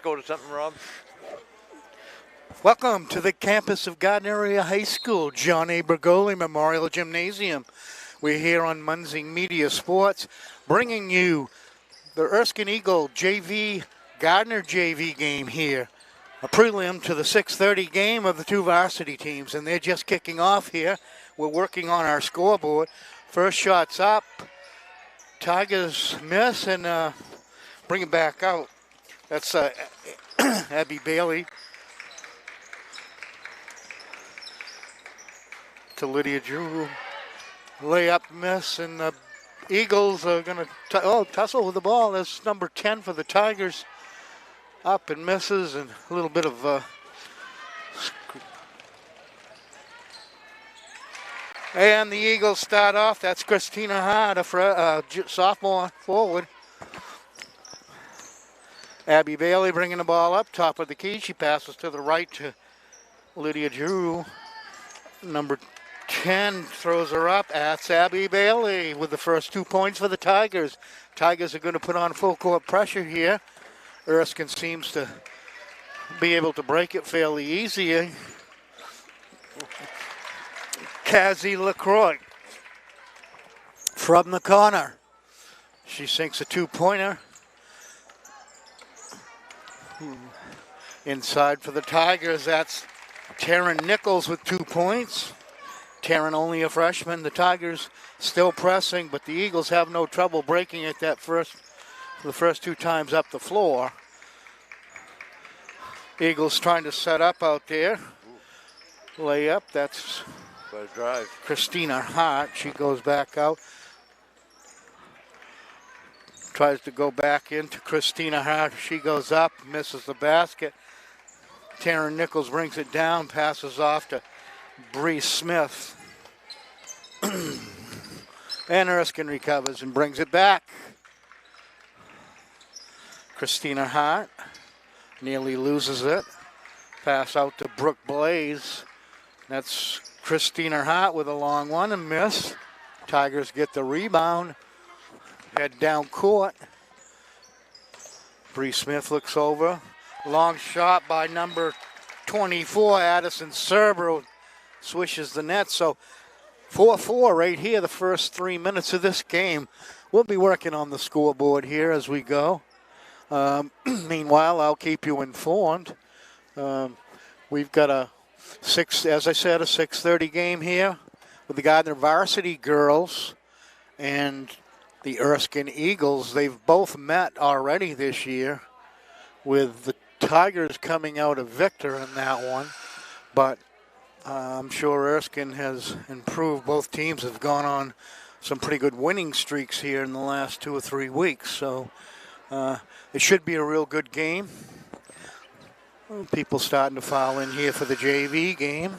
echo to something, Rob? Welcome to the campus of Gardiner Area High School, John A. Bergoli Memorial Gymnasium. We're here on Munzing Media Sports, bringing you the Erskine Eagle JV, Gardiner JV game here. A prelim to the 6:30 game of the two varsity teams, and they're just kicking off here. We're working on our scoreboard. First shot's up. Tigers miss and bring it back out. That's Abby Bailey to Lydia Drew. Layup miss, and the Eagles are going to tussle with the ball. That's number 10 for the Tigers. Up and misses, and a little bit of and the Eagles start off. That's Christina Hart, a sophomore forward. Abby Bailey bringing the ball up, top of the key. She passes to the right to Lydia Drew. Number 10 throws her up. That's Abby Bailey with the first 2 points for the Tigers. Tigers are going to put on full court pressure here. Erskine seems to be able to break it fairly easy. Cassie LaCroix from the corner. She sinks a two-pointer. Inside for the Tigers, that's Taryn Nichols with 2 points. Taryn only a freshman. The Tigers still pressing, but the Eagles have no trouble breaking it the first 2 times up the floor. Eagles trying to set up out there. Layup, that's drive. Christina Hart. She goes back out. Tries to go back into Christina Hart. She goes up, misses the basket. Taryn Nichols brings it down, passes off to Bree Smith. And Erskine recovers and brings it back. Christina Hart nearly loses it. Pass out to Brooke Blaze. That's Christina Hart with a long one and miss. Tigers get the rebound. Head down court. Bree Smith looks over. Long shot by number 24, Addison Cerbero. Swishes the net. So 4-4 right here, the first 3 minutes of this game. We'll be working on the scoreboard here as we go. Meanwhile, I'll keep you informed. We've got a 6:30 game here with the Gardiner varsity girls and the Erskine Eagles. They've both met already this year, with the Tigers coming out a victor in that one. But I'm sure Erskine has improved. Both teams have gone on some pretty good winning streaks here in the last 2 or 3 weeks. So it should be a real good game. People starting to file in here for the JV game.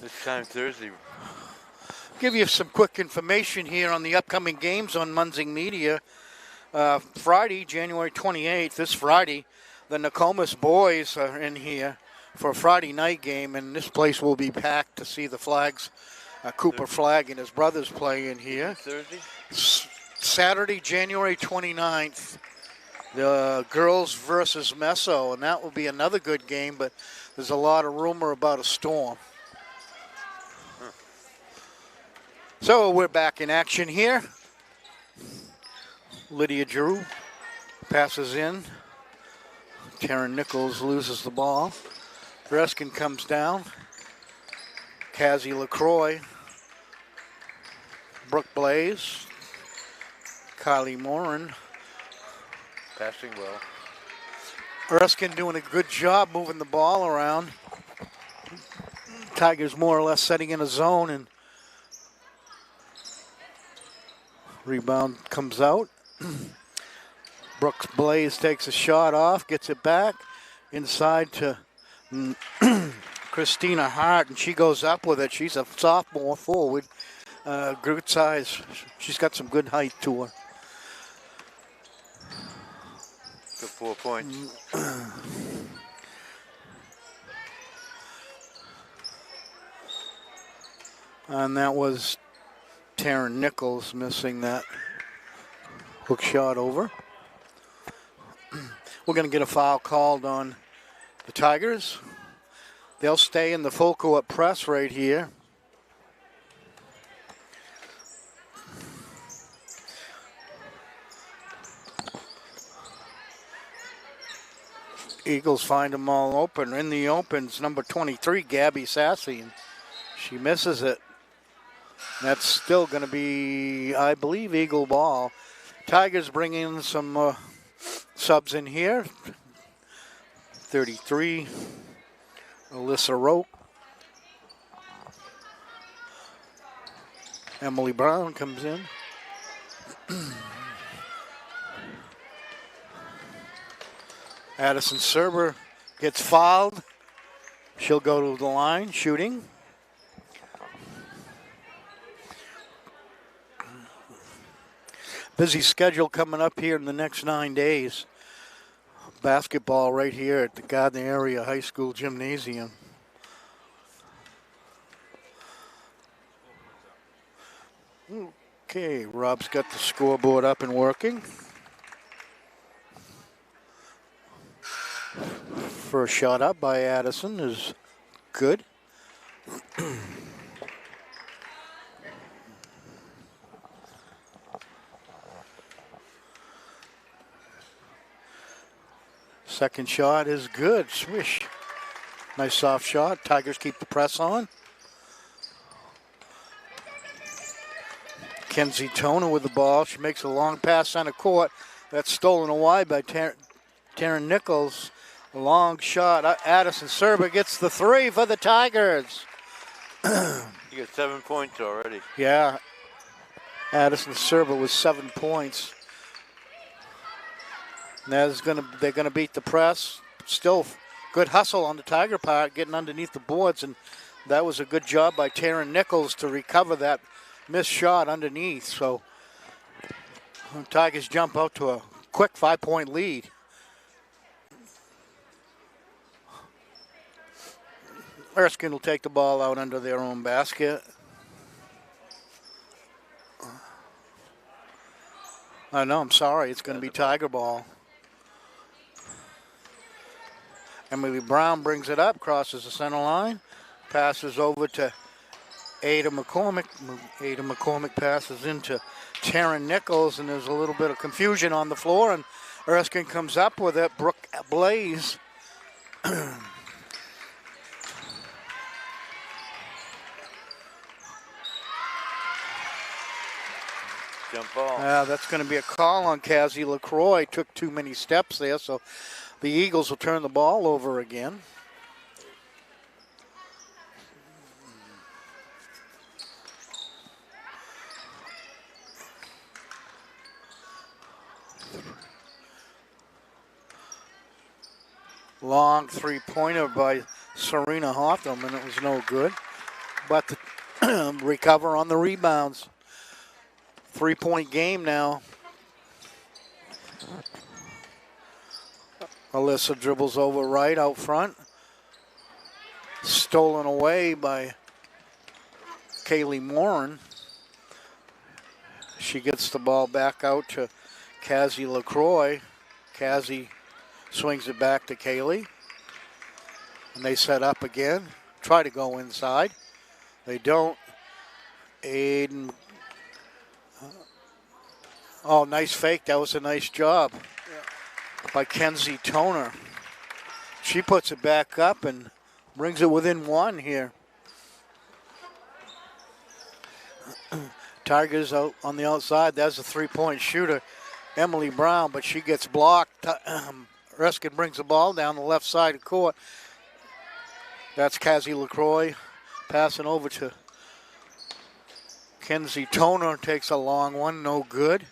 This time Thursday. Give you some quick information here on the upcoming games on Munzing Media. Friday, January 28th, this Friday, the Nokomis boys are in here for a Friday night game, and this place will be packed to see the Flags, Cooper Flag and his brothers play in here. Thursday? Saturday, January 29th, the girls versus Meso, and that will be another good game, but there's a lot of rumor about a storm. So we're back in action here. Lydia Drew passes in. Taryn Nichols loses the ball. Erskine comes down. Cassie LaCroix. Brooke Blaze. Kylie Morin. Passing well. Erskine doing a good job moving the ball around. Tigers more or less setting in a zone, and rebound comes out. Brooks Blaze takes a shot off, gets it back inside to Christina Hart, and she goes up with it. She's a sophomore forward, good size. She's got some good height to her. Good 4 points. And that was Taryn Nichols missing that hook shot over. We're going to get a foul called on the Tigers. They'll stay in the full court press right here. Eagles find them all open. In the opens, number 23, Gabby Sassy. And she misses it. That's still going to be, I believe, Eagle ball. Tigers bring in some subs in here. 33, Alyssa Rope. Emily Brown comes in. Addison Serber gets fouled. She'll go to the line shooting. Busy schedule coming up here in the next 9 days. Basketball right here at the Gardiner Area High School Gymnasium. Okay, Rob's got the scoreboard up and working. First shot up by Addison is good. Second shot is good. Swish. Nice soft shot. Tigers keep the press on. Kenzie Toner with the ball. She makes a long pass center court. That's stolen away by Taryn Nichols. A long shot. Addison Serber gets the three for the Tigers. You got 7 points already. Yeah. Addison Serber with 7 points. They're gonna beat the press. Still good hustle on the Tiger part, getting underneath the boards, and that was a good job by Taryn Nichols to recover that missed shot underneath. So Tigers jump out to a quick 5-point lead. Erskine will take the ball out under their own basket. I'm sorry. It's going to be Tiger ball. Emily Brown brings it up, crosses the center line, passes over to Ada McCormick. Ada McCormick passes into Taryn Nichols, and there's a little bit of confusion on the floor, and Erskine comes up with it. Brooke Blaze. Jump ball. That's going to be a call on Cassie LaCroix. Took too many steps there, so the Eagles will turn the ball over again. Long three-pointer by Serena Hotham, and it was no good. But the recover on the rebounds. 3-point game now. Alyssa dribbles over right out front. Stolen away by Kaylee Morin. She gets the ball back out to Cassie LaCroix. Cassie swings it back to Kaylee. And they set up again. Try to go inside. They don't. Aiden. Oh, nice fake. That was a nice job by Kenzie Toner. She puts it back up and brings it within one here. Tigers out on the outside. That's a three-point shooter, Emily Brown, but she gets blocked. Erskine brings the ball down the left side of the court. That's Cassie LaCroix passing over to Kenzie Toner. Takes a long one, no good.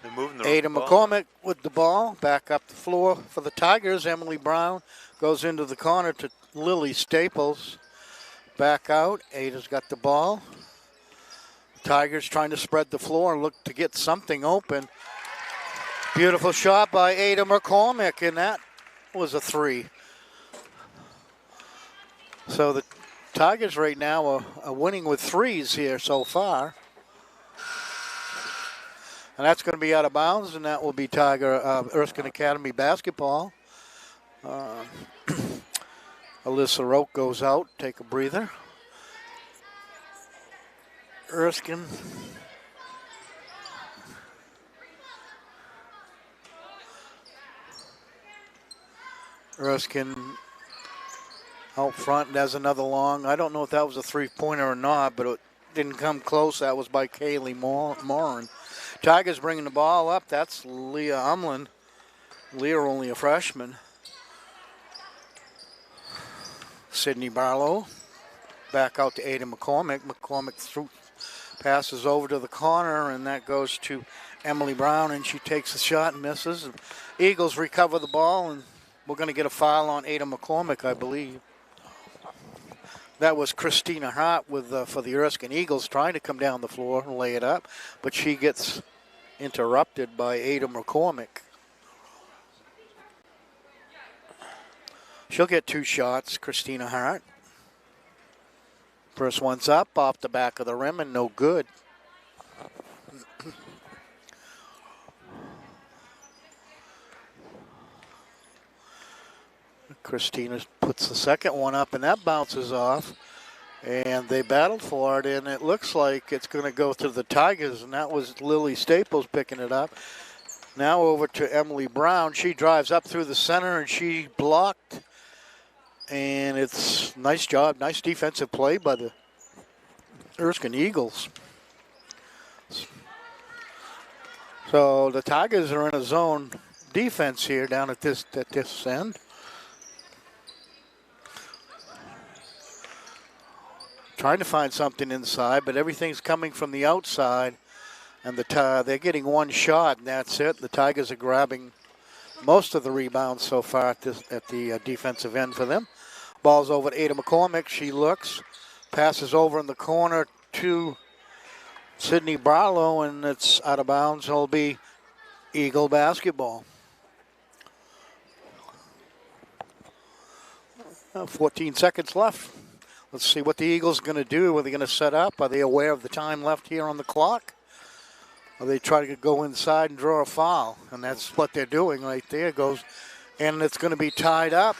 They're moving the Ada ball. McCormick with the ball. Back up the floor for the Tigers. Emily Brown goes into the corner to Lily Staples. Back out. Ada's got the ball. Tigers trying to spread the floor and look to get something open. Beautiful shot by Ada McCormick, and that was a three. So the Tigers right now are winning with threes here so far. And that's going to be out of bounds, and that will be Erskine Academy basketball. Alyssa Roque goes out, take a breather. Erskine. Erskine out front, and there's another long. I don't know if that was a three-pointer or not, but it didn't come close. That was by Kaylee Morin. Tigers bringing the ball up. That's Leah Umland. Leah only a freshman. Sydney Barlow back out to Ada McCormick. McCormick passes over to the corner, and that goes to Emily Brown, and she takes a shot and misses. Eagles recover the ball, and we're going to get a foul on Ada McCormick, I believe. That was Christina Hart for the Erskine Eagles trying to come down the floor and lay it up, but she gets interrupted by Ada McCormick. She'll get two shots, Christina Hart. First one's up off the back of the rim and no good. Christina puts the second one up, and that bounces off. And they battled for it, and it looks like it's going to go to the Tigers, and that was Lily Staples picking it up. Now over to Emily Brown. She drives up through the center, and she blocked. And it's nice job, nice defensive play by the Erskine Eagles. So the Tigers are in a zone defense here down at this end. Trying to find something inside, but everything's coming from the outside, and they're getting one shot, and that's it. The Tigers are grabbing most of the rebounds so far at the defensive end for them. Ball's over to Ada McCormick. She looks, passes over in the corner to Sydney Barlow, and it's out of bounds. It'll be Eagle basketball. 14 seconds left. Let's see what the Eagles are going to do. Are they going to set up? Are they aware of the time left here on the clock? Or they try to go inside and draw a foul? And that's what they're doing right there. Goes, and it's going to be tied up.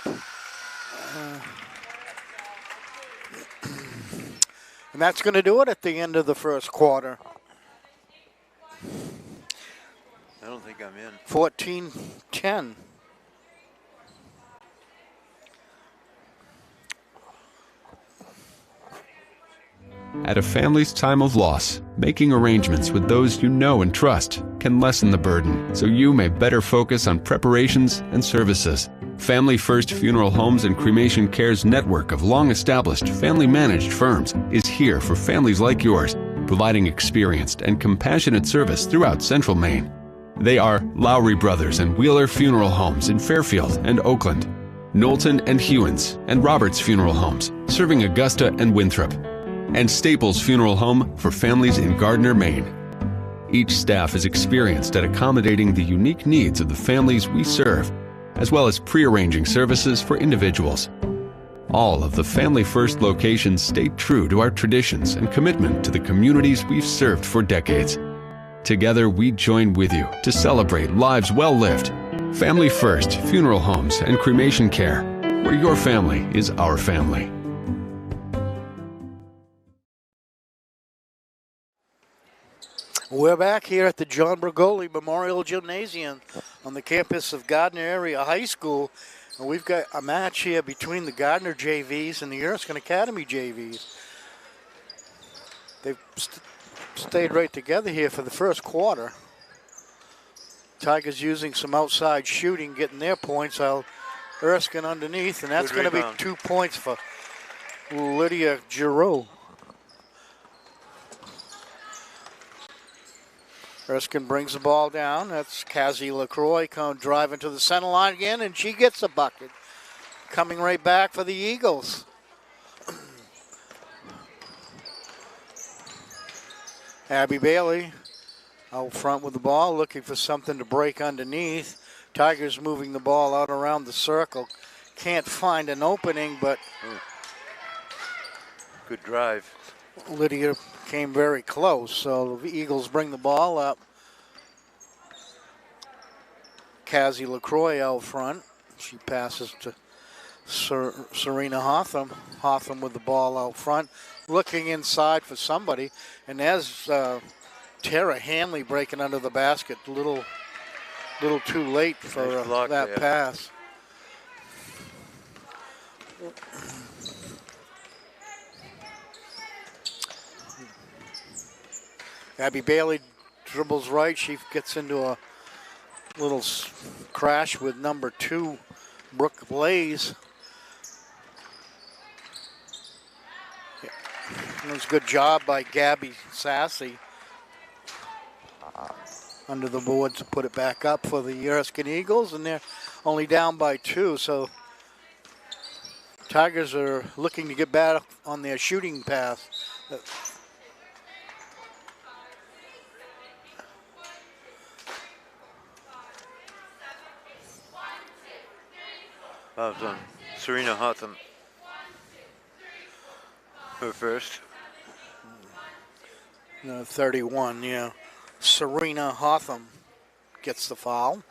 And that's going to do it at the end of the first quarter. I don't think I'm in. 14-10. At a family's time of loss, making arrangements with those you know and trust can lessen the burden, so you may better focus on preparations and services. Family First Funeral Homes and Cremation Care's network of long-established, family-managed firms is here for families like yours, providing experienced and compassionate service throughout Central Maine. They are Lowry Brothers and Wheeler Funeral Homes in Fairfield and Oakland, Knowlton and Hewins and Roberts Funeral Homes, serving Augusta and Winthrop, and Staples Funeral Home for families in Gardiner, Maine. Each staff is experienced at accommodating the unique needs of the families we serve, as well as pre-arranging services for individuals. All of the Family First locations stay true to our traditions and commitment to the communities we've served for decades. Together, we join with you to celebrate lives well lived. Family First Funeral Homes and Cremation Care, where your family is our family. We're back here at the John Bergoli Memorial Gymnasium on the campus of Gardiner Area High School. And we've got a match here between the Gardiner JVs and the Erskine Academy JVs. They've stayed right together here for the first quarter. Tigers using some outside shooting, getting their points out. Erskine underneath, and that's going to be 2 points for Lydia Giroux. Erskine brings the ball down. That's Cassie LaCroix driving to the center line again, and she gets a bucket. Coming right back for the Eagles. Abby Bailey out front with the ball, looking for something to break underneath. Tigers moving the ball out around the circle. Can't find an opening, but good drive. Lydia came very close, so the Eagles bring the ball up. Cassie LaCroix out front. She passes to Serena Hotham. Hotham with the ball out front, looking inside for somebody. And there's Tara Hanley breaking under the basket. Little too late for Nice block that there. pass. Abby Bailey dribbles right. She gets into a little crash with number 2, Brooke Blaze. It was a good job by Gabby Sassy under the board to put it back up for the Erskine Eagles, and they're only down by 2. So Tigers are looking to get back on their shooting path. Fouls on Serena Hotham. Her first. 31, yeah. Serena Hotham gets the foul.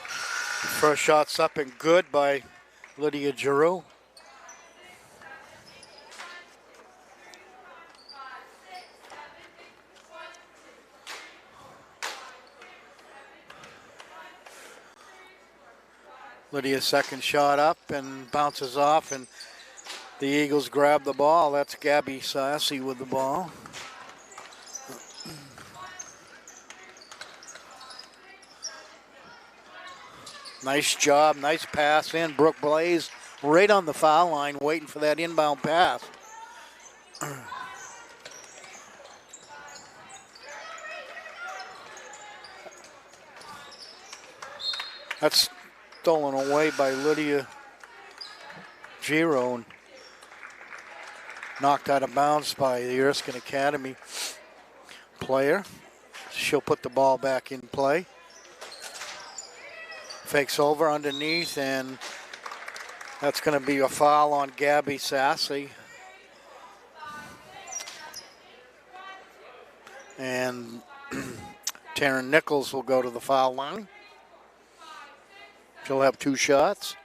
First shot's up and good by Lydia Giroux. Lydia's second shot up and bounces off, and the Eagles grab the ball. That's Gabby Sassy with the ball. Nice job, nice pass in. Brooke Blaze right on the foul line waiting for that inbound pass. That's stolen away by Lydia Giroux and knocked out of bounds by the Erskine Academy player. She'll put the ball back in play. Fakes over underneath, and that's going to be a foul on Gabby Sassy. And Taryn Nichols will go to the foul line. She'll have 2 shots.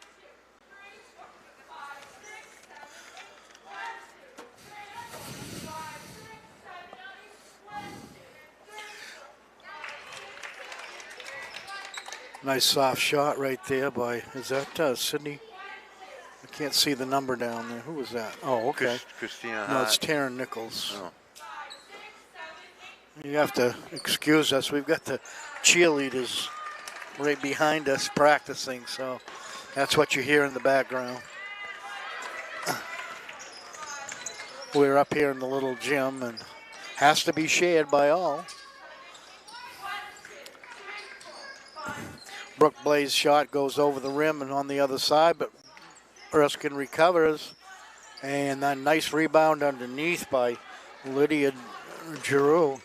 Nice soft shot right there by, is that Sydney? I can't see the number down there. Who was that? Oh, okay. Christina No, Hart. it's Taryn Nichols. Oh. You have to excuse us. We've got the cheerleaders right behind us practicing, so that's what you hear in the background. We're up here in the little gym, and has to be shared by all. Brooke Blaze's shot goes over the rim and on the other side, but Erskine recovers. And a nice rebound underneath by Lydia Giroux.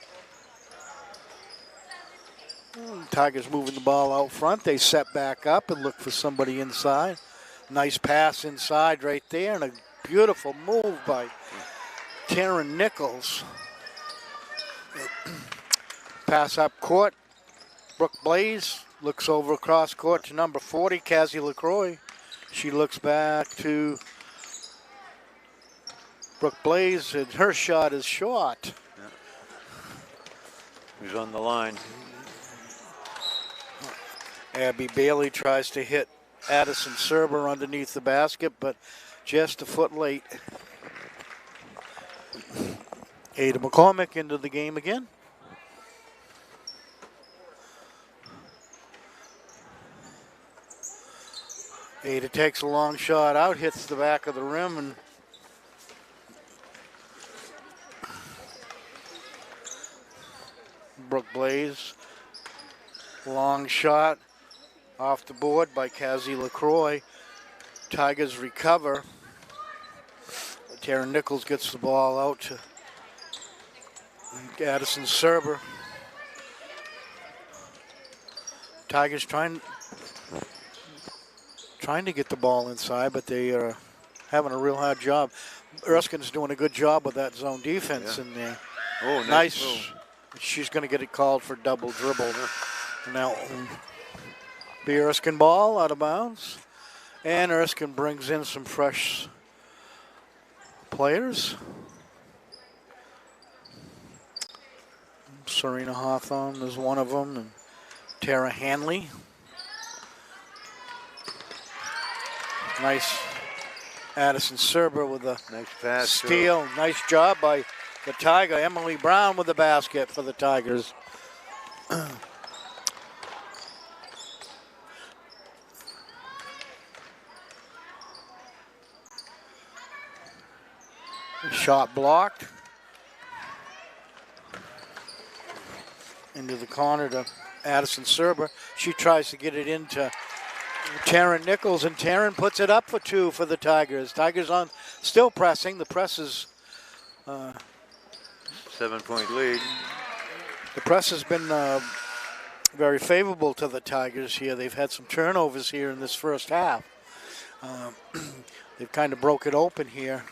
Tigers moving the ball out front. They set back up and look for somebody inside. Nice pass inside right there, and a beautiful move by Taryn Nichols. Pass up court. Brooke Blaze looks over across court to number 40, Cassie LaCroix. She looks back to Brooke Blaze, and her shot is short. He's on the line. Abby Bailey tries to hit Addison Serber underneath the basket, but just a foot late. Ada McCormick into the game again. Ada takes a long shot out, hits the back of the rim, and Brooke Blaze, long shot off the board by Cassie LaCroix. Tigers recover. Taryn Nichols gets the ball out to Addison Serber. Tigers trying to get the ball inside, but they are having a real hard job. Erskine's doing a good job with that zone defense in there. Oh, Nice She's going to get it called for double dribble. Now, the Erskine ball out of bounds. And Erskine brings in some fresh players. Serena Hawthorne is one of them, and Tara Hanley. Nice Addison Serber with a Nice pass. steal. Nice job by the Tiger. Emily Brown with the basket for the Tigers. Shot blocked. Into the corner to Addison Serber. She tries to get it into Taryn Nichols, and Taryn puts it up for two for the Tigers. Tigers on still pressing. The press is 7-point lead. the press has been very favorable to the Tigers here. They've had some turnovers here in this first half. They've kind of broke it open here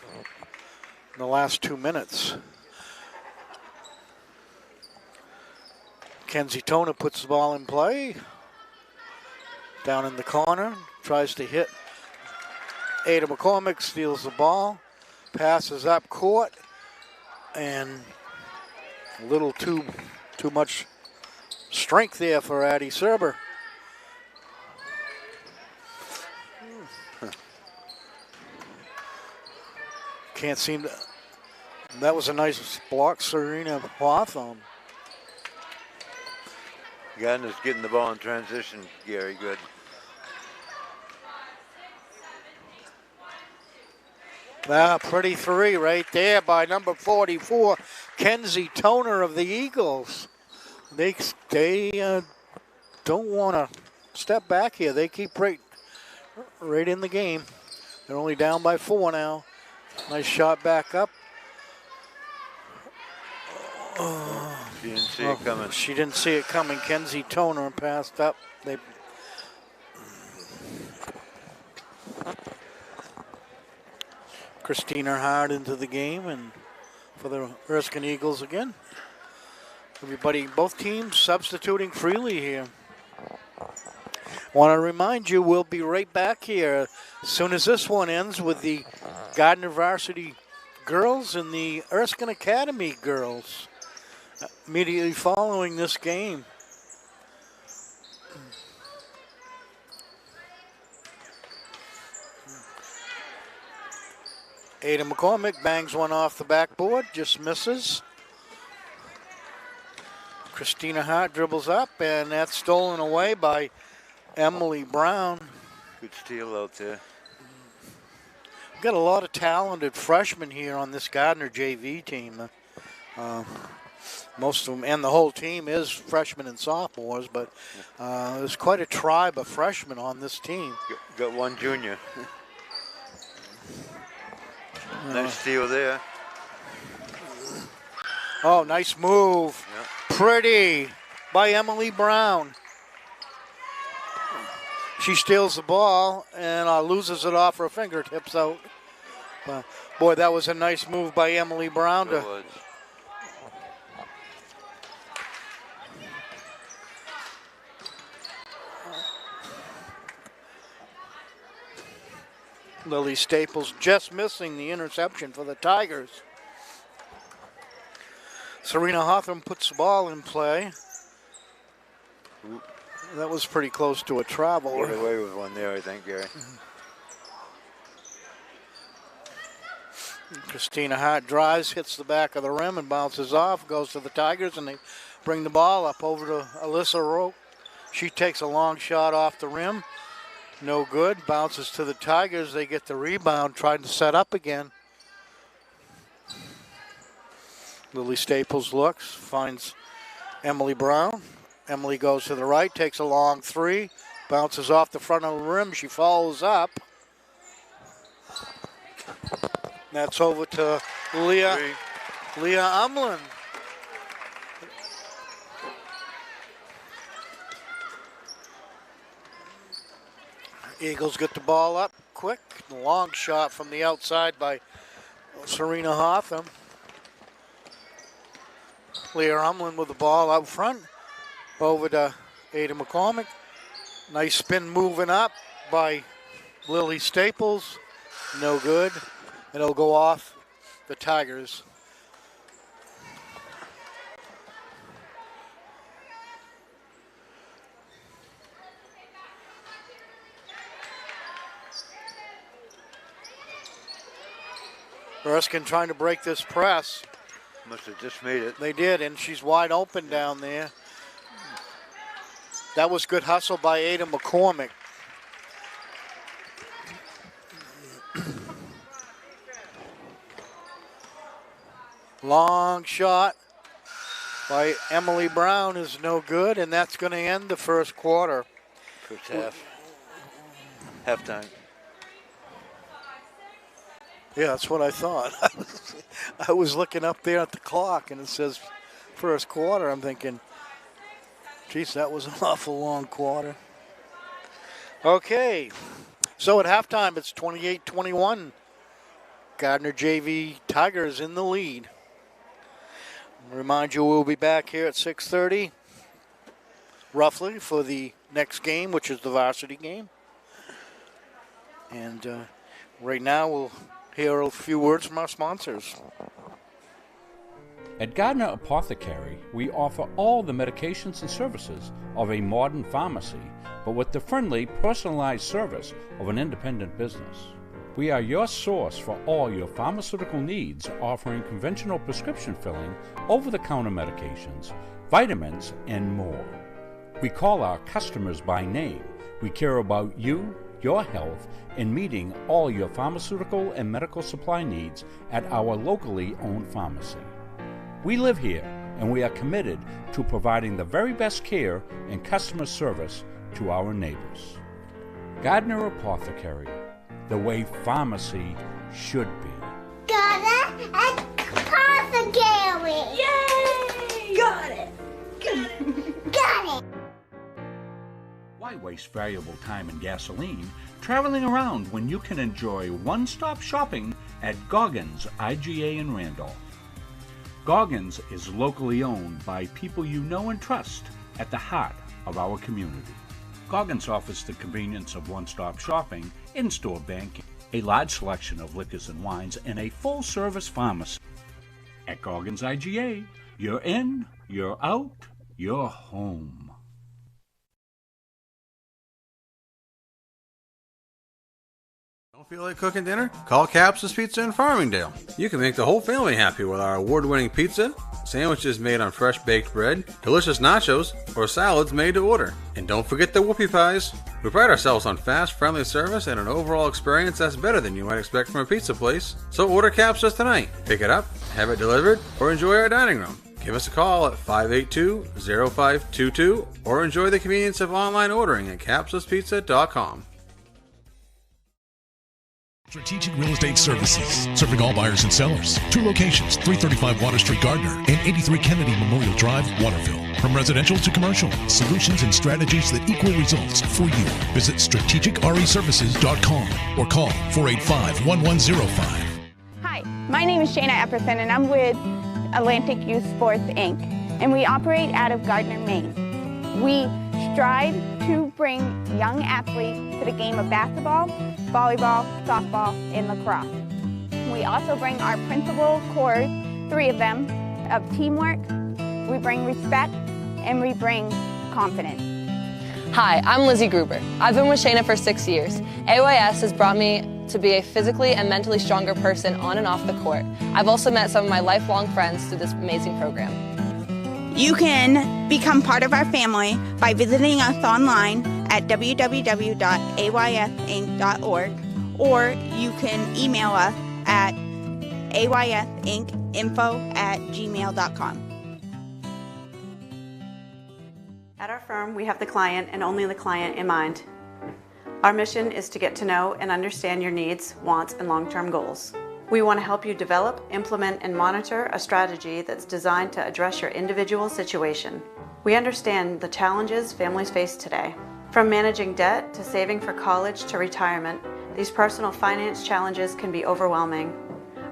in the last 2 minutes. Kenzie Toner puts the ball in play. Down in the corner, tries to hit. Ada McCormick steals the ball, passes up court, and a little too much strength there for Addie Serber. Can't seem to. That was a nice block, Serena Hawthorne. Gardner's getting the ball in transition, Gary. Good. Pretty three right there by number 44, Kenzie Toner of the Eagles. They don't want to step back here. They keep right in the game. They're only down by 4 now. Nice shot back up. She didn't see it coming. She didn't see it coming. Kenzie Toner passed up. Christina Hard into the game, and for the Erskine Eagles again. Everybody, both teams substituting freely here. Want to remind you, we'll be right back here as soon as this one ends with the Gardiner Varsity girls and the Erskine Academy girls immediately following this game. Ada McCormick bangs one off the backboard, just misses. Christina Hart dribbles up, and that's stolen away by Emily Brown. Good steal out there. We've got a lot of talented freshmen here on this Gardiner JV team. Most of them, and the whole team is freshmen and sophomores, but there's quite a tribe of freshmen on this team. Got one junior. Nice steal there. Oh, nice move. Yep. Pretty by Emily Brown. She steals the ball and loses it off her fingertips out. Boy, that was a nice move by Emily Brown. It was. Lily Staples just missing the interception for the Tigers. Serena Hawthorne puts the ball in play. That was pretty close to a travel. Get away with one there, I think, Gary. Christina Hart drives, hits the back of the rim and bounces off, goes to the Tigers, and they bring the ball up over to Alyssa Roque. She takes a long shot off the rim. No good. Bounces to the Tigers. They get the rebound, trying to set up again. Lily Staples looks, finds Emily Brown. Emily goes to the right, takes a long three, bounces off the front of the rim. She follows up. That's over to Leah Umlin. Eagles get the ball up quick. Long shot from the outside by Serena Hawthorne. Leah Umlin with the ball out front. Over to Ada McCormick. Nice spin moving up by Lily Staples. No good. And it'll go off the Tigers. Erskine trying to break this press. Must have just made it. They did, and she's wide open down there. That was good hustle by Ada McCormick. Long shot by Emily Brown is no good, and that's going to end the first quarter. First half. Halftime. Yeah, that's what I thought. I was looking up there at the clock, and it says first quarter. I'm thinking, geez, that was an awful long quarter. Okay, so at halftime, it's 28-21. Gardiner JV Tigers in the lead. Remind you, we'll be back here at 6:30, roughly, for the next game, which is the varsity game. And right now, we'll hear a few words from our sponsors. At Gardiner Apothecary, we offer all the medications and services of a modern pharmacy, but with the friendly, personalized service of an independent business. We are your source for all your pharmaceutical needs, offering conventional prescription filling, over-the-counter medications, vitamins, and more. We call our customers by name. We care about you, your health, and meeting all your pharmaceutical and medical supply needs at our locally owned pharmacy. We live here, and we are committed to providing the very best care and customer service to our neighbors. Gardiner Apothecary, the way pharmacy should be. Gardiner Apothecary! Yay! Got it! Got it! Why waste valuable time and gasoline traveling around when you can enjoy one-stop shopping at Goggins IGA in Randolph? Goggins is locally owned by people you know and trust at the heart of our community. Goggins offers the convenience of one-stop shopping, in-store banking, a large selection of liquors and wines, and a full-service pharmacy. At Goggins IGA, you're in, you're out, you're home. Don't feel like cooking dinner? Call Capsa's Pizza in Farmingdale. You can make the whole family happy with our award-winning pizza, sandwiches made on fresh baked bread, delicious nachos, or salads made to order. And don't forget the whoopie pies. We pride ourselves on fast, friendly service and an overall experience that's better than you might expect from a pizza place. So order Capsa's tonight. Pick it up, have it delivered, or enjoy our dining room. Give us a call at 582-0522 or enjoy the convenience of online ordering at capsaspizza.com. Strategic Real Estate Services, serving all buyers and sellers. 2 locations, 335 Water Street, Gardiner, and 83 Kennedy Memorial Drive, Waterville. From residential to commercial, solutions and strategies that equal results for you. Visit strategicreservices.com or call 485-1105. Hi, my name is Shayna Epperson, and I'm with Atlantic Youth Sports, Inc., and we operate out of Gardiner, Maine. We strive to bring young athletes to the game of basketball, volleyball, softball, and lacrosse. We also bring our principal core, 3 of them, of teamwork, we bring respect, and we bring confidence. Hi, I'm Lizzie Gruber. I've been with Shayna for 6 years. AYS has brought me to be a physically and mentally stronger person on and off the court. I've also met some of my lifelong friends through this amazing program. You can become part of our family by visiting us online at www.aysinc.org, or you can email us at aysincinfo@gmail.com. At our firm, we have the client and only the client in mind. Our mission is to get to know and understand your needs, wants, and long-term goals. We want to help you develop, implement, and monitor a strategy that's designed to address your individual situation. We understand the challenges families face today. From managing debt to saving for college to retirement, these personal finance challenges can be overwhelming.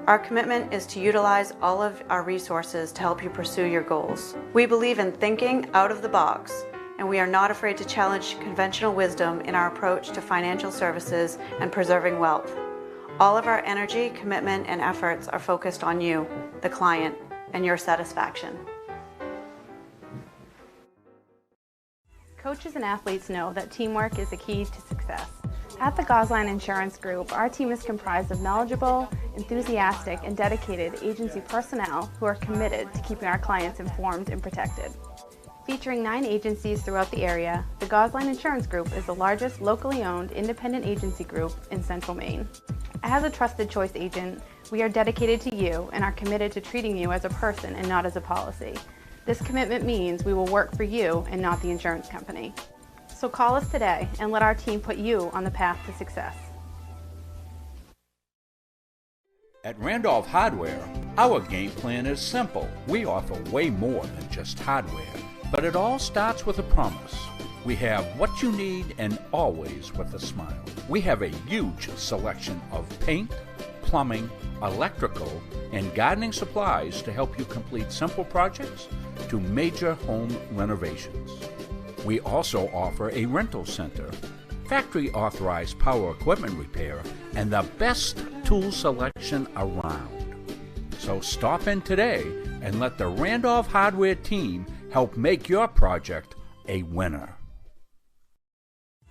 Our commitment is to utilize all of our resources to help you pursue your goals. We believe in thinking out of the box, and we are not afraid to challenge conventional wisdom in our approach to financial services and preserving wealth. All of our energy, commitment, and efforts are focused on you, the client, and your satisfaction. Coaches and athletes know that teamwork is the key to success. At the Gosline Insurance Group, our team is comprised of knowledgeable, enthusiastic, and dedicated agency personnel who are committed to keeping our clients informed and protected. Featuring 9 agencies throughout the area, the Gosline Insurance Group is the largest locally owned independent agency group in Central Maine. As a trusted choice agent, we are dedicated to you and are committed to treating you as a person and not as a policy. This commitment means we will work for you and not the insurance company. So call us today and let our team put you on the path to success. At Randolph Hardware, our game plan is simple. We offer way more than just hardware, but it all starts with a promise. We have what you need and always with a smile. We have a huge selection of paint, plumbing, electrical, and gardening supplies to help you complete simple projects to major home renovations. We also offer a rental center, factory authorized power equipment repair, and the best tool selection around. So stop in today and let the Randolph Hardware team help make your project a winner.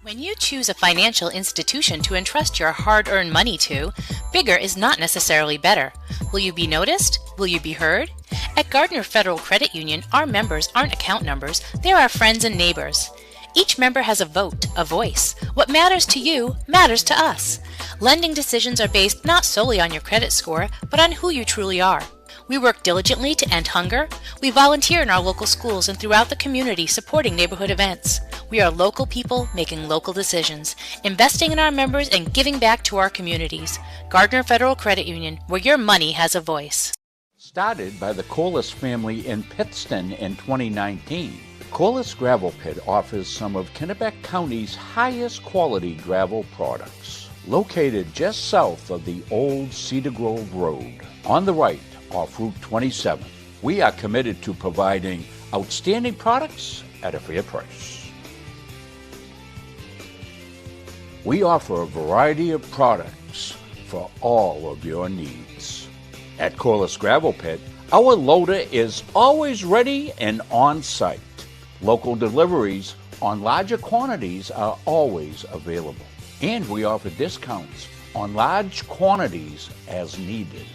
When you choose a financial institution to entrust your hard-earned money to, bigger is not necessarily better. Will you be noticed? Will you be heard? At Gardiner Federal Credit Union, our members aren't account numbers, they're our friends and neighbors. Each member has a vote, a voice. What matters to you matters to us. Lending decisions are based not solely on your credit score, but on who you truly are. We work diligently to end hunger. We volunteer in our local schools and throughout the community supporting neighborhood events. We are local people making local decisions, investing in our members and giving back to our communities. Gardiner Federal Credit Union, where your money has a voice. Started by the Corliss family in Pittston in 2019, Corliss Gravel Pit offers some of Kennebec County's highest quality gravel products. Located just south of the old Cedar Grove Road, on the right off Route 27, we are committed to providing outstanding products at a fair price. We offer a variety of products for all of your needs. At Corliss Gravel Pit, our loader is always ready and on site. Local deliveries on larger quantities are always available. And we offer discounts on large quantities as needed.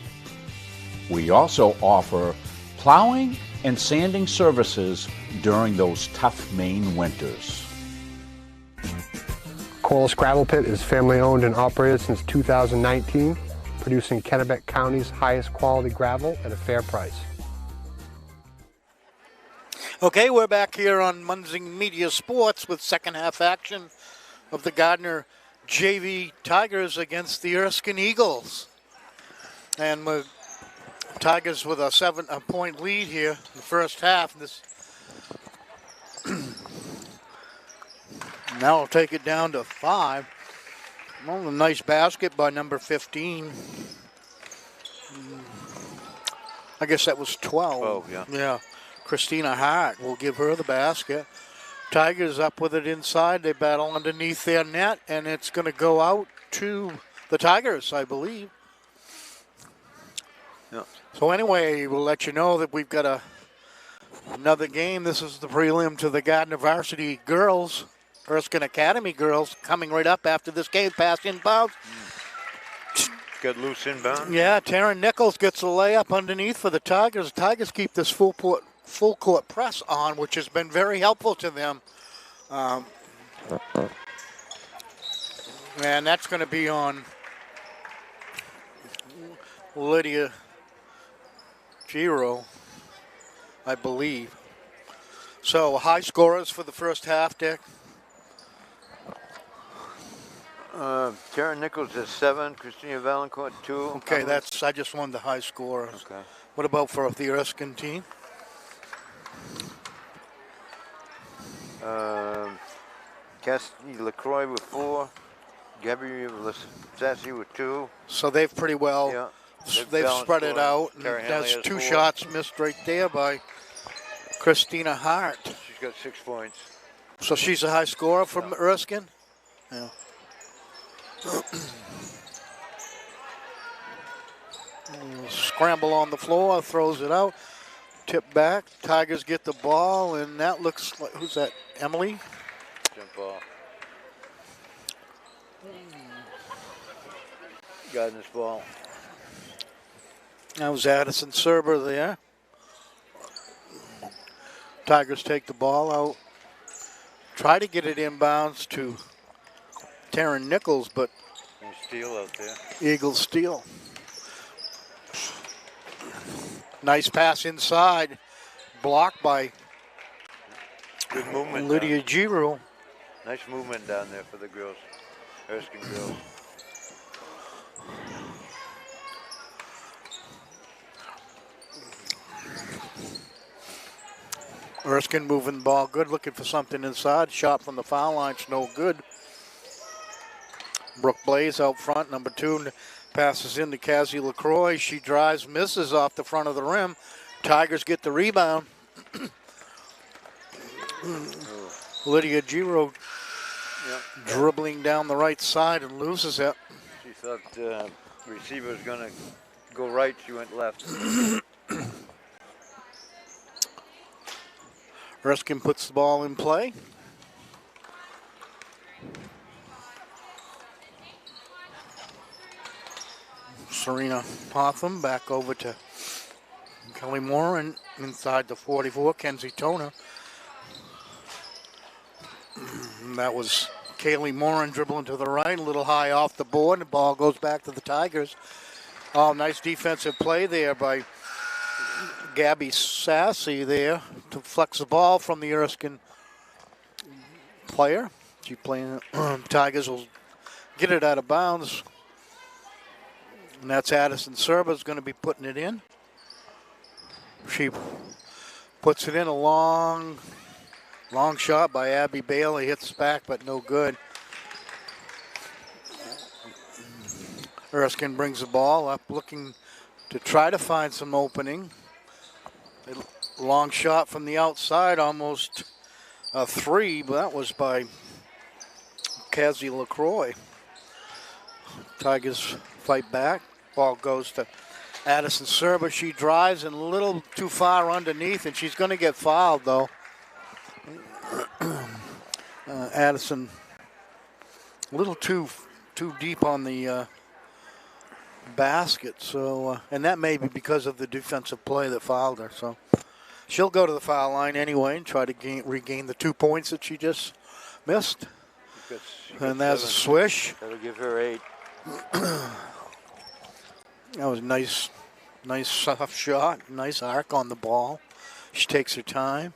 We also offer plowing and sanding services during those tough Maine winters. Corliss Gravel Pit is family owned and operated since 2019, producing Kennebec County's highest quality gravel at a fair price. Okay, we're back here on Munzing Media Sports with second half action of the Gardiner JV Tigers against the Erskine Eagles. And we're Tigers with a 7-point lead here in the first half. Now we'll take it down to 5. Well, a nice basket by number 15. I guess that was 12. 12, yeah. Yeah. Christina Hart will give her the basket. Tigers up with it inside. They battle underneath their net, and it's going to go out to the Tigers, I believe. Yeah. So anyway, we'll let you know that we've got another game. This is the prelim to the Gardiner Varsity girls, Erskine Academy girls, coming right up after this game. Pass inbounds. Got loose inbound. Yeah, Taryn Nichols gets a layup underneath for the Tigers. The Tigers keep this full court press on, which has been very helpful to them. And that's going to be on Lydia Giro, I believe. So high scorers for the first half, Dick. Taryn Nichols is 7, Christina Valancourt 2. Okay, I just wanted the high scorers. Okay. What about for the Erskine team? Cassidy LaCroix with 4, Gabby Sassy with 2. So they've pretty well They've balanced spread it scoring. out. And Tara Hanley that's has 2 4. shots missed right there by Christina Hart. She's got 6 points. So she's a high scorer from Erskine? Yeah. Scramble on the floor, throws it out. Tip back. Tigers get the ball, and that looks like, who's that? Emily? Jump ball. Gardiner's ball. That was Addison Serber there. Tigers take the ball out. Try to get it inbounds to Taryn Nichols, but And Steele out there. Eagles steal. Nice pass inside. Blocked by Good movement. Lydia Giroux. Nice movement down there for the girls. Erskine girls. Erskine moving the ball good, looking for something inside. Shot from the foul line, it's no good. Brooke Blaze out front, number 2, passes in to Cassie LaCroix. She drives, misses off the front of the rim. Tigers get the rebound. Lydia Giroux dribbling down the right side and loses it. She thought receiver was going to go right. She went left. Erskine puts the ball in play. Serena Hotham back over to Kelly Moore and inside the 44, Kenzie Toner. That was Kaylee Moran dribbling to the right, a little high off the board, and the ball goes back to the Tigers. Oh, nice defensive play there by Gabby Sassy there to flex the ball from the Erskine player. She playing Tigers will get it out of bounds. And that's Addison Serba's going to be putting it in. She puts it in a long shot by Abby Bailey. Hits back, but no good. Erskine brings the ball up, looking to try to find some opening. A long shot from the outside, almost a 3, but that was by Cassie LaCroix. Tigers fight back. Ball goes to Addison Serba. She drives and a little too far underneath, and she's going to get fouled, though. Addison a little too deep on the basket, so and that may be because of the defensive play that fouled her. So she'll go to the foul line anyway and try to regain the 2 points that she just missed. And that's a swish. That'll give her 8. That was nice soft shot, nice arc on the ball. She takes her time.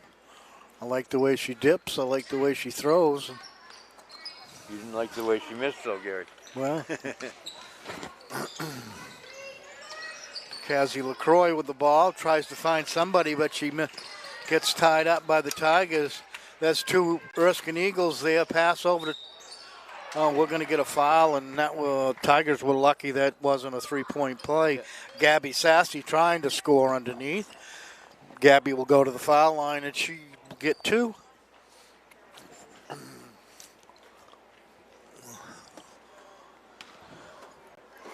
I like the way she dips. I like the way she throws. You didn't like the way she missed, though, Gary. Well, Cassie LaCroix with the ball, tries to find somebody, but she gets tied up by the Tigers. That's 2 Erskine Eagles there. Pass over to, we're going to get a foul, and Tigers were lucky that wasn't a 3-point play. Yeah. Gabby Sassy trying to score underneath. Gabby will go to the foul line, and she will get 2.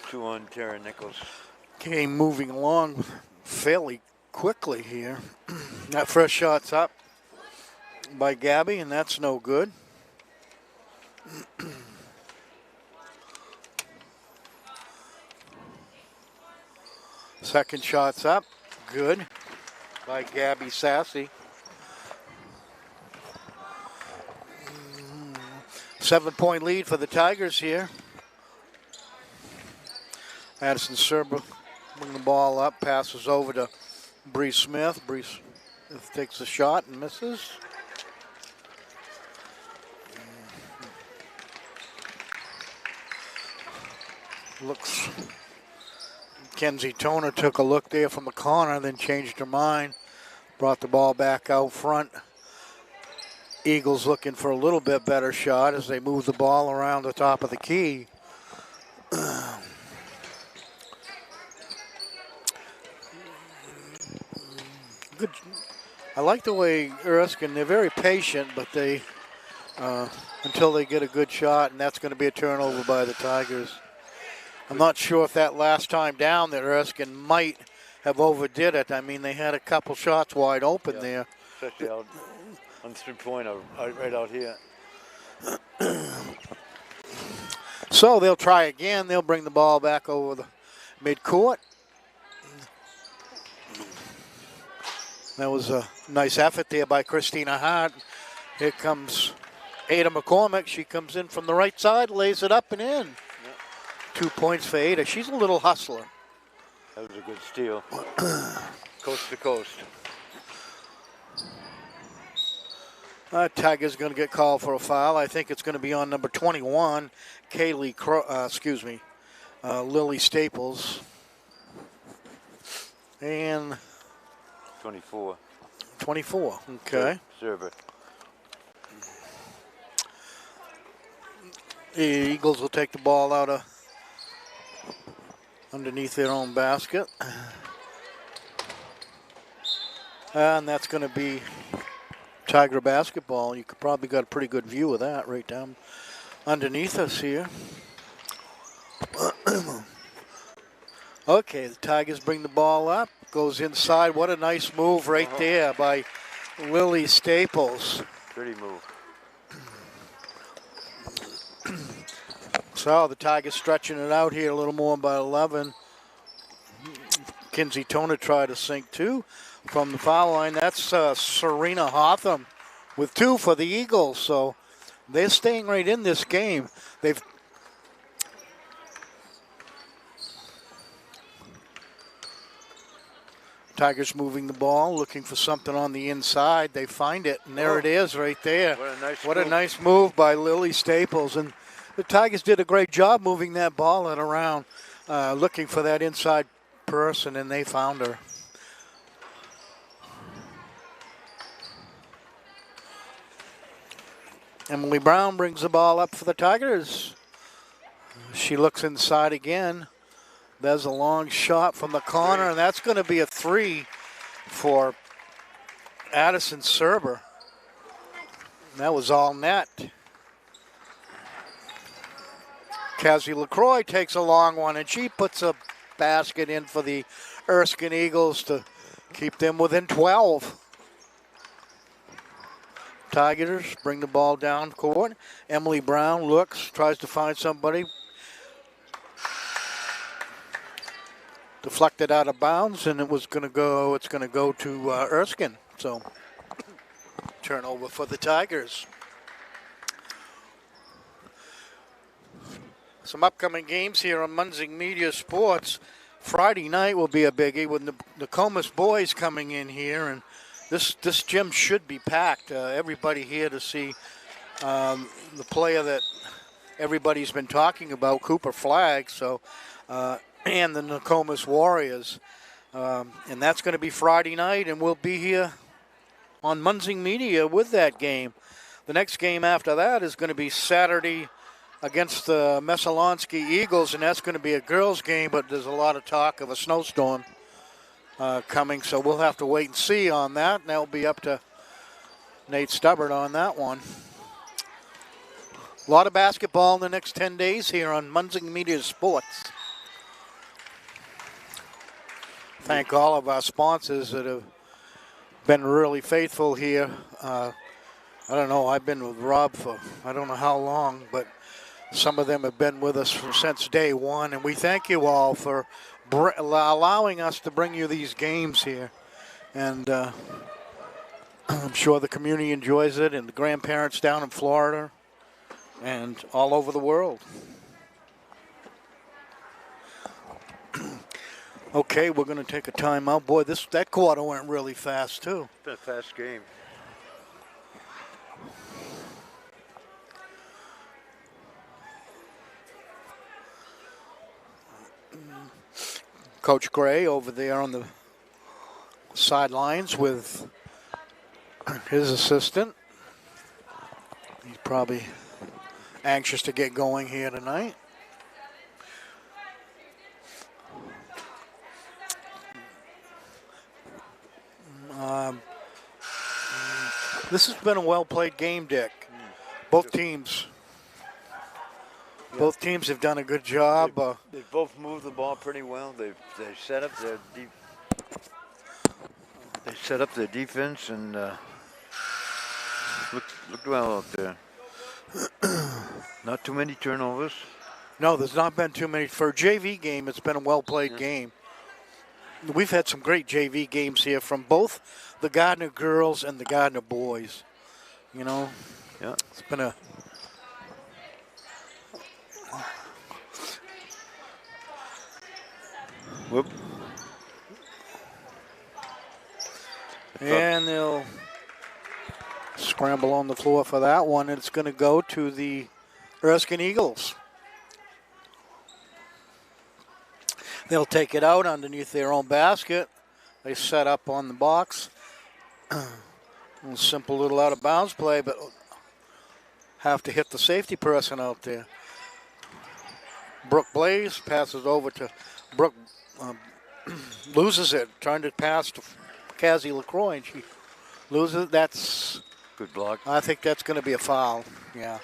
Two on Tara Nichols. Game moving along fairly quickly here. That first shot's up by Gabby, and that's no good. Second shot's up, good, by Gabby Sassy. 7-point lead for the Tigers here. Addison Serba bringing the ball up, passes over to Bree Smith. Bree Smith takes a shot and misses. Looks, Kenzie Toner took a look there from the corner, then changed her mind, brought the ball back out front. Eagles looking for a little bit better shot as they move the ball around the top of the key. Good. I like the way Erskine, they're very patient, but they, until they get a good shot, and that's going to be a turnover by the Tigers. I'm not sure if that last time down that Erskine might have overdid it. I mean, they had a couple shots wide open there. Especially out on 3-pointer, right out here. So they'll try again. They'll bring the ball back over the midcourt. That was a nice effort there by Christina Hart. Here comes Ada McCormick. She comes in from the right side, lays it up and in. Yeah. 2 points for Ada. She's a little hustler. That was a good steal. Coast to coast. Tiger's going to get called for a foul. I think it's going to be on number 21, Lily Staples. And 24. 24, okay. Server. The Eagles will take the ball out of underneath their own basket. And that's going to be Tiger basketball. You could probably got a pretty good view of that right down underneath us here. Okay, the Tigers bring the ball up. Goes inside. What a nice move right there by Lily Staples. Pretty move. So the Tigers stretching it out here a little more by 11. Kinsey Toner tried to sink two from the foul line. That's Serena Hotham with 2 for the Eagles. So they're staying right in this game. They've Tigers moving the ball, looking for something on the inside. They find it, and there it is right there. What a nice move by Lily Staples. And the Tigers did a great job moving that ball around, looking for that inside person, and they found her. Emily Brown brings the ball up for the Tigers. She looks inside again. There's a long shot from the corner, and that's going to be a 3 for Addison Serber. That was all net. Cassie LaCroix takes a long one, and she puts a basket in for the Erskine Eagles to keep them within 12. Tigers bring the ball down court. Emily Brown looks, tries to find somebody. Deflected out of bounds, and it's going to go to Erskine. So turnover for the Tigers. Some upcoming games here on Munzing Media Sports. Friday night will be a biggie with the Comus boys coming in here, and this gym should be packed. Everybody here to see the player that everybody's been talking about, Cooper Flagg. So. And the Nokomis Warriors. And that's going to be Friday night, and we'll be here on Munzing Media with that game. The next game after that is going to be Saturday against the Messalonski Eagles, and that's going to be a girls' game, but there's a lot of talk of a snowstorm coming, so we'll have to wait and see on that, and that'll be up to Nate Stubbard on that one. A lot of basketball in the next 10 days here on Munzing Media Sports. Thank all of our sponsors that have been really faithful here. I don't know, I've been with Rob for I don't know how long, but some of them have been with us since day one, and we thank you all for allowing us to bring you these games here. And I'm sure the community enjoys it, and the grandparents down in Florida and all over the world. Okay, we're going to take a timeout. Boy, that quarter went really fast, too. It's been a fast game. Coach Gray over there on the sidelines with his assistant. He's probably anxious to get going here tonight. This has been a well-played game, Dick. Both teams have done a good job. They both moved the ball pretty well. They set up their defense and looked well out there. Not too many turnovers. No, there's not been too many. For a JV game, it's been a well-played game. We've had some great JV games here from both the Gardiner girls and the Gardiner boys. You know, yeah, it's been a whoop. And they'll scramble on the floor for that one. It's going to go to the Erskine Eagles. They'll take it out underneath their own basket. They set up on the box. Simple little out of bounds play, but have to hit the safety person out there. Brooke Blaze passes over to Brooke, loses it, trying to pass to Cassie LaCroix, and she loses it. That's good block. I think that's going to be a foul. Yeah,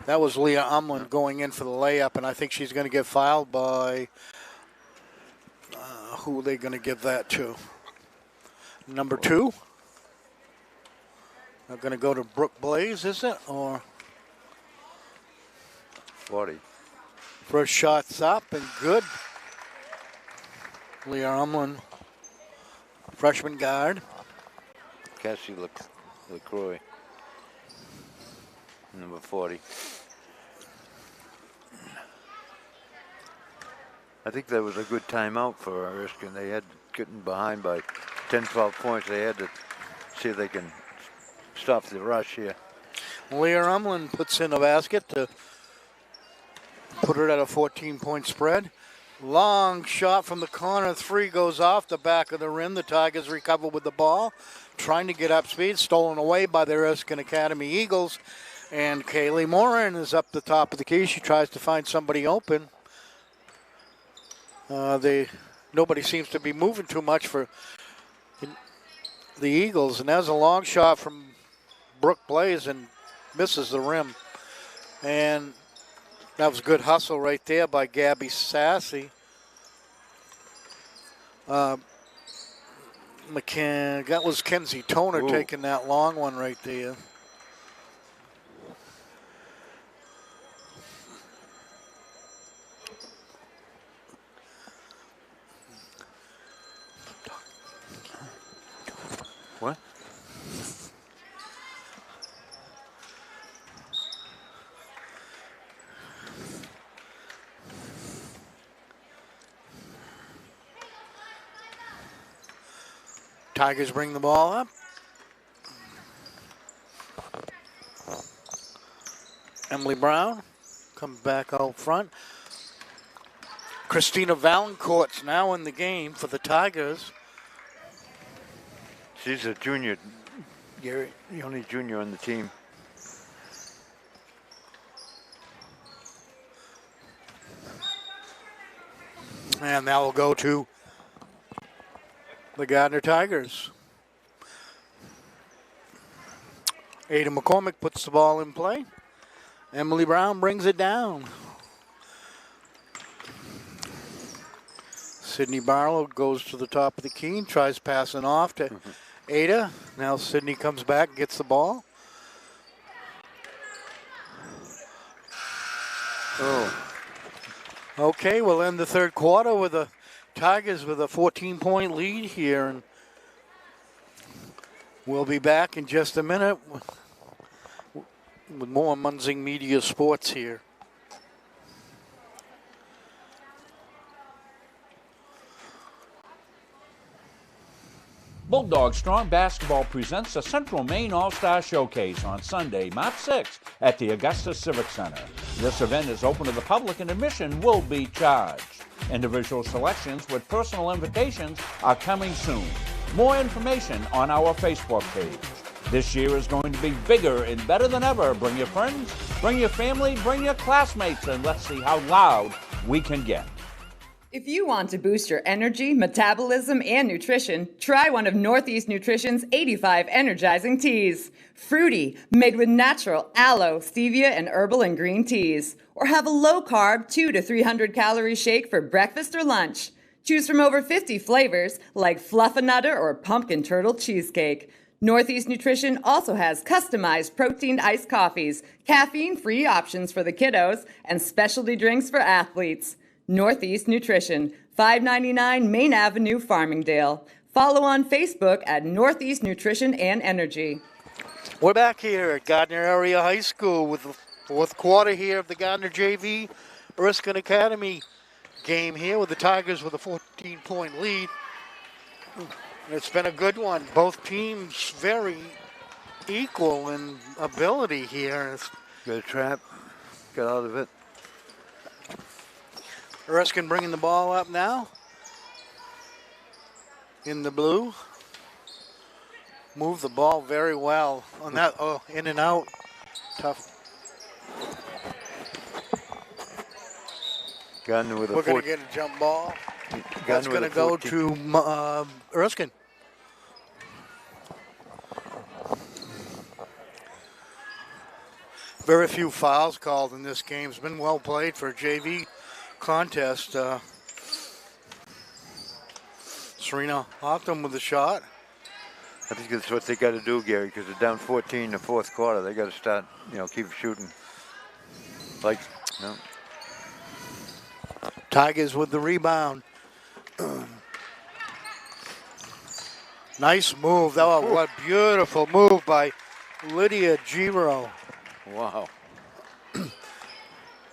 that was Leah Umlin going in for the layup, and I think she's going to get fouled by. Who are they going to give that to? Number 2? They're going to go to Brooke Blaze, is it? Or 40. First shot's up and good. Leah Umlin, freshman guard. Cassie LaCroix, number 40. I think that was a good timeout for Erskine. They had getting behind by 10, 12 points. They had to see if they can stop the rush here. Leah Umlin puts in a basket to put it at a 14-point spread. Long shot from the corner. 3 goes off the back of the rim. The Tigers recover with the ball. Trying to get up speed. Stolen away by the Erskine Academy Eagles. And Kaylee Morin is up the top of the key. She tries to find somebody open. Nobody seems to be moving too much for the Eagles. And that's a long shot from Brooke Blaze and misses the rim. And that was a good hustle right there by Gabby Sassy. That was Kenzie Toner taking that long one right there. What? Tigers bring the ball up. Emily Brown comes back out front. Christina Valancourt's now in the game for the Tigers. She's a junior. You're the only junior on the team. And that will go to the Gardiner Tigers. Ada McCormick puts the ball in play. Emily Brown brings it down. Sydney Barlow goes to the top of the key and tries passing off to Ada. Now Sydney comes back, gets the ball. Okay, we'll end the third quarter with the Tigers with a 14-point lead here. And we'll be back in just a minute with more Munzing Media Sports here. Bulldog Strong Basketball presents the Central Maine All-Star Showcase on Sunday, March 6th at the Augusta Civic Center. This event is open to the public and admission will be charged. Individual selections with personal invitations are coming soon. More information on our Facebook page. This year is going to be bigger and better than ever. Bring your friends, bring your family, bring your classmates, and let's see how loud we can get. If you want to boost your energy, metabolism, and nutrition, try one of Northeast Nutrition's 85 energizing teas. Fruity, made with natural aloe, stevia, and herbal and green teas. Or have a low-carb 200 to 300 calorie shake for breakfast or lunch. Choose from over 50 flavors like Fluffernutter or Pumpkin Turtle Cheesecake. Northeast Nutrition also has customized protein iced coffees, caffeine-free options for the kiddos, and specialty drinks for athletes. Northeast Nutrition, 599 Main Avenue, Farmingdale. Follow on Facebook at Northeast Nutrition and Energy. We're back here at Gardiner Area High School with the fourth quarter here of the Gardiner JV Erskine Academy game here with the Tigers with a 14-point lead. It's been a good one. Both teams very equal in ability here. Good trap. Got out of it. Erskine bringing the ball up now. In the blue. Move the ball very well on that. Oh, in and out. Tough. Gardiner with a We're going to get a jump ball. That's going to go to Erskine. Very few fouls called in this game. It's been well played for a JV contest. Serena Hotham with the shot. I think that's what they got to do, Gary, because they're down 14 in the fourth quarter. They got to start, keep shooting. Tigers with the rebound. Nice move. Oh, what beautiful move by Lydia Giro. Wow.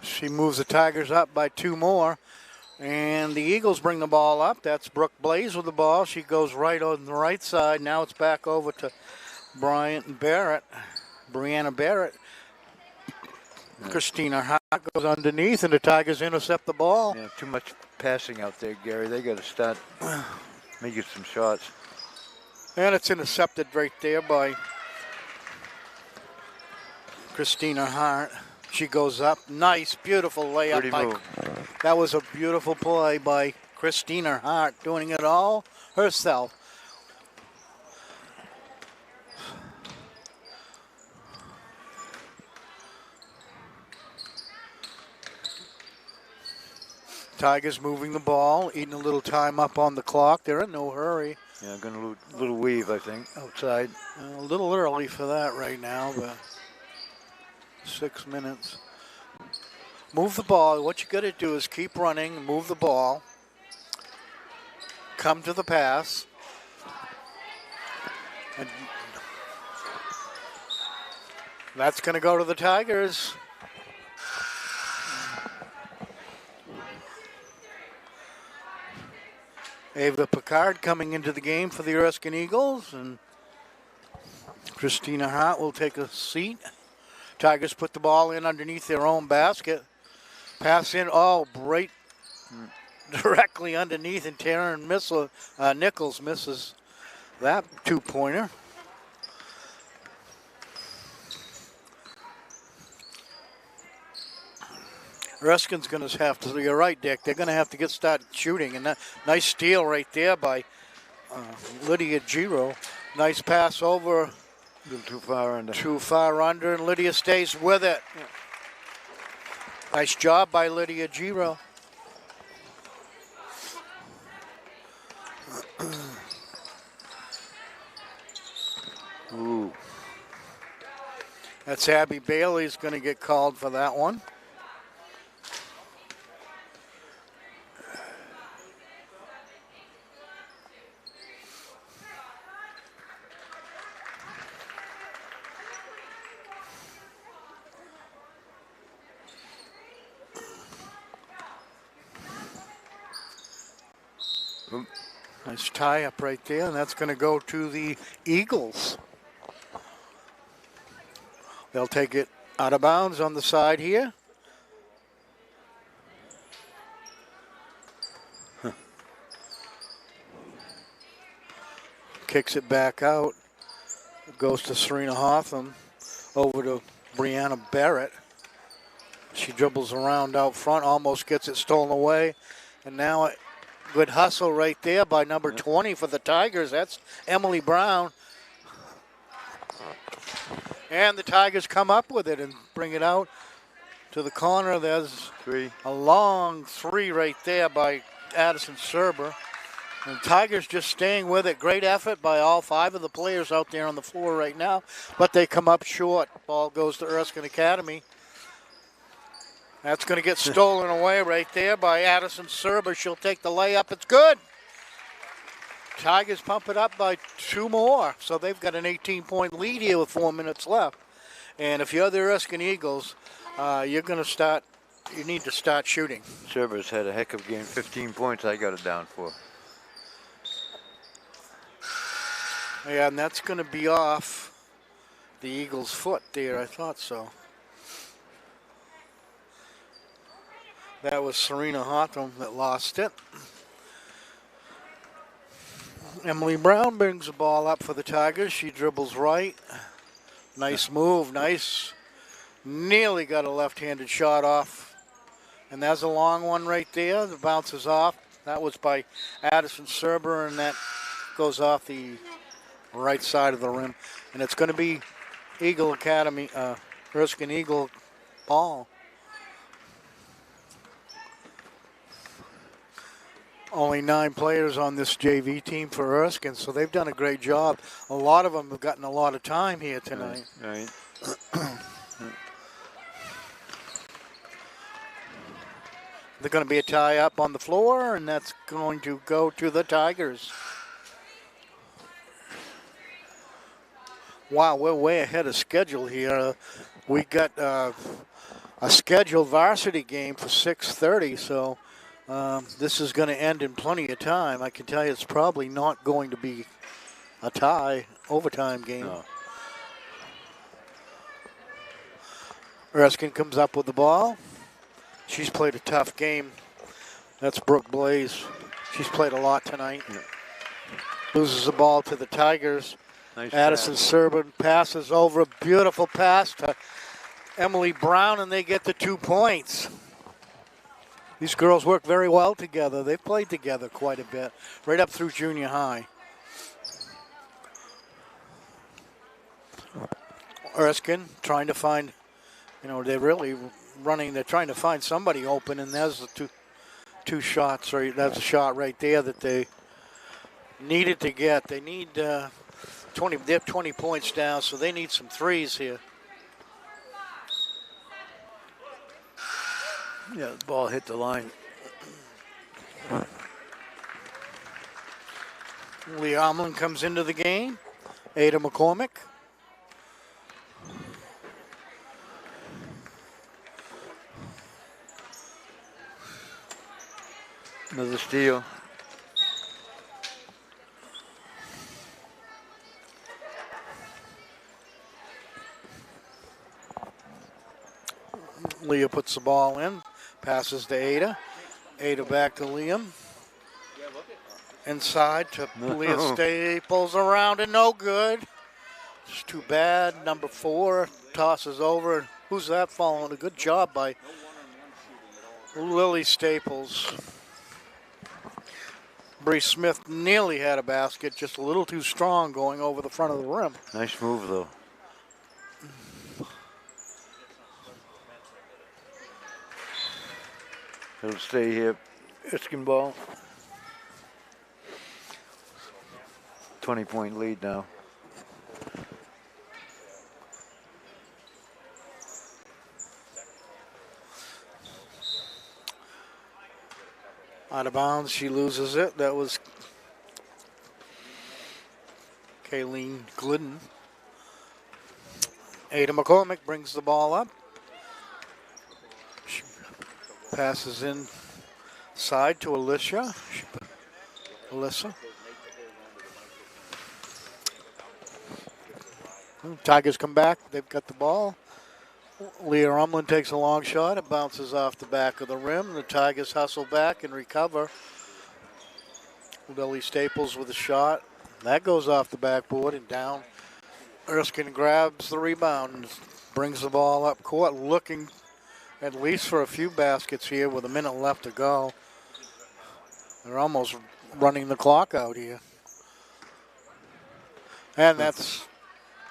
She moves the Tigers up by 2 more. And the Eagles bring the ball up. That's Brooke Blaze with the ball. She goes right on the right side. Now it's back over to Brianna Barrett. Yeah. Christina Hart goes underneath, and the Tigers intercept the ball. Yeah, too much passing out there, Gary. They got to start making some shots. And it's intercepted right there by Christina Hart. She goes up. Nice, beautiful layup. That was a beautiful play by Christina Hart, doing it all herself. Tigers moving the ball, eating a little time up on the clock. They're in no hurry. Yeah, going to a little weave, I think, outside. A little early for that right now, but 6 minutes. Move the ball. What you got to do is keep running, move the ball, come to the pass. And that's going to go to the Tigers. Ava Picard coming into the game for the Erskine Eagles, and Christina Hart will take a seat. Tigers put the ball in underneath their own basket. Pass in, right directly underneath, and Taryn Nichols misses that 2-pointer. Erskine's going to have to, you're right, Dick, they're going to have to get started shooting. And that nice steal right there by Lydia Giro. Nice pass over. A little too far under. Too far under, and Lydia stays with it. Yeah. Nice job by Lydia Giro. Ooh. That's Abby Bailey's going to get called for that one. Nice tie up right there, and that's going to go to the Eagles. They'll take it out of bounds on the side here. Kicks it back out. It goes to Serena Hotham. Over to Brianna Barrett. She dribbles around out front, almost gets it stolen away. And now a good hustle right there by number 20 for the Tigers. That's Emily Brown. And the Tigers come up with it and bring it out to the corner. There's a long three right there by Addison Serber. And the Tigers just staying with it. Great effort by all 5 of the players out there on the floor right now. But they come up short. Ball goes to Erskine Academy. That's going to get stolen away right there by Addison Serber. She'll take the layup. It's good. Tigers pump it up by 2 more. So they've got an 18-point lead here with 4 minutes left. And if you're the Erskine Eagles, you're going to start, you need to start shooting. Serber's had a heck of a game. 15 points I got it down for. Yeah, and that's going to be off the Eagles' foot there. I thought so. That was Serena Hawthorne that lost it. Emily Brown brings the ball up for the Tigers. She dribbles right. Nice move, nice. Nearly got a left-handed shot off. And that's a long one right there. The bounces off. That was by Addison Serber, and that goes off the right side of the rim. And it's going to be Eagle Academy, Erskine Eagle ball. Only 9 players on this JV team for Erskine, so they've done a great job. A lot of them have gotten a lot of time here tonight. Right. They're going to be a tie up on the floor, and that's going to go to the Tigers. Wow, we're way ahead of schedule here. We got a scheduled varsity game for 6:30, so this is going to end in plenty of time. I can tell you it's probably not going to be a tie, overtime game. No. Erskine comes up with the ball. She's played a tough game. That's Brooke Blaze. She's played a lot tonight. Yeah. Loses the ball to the Tigers. Nice Addison Serber passes over. A beautiful pass to Emily Brown, and they get the 2 points. These girls work very well together. They've played together quite a bit, right up through junior high. Erskine trying to find, they're really running. They're trying to find somebody open, and there's the two shots. Right, that's a shot right there that they needed to get. They need 20. They're 20 points down, so they need some threes here. Yeah, the ball hit the line. Leah Omlin comes into the game. Ada McCormick. Another steal. Leah puts the ball in, passes to Ada. Ada back to Liam. Inside to Leah Staples around and no good. Just too bad. Number 4 tosses over. Who's that following? A good job by Lily Staples. Bree Smith nearly had a basket, just a little too strong going over the front of the rim. Nice move, though. He'll stay here. Erskine ball. 20-point lead now. Out of bounds, she loses it. That was Kayleen Glidden. Ada McCormick brings the ball up. She passes inside to Alyssa. Tigers come back. They've got the ball. Leah Umlin takes a long shot. It bounces off the back of the rim. The Tigers hustle back and recover. Lily Staples with a shot. That goes off the backboard and down. Erskine grabs the rebound and brings the ball up court, looking at least for a few baskets here with a minute left to go. They're almost running the clock out here. And that's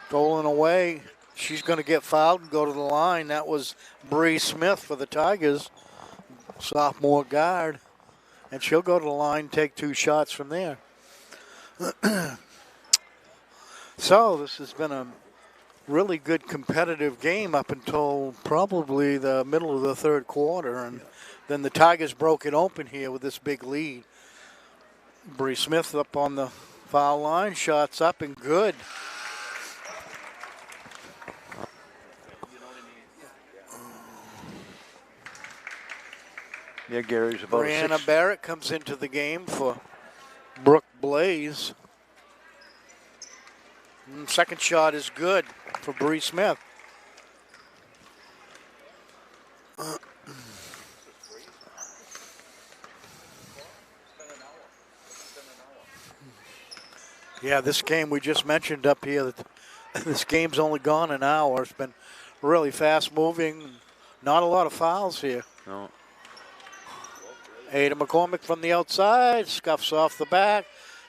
stolen away. She's going to get fouled and go to the line. That was Bree Smith for the Tigers, sophomore guard. And she'll go to the line, take 2 shots from there. So this has been a really good competitive game up until probably the middle of the third quarter. And then the Tigers broke it open here with this big lead. Bree Smith up on the foul line, shots up and good. Yeah, Gary's about Brianna Barrett comes into the game for Brooke Blaze. And second shot is good for Bree Smith. Yeah, this game we just mentioned up here, that this game's only gone an hour. It's been really fast moving. Not a lot of fouls here. No. Ada McCormick from the outside, scuffs off the back.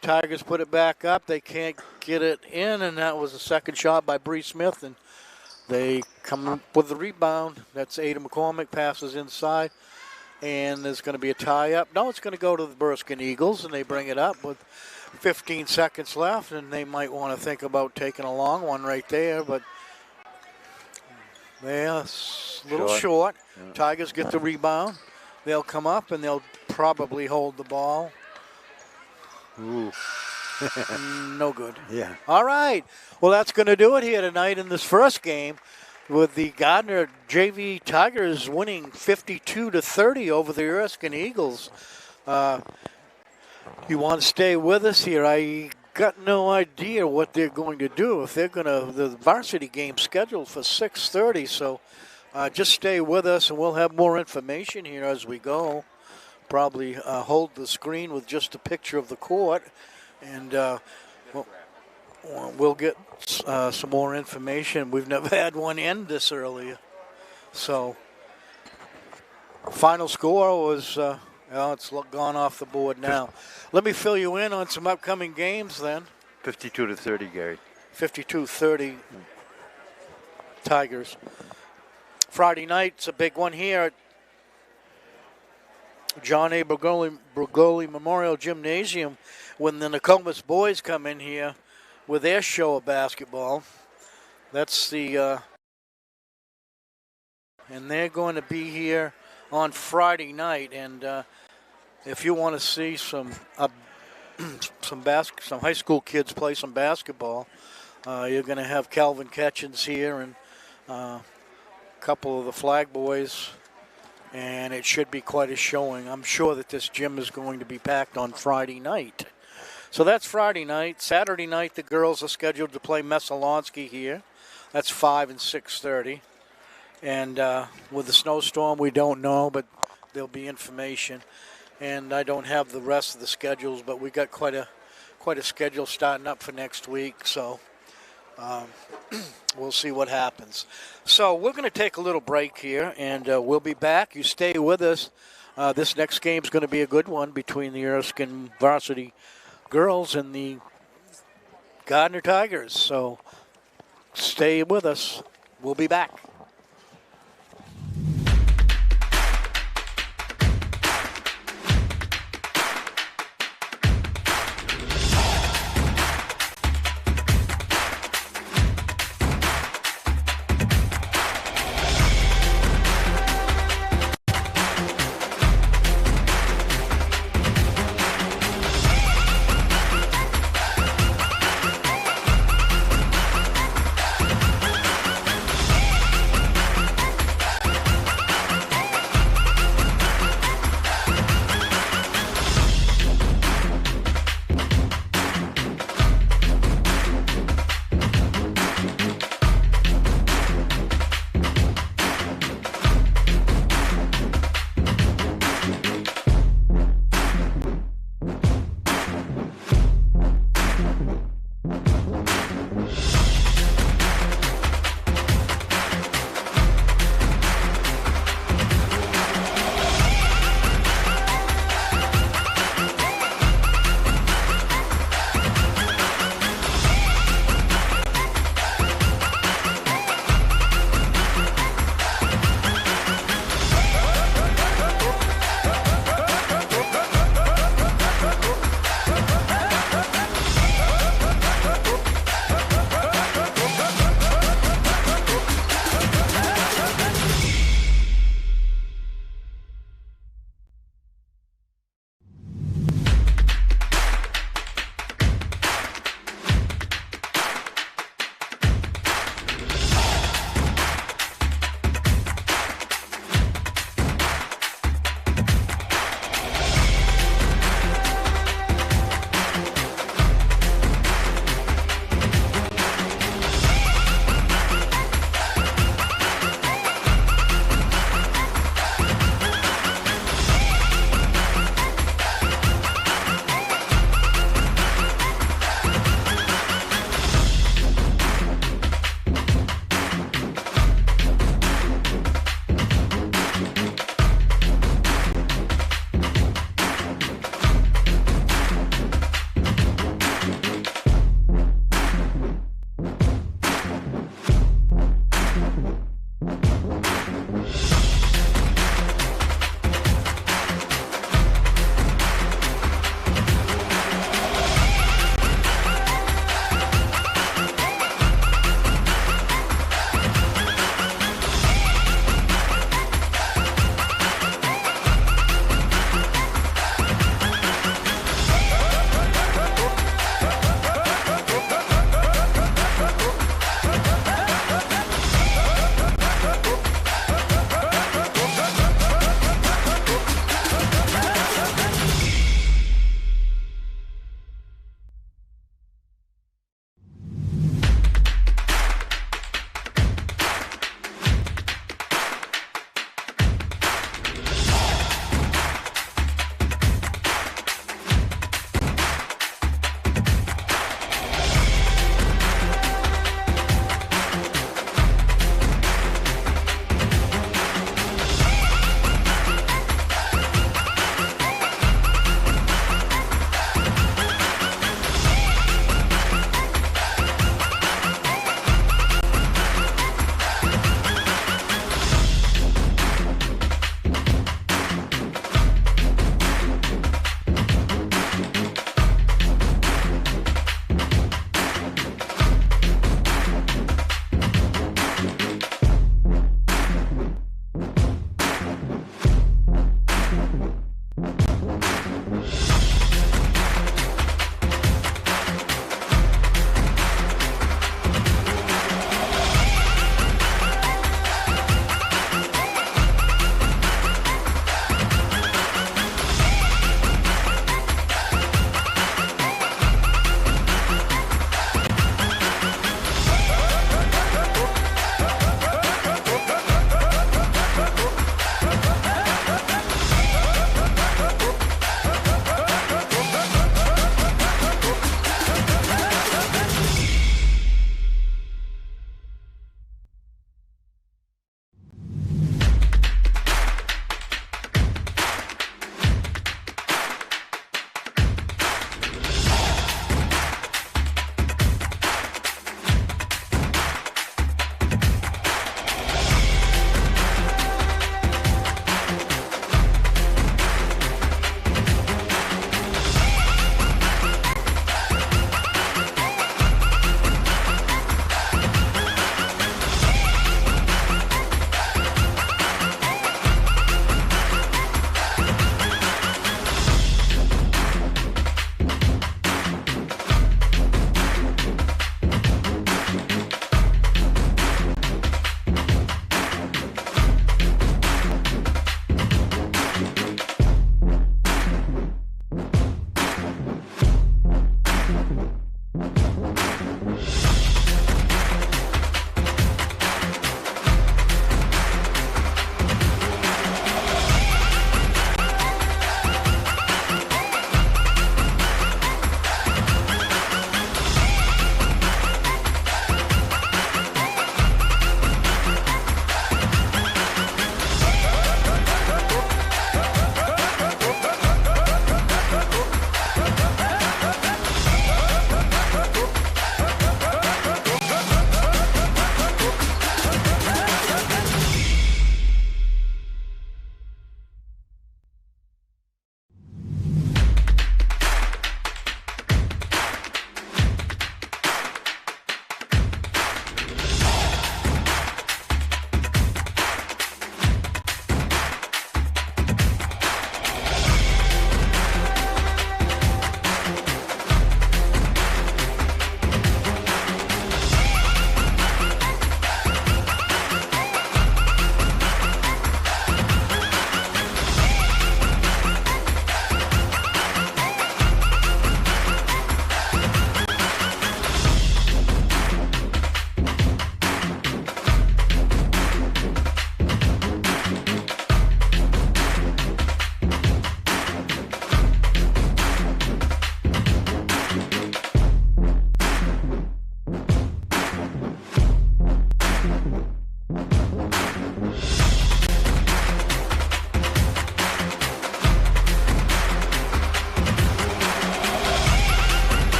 Tigers put it back up. They can't get it in, and that was a second shot by Bree Smith, and they come up with the rebound. That's Ada McCormick, passes inside, and there's going to be a tie-up. No, it's going to go to the Erskine Eagles, and they bring it up with 15 seconds left, and they might want to think about taking a long one right there, but they're a little short. Yeah. Tigers get the rebound. They'll come up, and they'll probably hold the ball. Ooh. No good. Yeah. All right. Well, that's going to do it here tonight in this first game, with the Gardiner JV Tigers winning 52-30 over the Erskine Eagles. You want to stay with us here? I got no idea what they're going to do. If they're going to, the varsity game scheduled for 6:30, so just stay with us, and we'll have more information here as we go. Probably hold the screen with just a picture of the court, and we'll get some more information. We've never had one end this early. So, final score was, it's gone off the board now. Let me fill you in on some upcoming games then. 52-30, Gary. 52-30 Tigers. Friday night's a big one here at John A. Bergoli Memorial Gymnasium when the Nokomis boys come in here with their show of basketball. That's the, and they're going to be here on Friday night. And if you want to see some high school kids play some basketball, you're going to have Calvin Ketchens here and a couple of the flag boys. And it should be quite a showing. I'm sure that this gym is going to be packed on Friday night. So that's Friday night. Saturday night, the girls are scheduled to play Messalonsky here. That's 5 and 6:30. And with the snowstorm, we don't know, but there'll be information. And I don't have the rest of the schedules, but we got quite a schedule starting up for next week. So we'll see what happens. So we're going to take a little break here, and we'll be back. You stay with us. This next game is going to be a good one between the Erskine varsity girls and the Gardiner Tigers. So stay with us. We'll be back.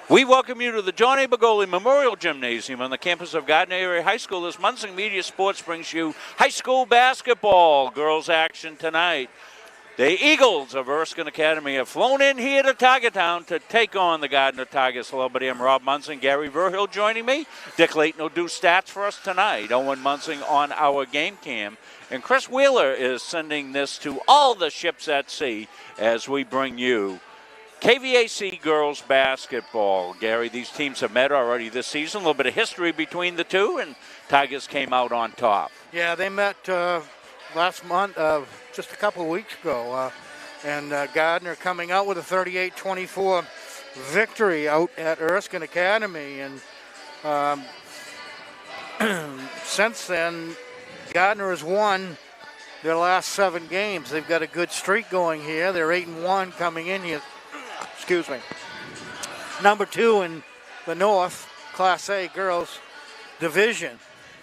We welcome you to the John A. Bergoli Memorial Gymnasium on the campus of Gardiner Area High School. This Munson Media Sports brings you high school basketball. Girls action tonight. The Eagles of Erskine Academy have flown in here to Tiger Town to take on the Gardiner Tigers. Hello, buddy. I'm Rob Munson. Gary Verhill joining me. Dick Layton will do stats for us tonight. Owen Munson on our game cam. And Chris Wheeler is sending this to all the ships at sea as we bring you KVAC girls basketball. Gary, these teams have met already this season. A little bit of history between the two, and Tigers came out on top. Yeah, they met last month, just a couple of weeks ago, and Gardiner coming out with a 38-24 victory out at Erskine Academy. And since then, Gardiner has won their last 7 games. They've got a good streak going here. They're 8-1 coming in here. Excuse me. Number 2 in the North Class A girls division.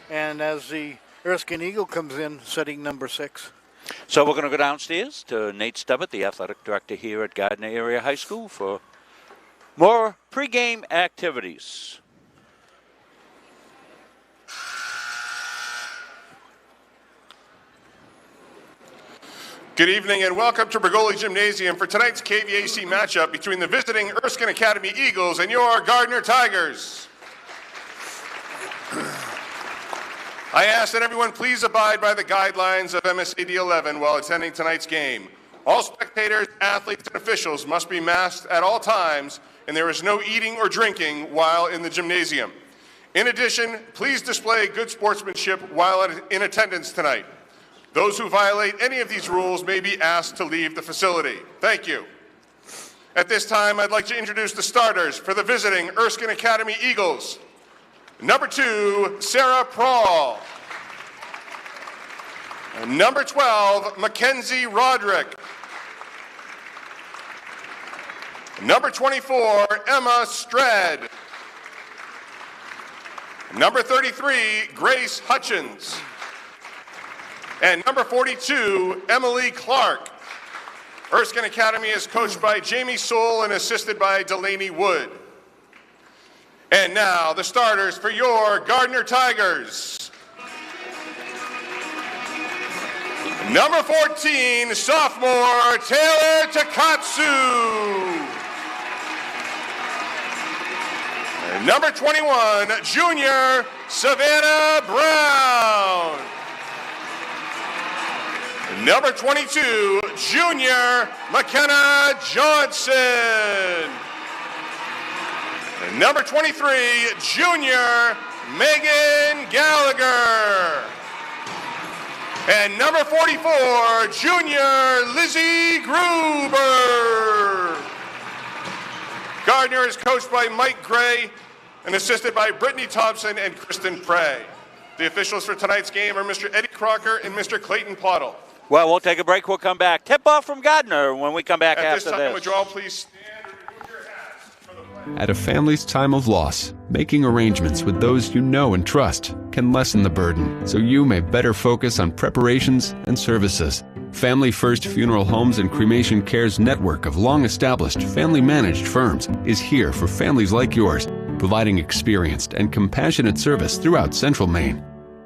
And as the Erskine Eagle comes in, sitting number 6. So we're going to go downstairs to Nate Stubbett, the athletic director here at Gardiner Area High School, for more pregame activities. Good evening and welcome to Bergoli Gymnasium for tonight's KVAC matchup between the visiting Erskine Academy Eagles and your Gardiner Tigers. I ask that everyone please abide by the guidelines of MSAD 11 while attending tonight's game. All spectators, athletes, and officials must be masked at all times, and there is no eating or drinking while in the gymnasium. In addition, please display good sportsmanship while in attendance tonight. Those who violate any of these rules may be asked to leave the facility. Thank you. At this time, I'd like to introduce the starters for the visiting Erskine Academy Eagles. Number 2, Sarah Prawl. Number 12, Mackenzie Roderick. Number 24, Emma Strad. Number 33, Grace Hutchins. And number 42, Emily Clark. Erskine Academy is coached by Jamie Soule and assisted by Delaney Wood. And now, the starters for your Gardiner Tigers. Number 14, sophomore Taylor Takatsu. And number 21, junior Savannah Brown. Number 22, junior McKenna Johnson. And number 23, junior Megan Gallagher. And number 44, junior Lizzie Gruber. Gardiner is coached by Mike Gray and assisted by Brittany Thompson and Kristen Prey. The officials for tonight's game are Mr. Eddie Crocker and Mr. Clayton Plottle. Well, we'll take a break. We'll come back. Tip-off from Gardiner when we come back after this. At this time, would you all please stand and remove your hats for the pledge? At a family's time of loss, making arrangements with those you know and trust can lessen the burden, so you may better focus on preparations and services. Family First Funeral Homes and Cremation Care's network of long-established, family-managed firms is here for families like yours, providing experienced and compassionate service throughout Central Maine.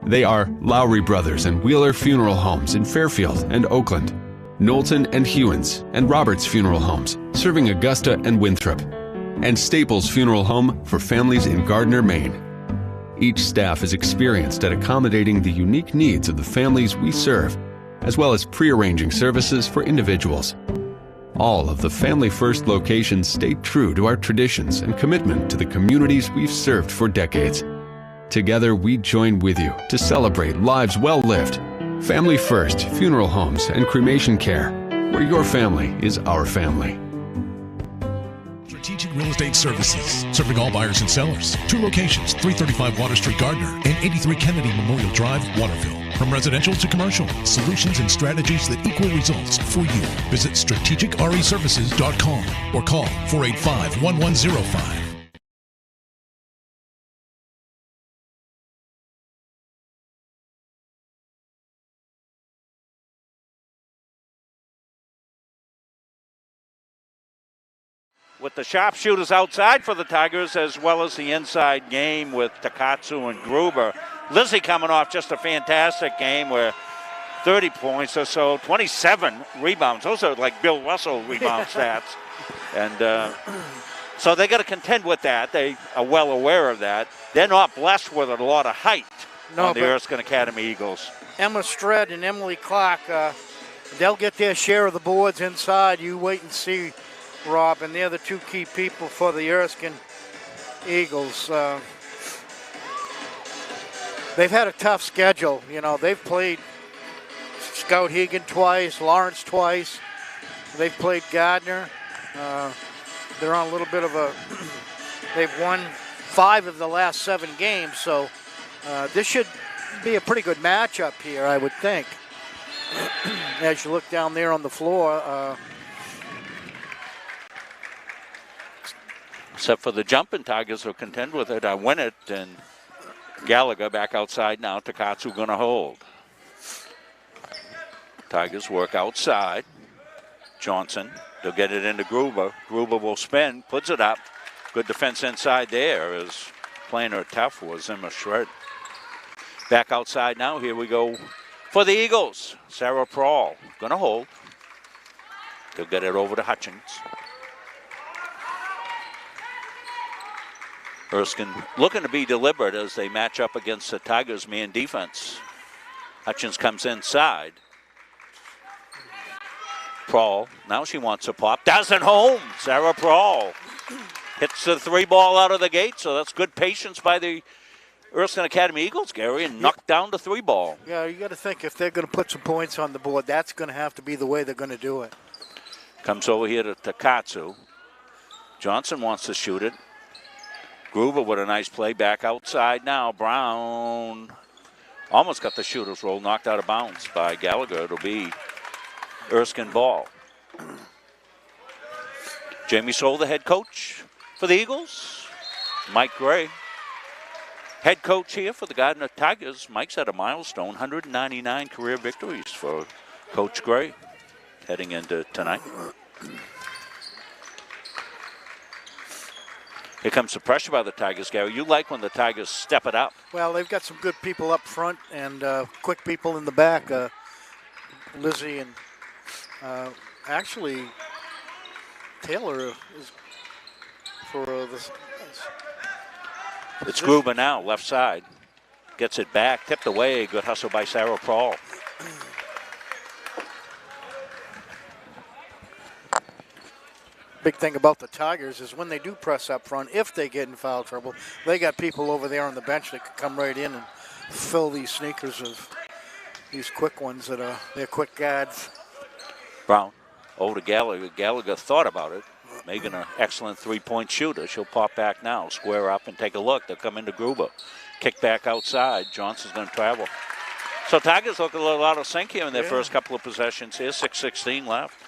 They are Lowry Brothers and Wheeler Funeral Homes in Fairfield and Oakland, Knowlton and Hewins and Roberts Funeral Homes, serving Augusta and Winthrop, and Staples Funeral Home for families in Gardiner, Maine. Each staff is experienced at accommodating the unique needs of the families we serve, as well as pre-arranging services for individuals. All of the Family First locations stay true to our traditions and commitment to the communities we've served for decades. Together, we join with you to celebrate lives well lived. Family First Funeral Homes and Cremation Care, where your family is our family. Strategic Real Estate Services, serving all buyers and sellers. 2 locations, 335 Water Street, Gardiner, and 83 Kennedy Memorial Drive, Waterville. From residential to commercial, solutions and strategies that equal results for you. Visit strategicreservices.com or call 485-1105. with the sharpshooters outside for the Tigers, as well as the inside game with Takatsu and Gruber. Lizzie coming off just a fantastic game where 30 points or so, 27 rebounds. Those are like Bill Russell rebound stats. And so they got to contend with that. They are well aware of that. They're not blessed with a lot of height on the Erskine Academy Eagles. Emma Stred and Emily Clark, they'll get their share of the boards inside. You wait and see, Rob, and they're the two key people for the Erskine Eagles. They've had a tough schedule. You know, they've played Scout Hegan twice, Lawrence twice. They've played Gardiner. They're on a little bit of a, they've won 5 of the last 7 games, so this should be a pretty good matchup here, I would think. As you look down there on the floor. Except for the jumping, Tigers will contend with it. I win it, and Gallagher back outside now. Takatsu going to hold. Tigers work outside. Johnson, they'll get it into Gruber. Gruber will spin, puts it up. Good defense inside there as playing her tough was Emma Shred. Back outside now. Here we go for the Eagles. Sarah Prawl going to hold. They'll get it over to Hutchins. Erskine looking to be deliberate as they match up against the Tigers' man defense. Hutchins comes inside. Prawl, now she wants a pop. Doesn't home. Sarah Prawl hits the 3 ball out of the gate, so that's good patience by the Erskine Academy Eagles, Gary, and knocked down the 3 ball. Yeah, you got to think if they're going to put some points on the board, that's going to have to be the way they're going to do it. Comes over here to Takatsu. Johnson wants to shoot it. Gruber with a nice play back outside now. Brown almost got the shooter's roll, knocked out of bounds by Gallagher. It'll be Erskine ball. Jamie Soule, the head coach for the Eagles. Mike Gray, head coach here for the Gardiner Tigers. Mike's at a milestone, 199 career victories for Coach Gray heading into tonight. Here comes the pressure by the Tigers, Gary. You like when the Tigers step it up. Well, they've got some good people up front and quick people in the back. Lizzie and actually Taylor is for this. It's Gruber now, left side. Gets it back, tipped away. Good hustle by Sarah Prawl. Big thing about the Tigers is when they do press up front, if they get in foul trouble, they got people over there on the bench that can come right in and fill these sneakers of these quick ones that are they're quick guards. Brown over to Gallagher. Gallagher thought about it, making an excellent 3-point shooter. She'll pop back now, square up and take a look. They'll come into Gruber. Kick back outside. Johnson's going to travel. So Tigers look a little out of sync here in their first couple of possessions here. 6:16 left.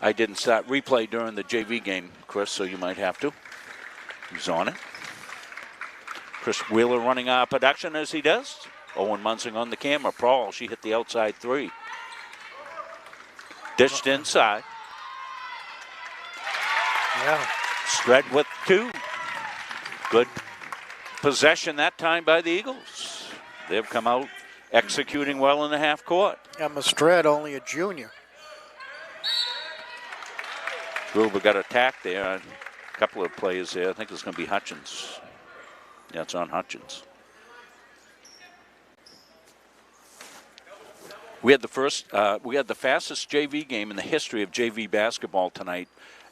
I didn't start replay during the JV game, Chris, so you might have to. He's on it. Chris Wheeler running our production as he does. Owen Munsing on the camera. Prawl, she hit the outside 3. Dished inside. Yeah. Stred with 2. Good possession that time by the Eagles. They've come out executing well in the half court. Emma Stred, only a junior. Gruber got attacked there. A couple of plays there. I think it's going to be Hutchins. Yeah, it's on Hutchins. We had the fastest JV game in the history of JV basketball tonight.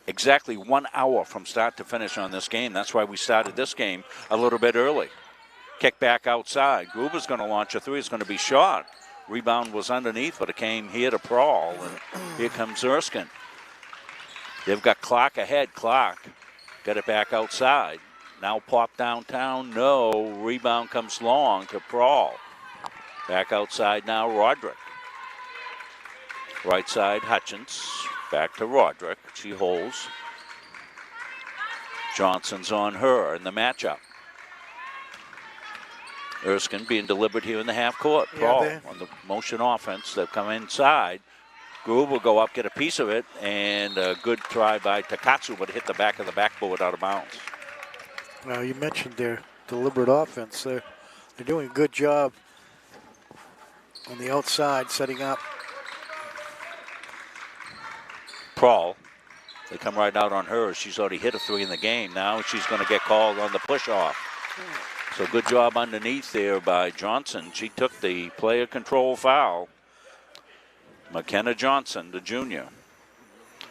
Exactly 1 hour from start to finish on this game. That's why we started this game a little bit early. Kick back outside. Gruber's going to launch a 3. It's going to be short. Rebound was underneath, but it came here to Prawl. And here comes Erskine. They've got Clark ahead. Clark got it back outside. Now pop downtown. No. Rebound comes long to Prawl. Back outside now, Roderick. Right side, Hutchins. Back to Roderick. She holds. Johnson's on her in the matchup. Erskine being delivered here in the half court. Prawl on the motion offense. They'll come inside. Gruber will go up, get a piece of it, and a good try by Takatsu, but hit the back of the backboard out of bounds. Now, you mentioned their deliberate offense. They're doing a good job on the outside, setting up. Prawl. They come right out on her. She's already hit a 3 in the game. Now she's going to get called on the push-off. So good job underneath there by Johnson. She took the player control foul. McKenna Johnson, the junior.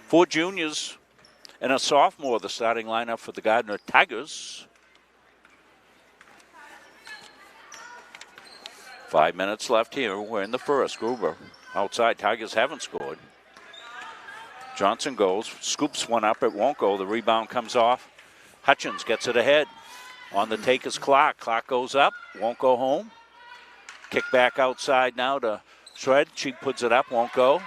4 juniors and a sophomore, the starting lineup for the Gardiner Tigers. 5 minutes left here. We're in the first. Gruber outside. Tigers haven't scored. Johnson goes, scoops one up. It won't go. The rebound comes off. Hutchins gets it ahead. On the take is Clark. Clark goes up, won't go home. Kick back outside now to Shred. She puts it up, won't go.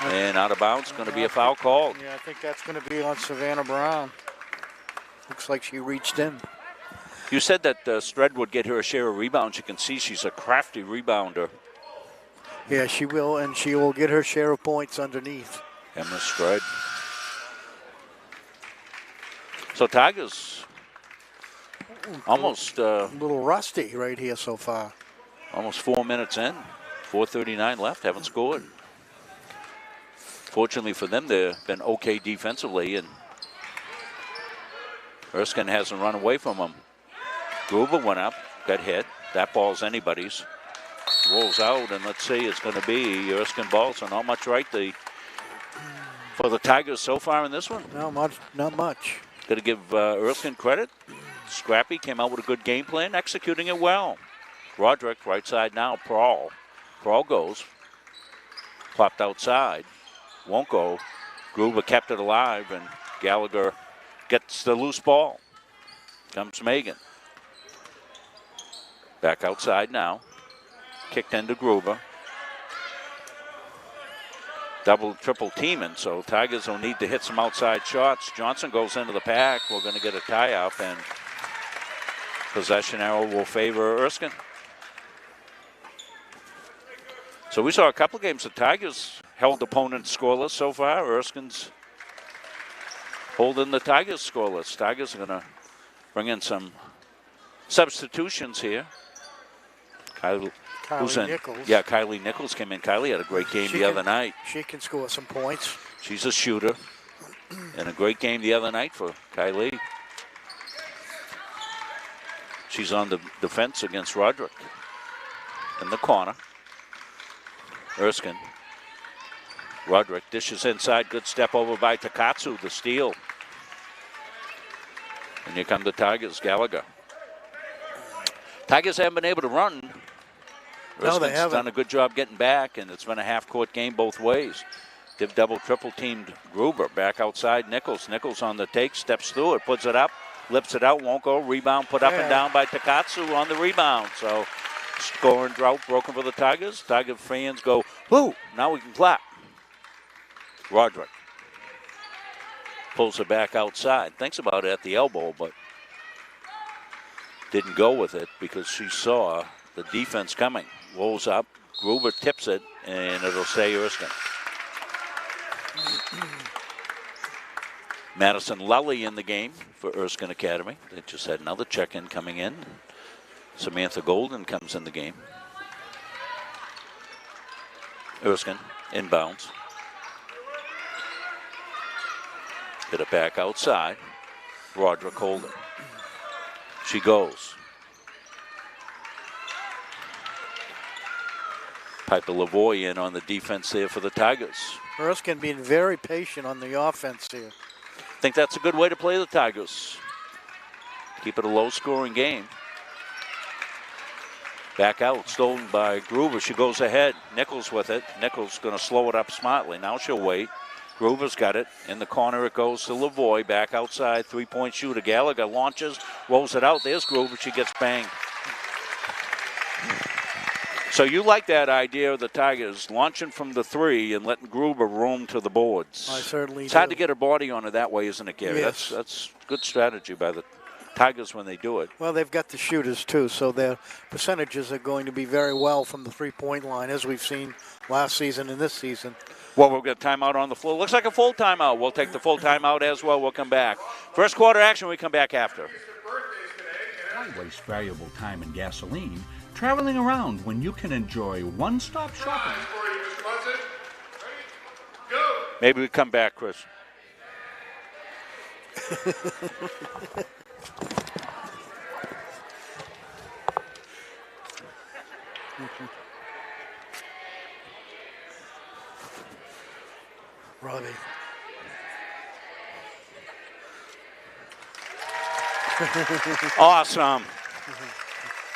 And out of bounds, going to be a foul called. Yeah, I think that's going to be on Savannah Brown. Looks like she reached in. You said that Shred would get her a share of rebounds. You can see she's a crafty rebounder. Yeah, she will, and she will get her share of points underneath. Emma Shred. So Tigers almost a little rusty right here so far. Almost 4 minutes in, 4:39 left, haven't scored. Fortunately for them, they've been okay defensively, and Erskine hasn't run away from them. Gruber went up, got hit. That ball's anybody's. Rolls out, and let's see, it's going to be Erskine ball, so not much right for the Tigers so far in this one. Not much. Got to give Erskine credit. Scrappy came out with a good game plan, executing it well. Roderick, right side now, Prawl. Prawl goes. Plopped outside. Won't go. Gruber kept it alive, and Gallagher gets the loose ball. Comes Megan. Back outside now. Kicked into Gruber. Double, triple teaming, so Tigers will need to hit some outside shots. Johnson goes into the pack. We're going to get a tie-up, and possession arrow will favor Erskine. So we saw a couple games the Tigers held opponents scoreless so far. Erskine's holding the Tigers scoreless. Tigers are going to bring in some substitutions here. Kylie Nichols. Yeah, Kylie Nichols came in. Kylie had a great game the other night. She can score some points. She's a shooter. And a great game the other night for Kylie. She's on the defense against Roderick. In the corner. Erskine. Roderick dishes inside. Good step over by Takatsu, the steal. And here come the Tigers. Gallagher. Tigers haven't been able to run. No, they haven't. Done a good job getting back, and it's been a half-court game both ways. They've double, triple-teamed Gruber. Back outside, Nichols. Nichols on the take, steps through it, puts it up, lips it out, won't go. Rebound put up and down by Takatsu on the rebound. So scoring drought broken for the Tigers. Tiger fans go, whoo, now we can clap. Roderick pulls it back outside. Thinks about it at the elbow, but didn't go with it because she saw the defense coming. Rolls up, Gruber tips it, and it'll stay Erskine. Madison Lully in the game for Erskine Academy. They just had another check-in coming in. Samantha Golden comes in the game. Erskine inbounds. Get it back outside. Roderick holding. She goes. Piper Lavoie in on the defense there for the Tigers. Erskine being very patient on the offense here. I think that's a good way to play the Tigers. Keep it a low-scoring game. Back out, stolen by Gruber. She goes ahead. Nichols with it. Nichols going to slow it up smartly. Now she'll wait. Gruber's got it. In the corner it goes to Lavoie. Back outside, three-point shooter. Gallagher launches, rolls it out. There's Gruber. She gets banged. So you like that idea of the Tigers launching from the three and letting Gruber roam to the boards. I certainly It's hard to get her body on her that way, isn't it, Gary? Yes. That's good strategy by the Tigers when they do it. Well, they've got the shooters, too, so their percentages are going to be very well from the three-point line, as we've seen last season and this season. Well, we'll get a timeout on the floor. Looks like a full timeout. We'll take the full timeout as well. We'll come back. First quarter action, we come back after. Why waste valuable time and gasoline traveling around when you can enjoy one-stop shopping? Maybe we come back, Chris. Robbie. Awesome.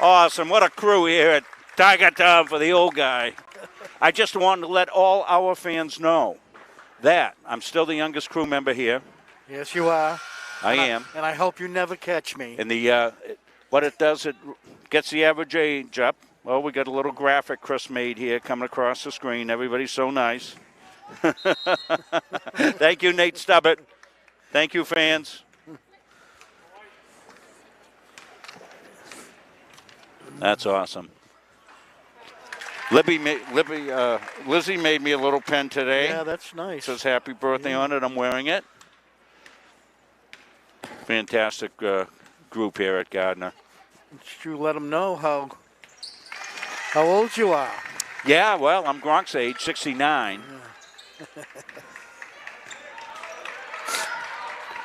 Awesome. What a crew here at Tiger Town for the old guy. I just wanted to let all our fans know that I'm still the youngest crew member here. Yes, you are. I am. And I hope you never catch me. And the what it does, it gets the average age up. Well, we got a little graphic Chris made here coming across the screen. Everybody's so nice. Thank you, Nate Stubbert. Thank you, fans. That's awesome. Lizzie made me a little pen today. Yeah, that's nice. It says happy birthday on it. I'm wearing it. Fantastic group here at Gardiner. Did you let them know how old you are? Yeah, well, I'm Gronk's age, 69.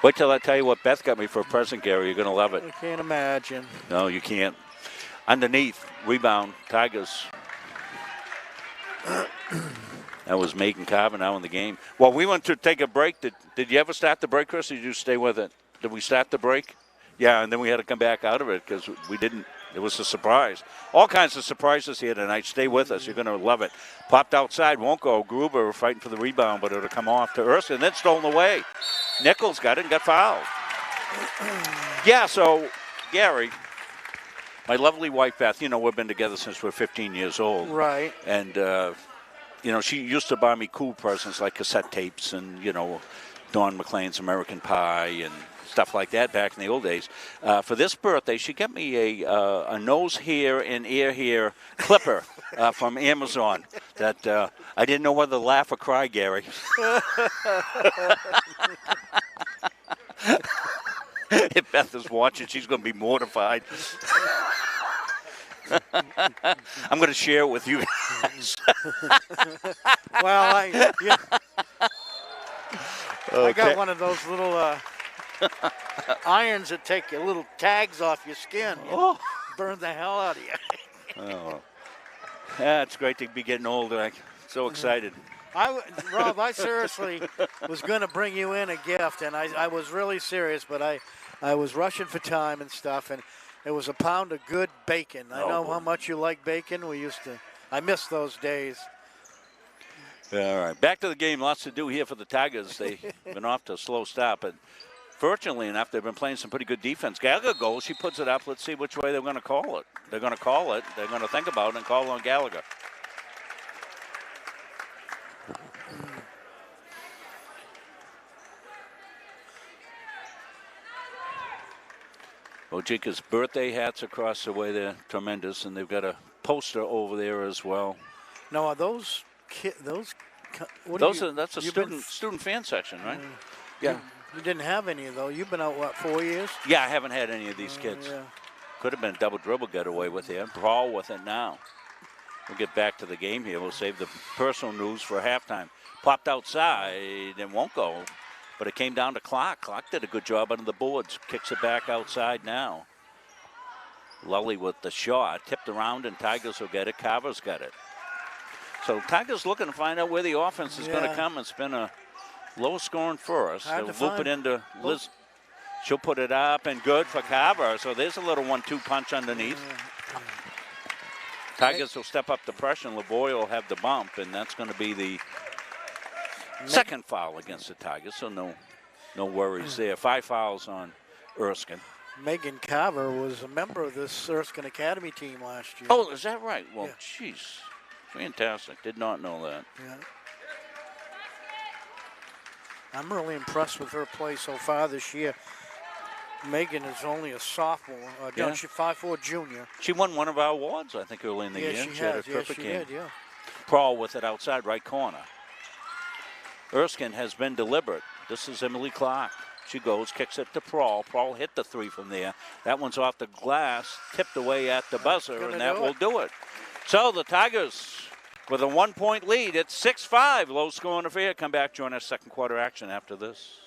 Wait till I tell you what Beth got me for a present, Gary. You're going to love it. I can't imagine. No, you can't. Underneath, rebound, Tigers. That was Megan Carver now in the game. Well, we went to take a break. Did you ever start the break, Chris, or did you stay with it? Did we start the break? Yeah, and then we had to come back out of it because we didn't. It was a surprise. All kinds of surprises here tonight. Stay with us. You're going to love it. Popped outside, won't go. Gruber fighting for the rebound, but it'll come off to Erskine. Then stolen away. Nichols got it and got fouled. Yeah, so, Gary, my lovely wife, Beth, you know, we've been together since we're 15 years old. Right. And, you know, she used to buy me cool presents like cassette tapes and, you know, Don McLean's American Pie and stuff like that back in the old days. For this birthday, she got me a nose hair and ear hair clipper from Amazon that I didn't know whether to laugh or cry, Gary. If Beth is watching, she's going to be mortified. I'm going to share it with you guys. Well, I got one of those little irons that take your little tags off your skin. Oh. Burn the hell out of you. Oh. Yeah, it's great to be getting older. I'm so excited. Rob, I seriously was going to bring you in a gift, and I was really serious, but I was rushing for time and stuff, and it was a pound of good bacon. I know how much you like bacon. I miss those days. All right, back to the game. Lots to do here for the Tigers. They've been off to a slow start, but fortunately enough, they've been playing some pretty good defense. Gallagher goes. She puts it up. Let's see which way they're going to call it. They're going to call it. They're going to think about it and call on Gallagher. Ojika's birthday hats across the way. They're tremendous, and they've got a poster over there as well. Now, are those that's a student fan section, right? Yeah. You didn't have any of those. You've been out, what, 4 years? Yeah, I haven't had any of these kids. Yeah. Could have been a double dribble getaway with it. Brawl with it now. We'll get back to the game here. We'll save the personal news for halftime. Popped outside and won't go, but it came down to Clark. Clark did a good job under the boards. Kicks it back outside now. Lully with the shot. Tipped around and Tigers will get it. Carver's got it. So Tigers looking to find out where the offense is going to come. It's been a low scoring for us. They'll loop it into Liz. She'll put it up and good for Carver. So there's a little 1-2 punch underneath. Tigers will step up the pressure, and Lavoie will have the bump, and that's going to be the second foul against the Tigers. So no worries there. 5 fouls on Erskine. Megan Carver was a member of this Erskine Academy team last year. Oh, is that right? Well, jeez. Fantastic. Did not know that. Yeah. I'm really impressed with her play so far this year. Megan is only a sophomore. Yeah. She's 5'4" junior. She won one of our awards, I think, early in the year. She had a has. terrific She game. did, yeah. Prawl with it outside right corner. Erskine has been deliberate. This is Emily Clark. She goes, kicks it to Prawl. Prawl hit the three from there. That one's off the glass, tipped away at the buzzer, and that will do it. So the Tigers with a 1-point lead. It's 6-5. Low scoring affair. Come back, join us second quarter action after this.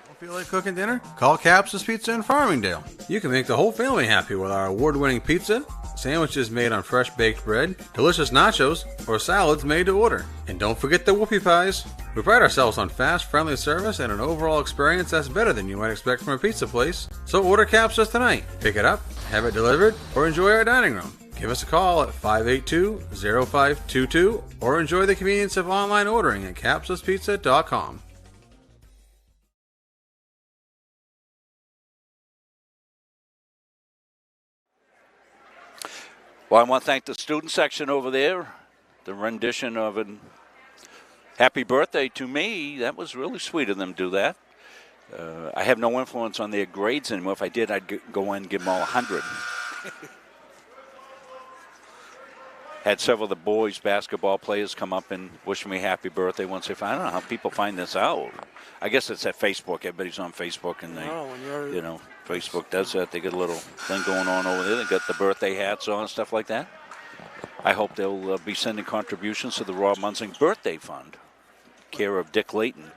Don't feel like cooking dinner? Call Caps's Pizza in Farmingdale. You can make the whole family happy with our award-winning pizza, sandwiches made on fresh baked bread, delicious nachos, or salads made to order. And don't forget the whoopie pies. We pride ourselves on fast, friendly service and an overall experience that's better than you might expect from a pizza place. So order Caps's tonight. Pick it up, have it delivered, or enjoy our dining room. Give us a call at 582-0522 or enjoy the convenience of online ordering at capsuspizza.com. Well, I want to thank the student section over there. The rendition of an happy birthday to me, that was really sweet of them to do that. I have no influence on their grades anymore. If I did, I'd go in and give them all 100. Had several of the boys basketball players come up and wish me happy birthday once they find. I don't know how people find this out. I guess it's at Facebook. Everybody's on Facebook, and they, you know, Facebook does that. They get a little thing going on over there. They got the birthday hats on and stuff like that. I hope they'll be sending contributions to the Rob Munzing Birthday Fund, care of Dick Layton.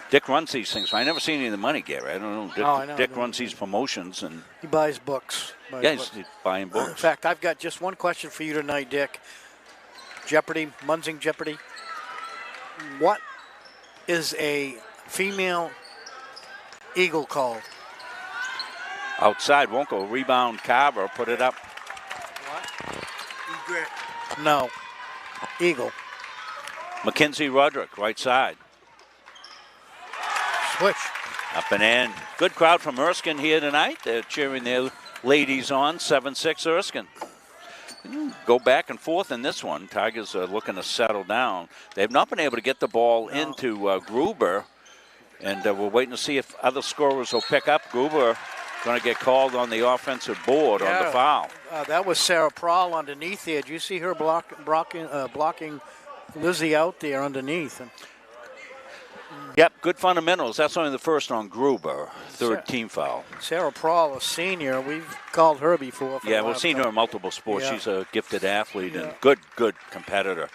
Dick runs these things. I never see any of the money, Gary. I don't know. Dick runs these promotions, and he buys books. He's buying books. In fact, I've got just one question for you tonight, Dick. Jeopardy, Munzing Jeopardy. What is a female eagle called? Outside, won't go. Rebound, Carver, put it up. What? No. Eagle. Mackenzie Roderick, right side. Switch. Up and in. Good crowd from Erskine here tonight. They're cheering their ladies on. 7-6 Erskine. Go back and forth in this one. Tigers are looking to settle down. They've not been able to get the ball into Gruber. And we're waiting to see if other scorers will pick up. Gruber going to get called on the offensive board on the foul. That was Sarah Prawl underneath there. Did you see her blocking Lizzie out there underneath? Yep, good fundamentals. That's only the first on Gruber, third team foul. Sarah Prawl, a senior. We've called her before. Yeah, we've seen her in multiple sports. Yeah. She's a gifted athlete and good competitor.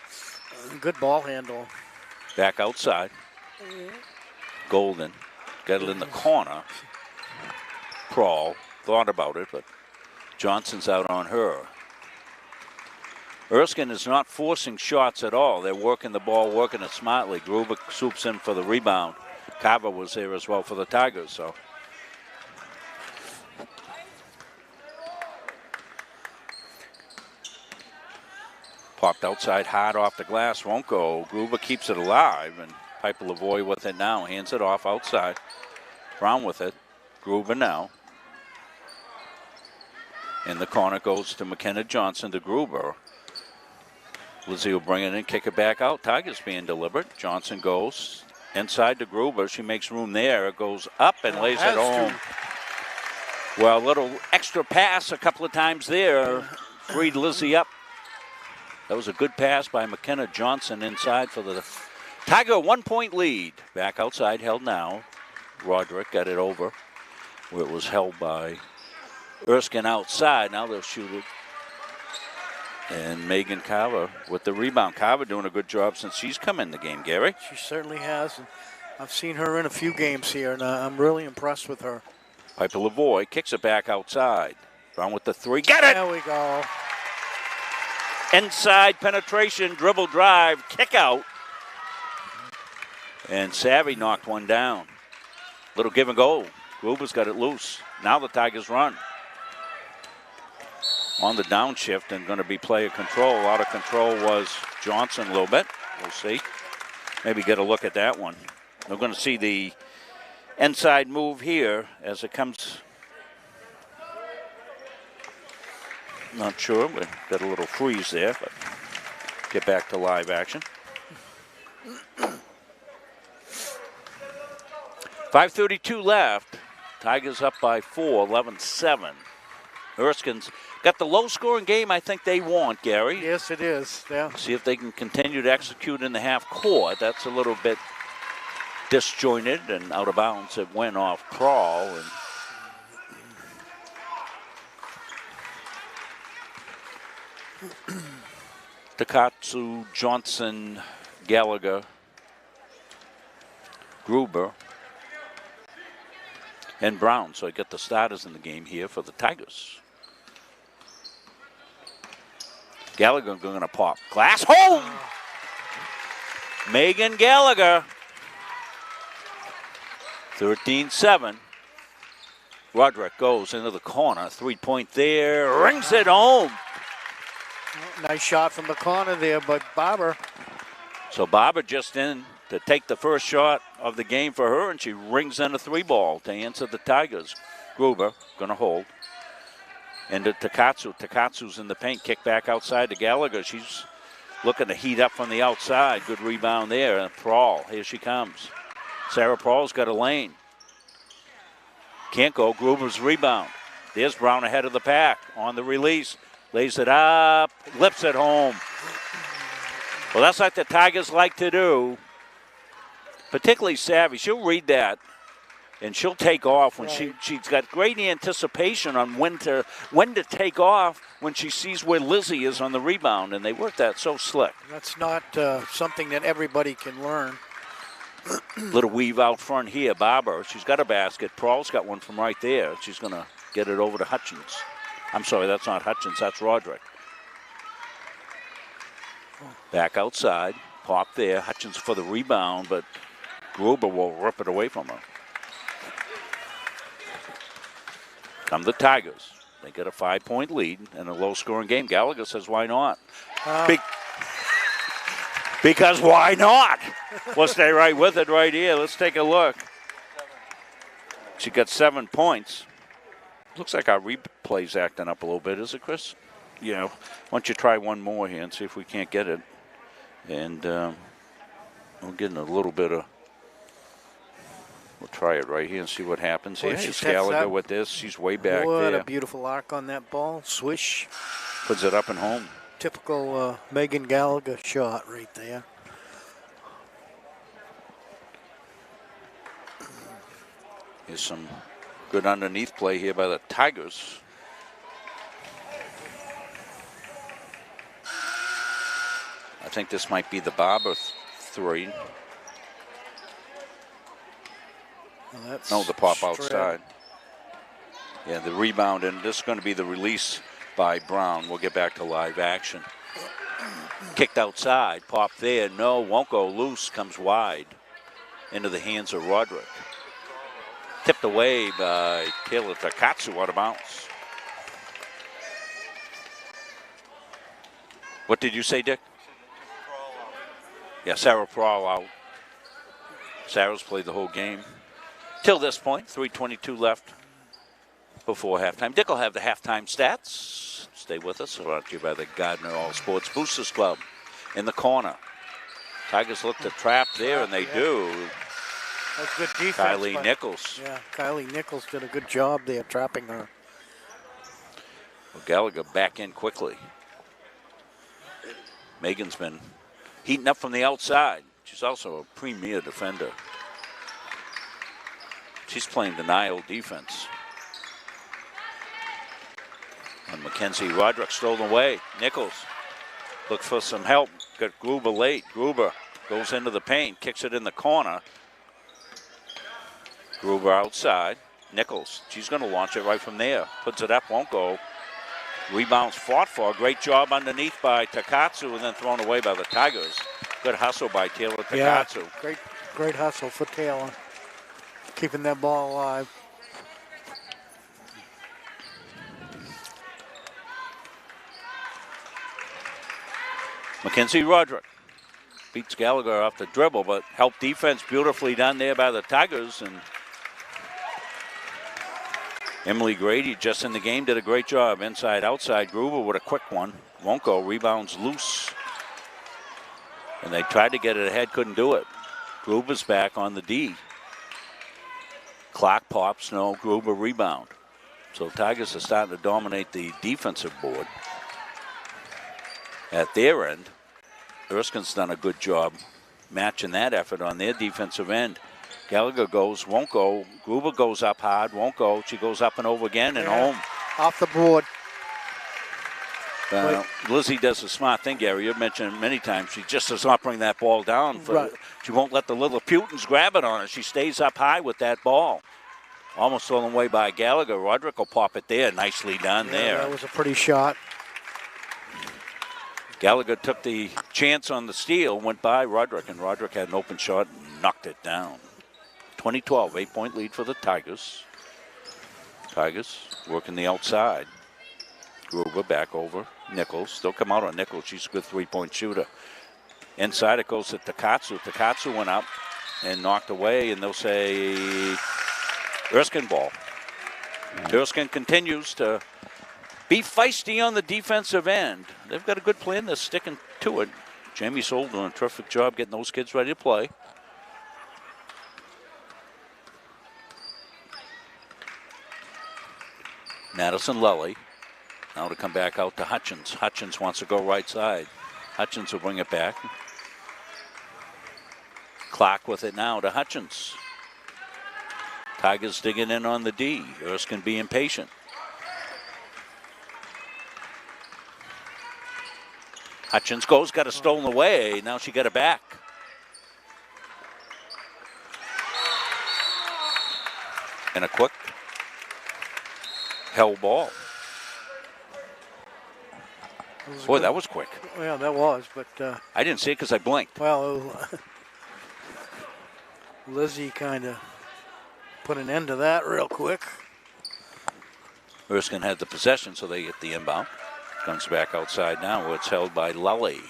Good ball handle. Back outside. Golden got it in the corner. Prawl thought about it, but Johnson's out on her. Erskine is not forcing shots at all. They're working the ball, working it smartly. Gruber swoops in for the rebound. Carver was there as well for the Tigers. So popped outside hard off the glass, won't go. Gruber keeps it alive, and Piper Lavoie with it now. Hands it off outside. Brown with it. Gruber now. In the corner goes to McKenna Johnson to Gruber. Lizzie will bring it in, kick it back out. Tigers being deliberate. Johnson goes inside to Gruber. She makes room there. It goes up and lays it home. Well, a little extra pass a couple of times there. Freed Lizzie up. That was a good pass by McKenna Johnson inside for the Tiger 1-point lead. Back outside, held now. Roderick got it over where it was held by Erskine outside. Now they'll shoot it. And Megan Carver with the rebound. Carver doing a good job since she's come in the game, Gary. She certainly has. I've seen her in a few games here, and I'm really impressed with her. Piper Lavoie kicks it back outside. Brown with the three. Get it! There we go. Inside penetration, dribble drive, kick out. And Savvy knocked one down. Little give and go. Gruber's got it loose. Now the Tigers run. On the downshift and going to be player control. Out of control was Johnson a little bit. We'll see. Maybe get a look at that one. We're going to see the inside move here as it comes. Not sure. We got a little freeze there, but get back to live action. 5:32 left. Tigers up by 4, 11-7. Erskine's got the low-scoring game I think they want, Gary. Yes, it is. Yeah. See if they can continue to execute in the half court. That's a little bit disjointed and out of bounds. It went off Crawl. And Takatsu, Johnson, Gallagher, Gruber, and Brown. So I get the starters in the game here for the Tigers. Gallagher going to pop. Glass home! Megan Gallagher. 13-7. Roderick goes into the corner. 3-point there. Rings it home. Nice shot from the corner there by Barber. So Barber just in to take the first shot of the game for her, and she rings in a 3-ball to answer the Tigers. Gruber going to hold. Into Takatsu. Takatsu's in the paint. Kick back outside to Gallagher. She's looking to heat up from the outside. Good rebound there. And Prawl. Here she comes. Sarah Prawl's got a lane. Can't go. Gruber's rebound. There's Brown ahead of the pack on the release. Lays it up. Lips it home. Well, that's like the Tigers like to do. Particularly savvy. She'll read that. And she'll take off when she's got great anticipation on when to take off when she sees where Lizzie is on the rebound, and they work that so slick. That's not something that everybody can learn. Little weave out front here, Barber. She's got a basket. Prawl's got one from right there. She's going to get it over to Hutchins. I'm sorry, that's not Hutchins. That's Roderick. Back outside. Pop there. Hutchins for the rebound, but Gruber will rip it away from her. Come the Tigers. They get a 5-point lead in a low-scoring game. Gallagher says, why not? Because why not? We'll stay right with it right here. Let's take a look. She got 7 points. Looks like our replay's acting up a little bit, is it, Chris? You know, why don't you try one more here and see if we can't get it. And we're getting a little bit of... We'll try it right here and see what happens here. Here's Gallagher with this. She's way back there. What a beautiful arc on that ball. Swish. Puts it up and home. Typical Megan Gallagher shot right there. Here's some good underneath play here by the Tigers. I think this might be the Barber 3. No, the pop outside. Yeah, the rebound, and this is going to be the release by Brown. We'll get back to live action. Kicked outside, pop there. No, won't go loose, comes wide into the hands of Roderick. Tipped away by Taylor Takatsu out of bounds. What did you say, Dick? Yeah, Sarah Prawl out. Sarah's played the whole game. Till this point, 3:22 left before halftime. Dick will have the halftime stats. Stay with us. Brought to you by the Gardiner All Sports Boosters Club in the corner. Tigers look to trap there, and they do. That's good defense. Kylie Nichols. Yeah, Kylie Nichols did a good job there trapping her. Well, Gallagher back in quickly. Megan's been heating up from the outside. She's also a premier defender. She's playing denial defense. And Mackenzie Roderick stolen away. Nichols look for some help. Got Gruber late. Gruber goes into the paint, kicks it in the corner. Gruber outside. Nichols, she's going to launch it right from there. Puts it up, won't go. Rebounds fought for. Great job underneath by Takatsu and then thrown away by the Tigers. Good hustle by Taylor Takatsu. Yeah, great hustle for Taylor. Keeping that ball alive. Mackenzie Roderick beats Gallagher off the dribble, but help defense beautifully done there by the Tigers. And Emily Grady just in the game did a great job. Inside, outside. Gruber with a quick one. Won't go. Rebounds loose. And they tried to get it ahead, couldn't do it. Gruber's back on the D. Clock pops, no. Gruber rebound. So Tigers are starting to dominate the defensive board. At their end, Erskine's done a good job matching that effort on their defensive end. Gallagher goes, won't go. Gruber goes up hard, won't go. She goes up and over again and home. Off the board. Lizzie does a smart thing, Gary. You've mentioned it many times. She just does not bring that ball down. She won't let the Lilliputans grab it on her. She stays up high with that ball. Almost stolen away by Gallagher. Roderick will pop it there. Nicely done there. That was a pretty shot. Gallagher took the chance on the steal, went by Roderick, and Roderick had an open shot and knocked it down. 20-12, 8-point lead for the Tigers. Tigers working the outside. Gruber back over. Nichols. They'll come out on Nichols. She's a good three-point shooter. Inside it goes to Takatsu. Takatsu went up and knocked away, and they'll say Erskine ball. Erskine continues to be feisty on the defensive end. They've got a good plan. They're sticking to it. Jamie Soul doing a terrific job getting those kids ready to play. Madison Lully. Now to come back out to Hutchins. Hutchins wants to go right side. Hutchins will bring it back. Clock with it now to Hutchins. Tigers digging in on the D. Erskine being patient. Hutchins goes, got it stolen away. Now she got it back. And a quick held ball. Boy, that was quick. Yeah, that was, but... I didn't see it because I blinked. Well, Lizzie kind of put an end to that real quick. Erskine had the possession, so they get the inbound. Comes back outside now, where it's held by Lully.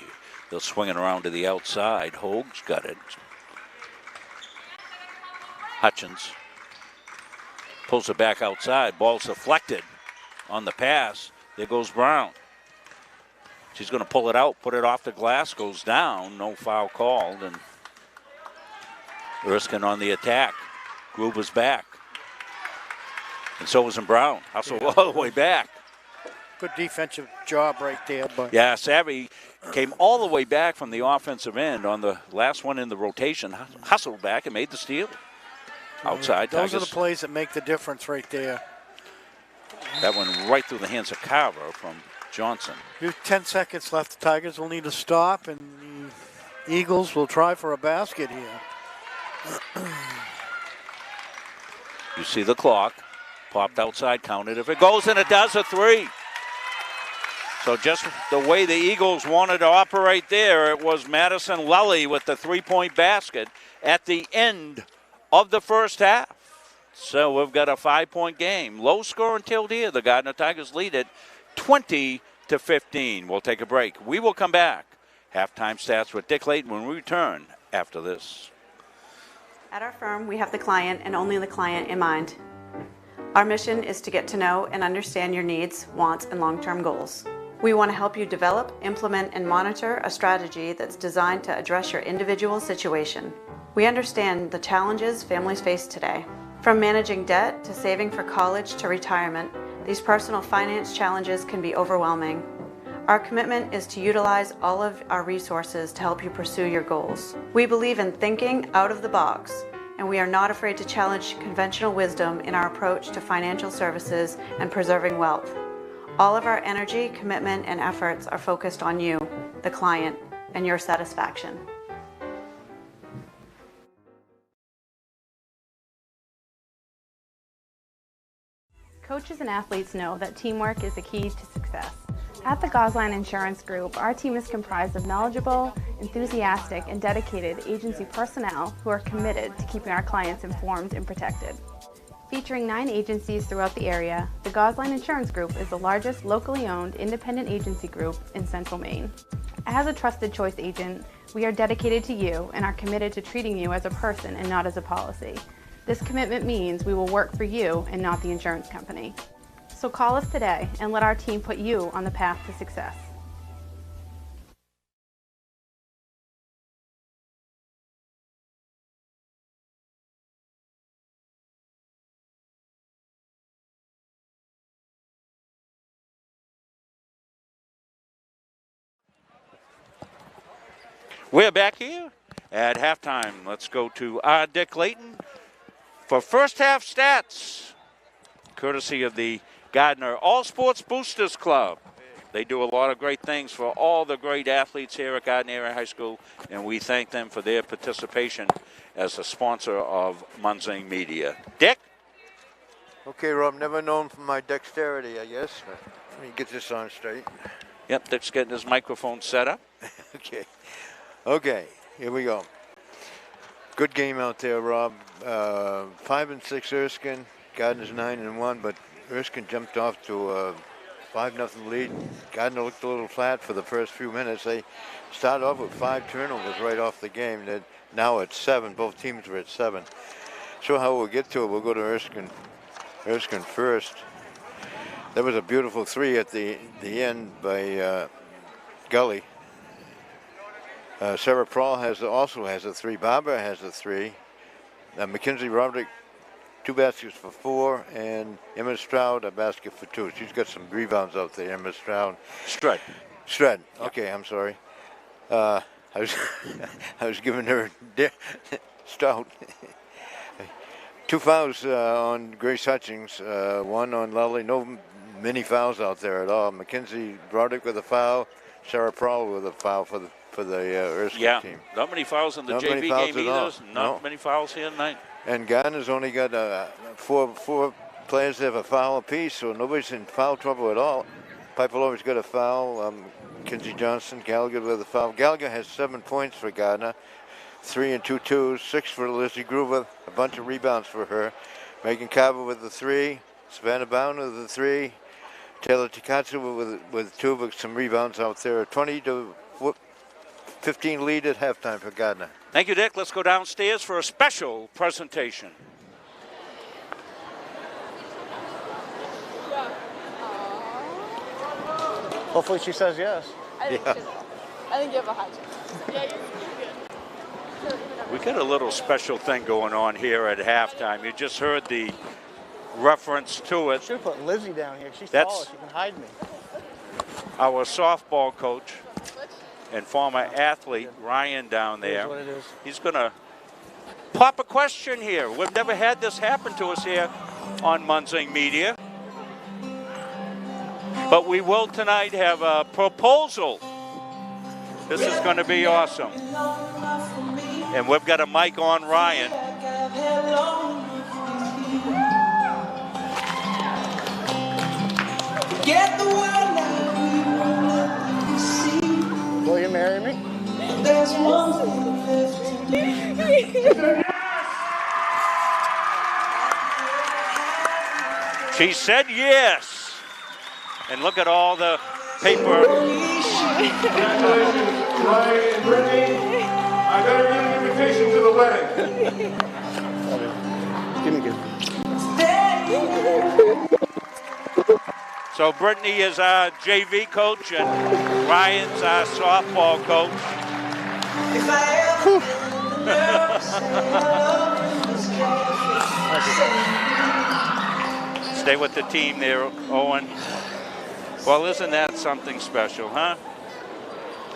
They'll swing it around to the outside. Hoag's got it. Hutchins pulls it back outside. Ball's deflected on the pass. There goes Brown. She's going to pull it out, put it off the glass, goes down. No foul called, and Erskine on the attack. Gruber's back. And so was Brown. Hustle all the way back. Good defensive job right there. But yeah, Savvy came all the way back from the offensive end on the last one in the rotation. Hustled back and made the steal. Outside. Those are the plays that make the difference right there. That one right through the hands of Carver from Johnson. 10 seconds left. The Tigers will need to stop, and the Eagles will try for a basket here. You see the clock. Popped outside, counted. If it goes, and it does, a three. So just the way the Eagles wanted to operate there, it was Madison Lully with the three-point basket at the end of the first half. So we've got a 5-point game. Low score until here. The Gardiner Tigers lead it 20-15. We'll take a break. We will come back. Halftime stats with Dick Layton when we return after this. At our firm, we have the client and only the client in mind. Our mission is to get to know and understand your needs, wants, and long-term goals. We want to help you develop, implement, and monitor a strategy that's designed to address your individual situation. We understand the challenges families face today. From managing debt to saving for college to retirement, these personal finance challenges can be overwhelming. Our commitment is to utilize all of our resources to help you pursue your goals. We believe in thinking out of the box, and we are not afraid to challenge conventional wisdom in our approach to financial services and preserving wealth. All of our energy, commitment, and efforts are focused on you, the client, and your satisfaction. Coaches and athletes know that teamwork is the key to success. At the Gosline Insurance Group, our team is comprised of knowledgeable, enthusiastic, and dedicated agency personnel who are committed to keeping our clients informed and protected. Featuring 9 agencies throughout the area, the Gosline Insurance Group is the largest locally owned independent agency group in Central Maine. As a trusted choice agent, we are dedicated to you and are committed to treating you as a person and not as a policy. This commitment means we will work for you and not the insurance company. So call us today and let our team put you on the path to success. We're back here at halftime. Let's go to Dick Layton for first half stats, courtesy of the Gardiner All Sports Boosters Club. They do a lot of great things for all the great athletes here at Gardiner High School, and we thank them for their participation as a sponsor of Munzing Media. Dick? Okay, Rob, never known for my dexterity, I guess. Let me get this on straight. Yep, Dick's getting his microphone set up. Okay, here we go. Good game out there, Rob. 5-6 Erskine. Gardiner's 9-1, but Erskine jumped off to a 5-0 lead. Gardiner looked a little flat for the first few minutes. They started off with 5 turnovers right off the game. Now it's 7. Both teams were at 7. Sure how we'll get to it. We'll go to Erskine first. There was a beautiful 3 at the end by Gully. Sarah Prawl also has a 3. Barbara has a 3. Mackenzie Roderick, 2 baskets for 4, and Emma Stroud, a basket for 2. She's got some rebounds out there, Emma Stroud. Stroud. Okay, I'm sorry. I was giving her Stroud. 2 fouls on Grace Hutchings, 1 on Lully. No many fouls out there at all. Mackenzie Roderick with a foul, Sarah Prawl with a foul for the Erskine team. Not many fouls in the Not JV many fouls game at either. all. Not many fouls here tonight. And Gardiner's only got 4 players that have a foul apiece, so nobody's in foul trouble at all. Piper always got a foul. Kinsey Johnson, Gallagher with a foul. Gallagher has 7 points for Gardiner, 3 and 2 twos, 6 for Lizzie Groover, a bunch of rebounds for her. Megan Carver with the 3, Savannah Bound with the 3, Taylor Takatsu with 2, but some rebounds out there. 20-15 lead at halftime for Gardiner. Thank you, Dick. Let's go downstairs for a special presentation. Hopefully she says yes. I think you have a high chance. Yeah, you're good. We got a little special thing going on here at halftime. You just heard the reference to it. Should have put Lizzie down here. She's taller. She can hide me. Our softball coach and former athlete, Ryan, down there. Here's what it is. He's going to pop a question here. We've never had this happen to us here on Munzing Media. But we will tonight have a proposal. This is going to be awesome. And we've got a mic on Ryan. Get the world now, we see. Will you marry me? There's one thing left to do. She said yes. And look at all the paper. Congratulations, Ryan and Brittany. I better give an invitation to the wedding. Give me good. So Brittany is our JV coach and Ryan's our softball coach. If I ever Stay with the team there, Owen. Well, isn't that something special, huh?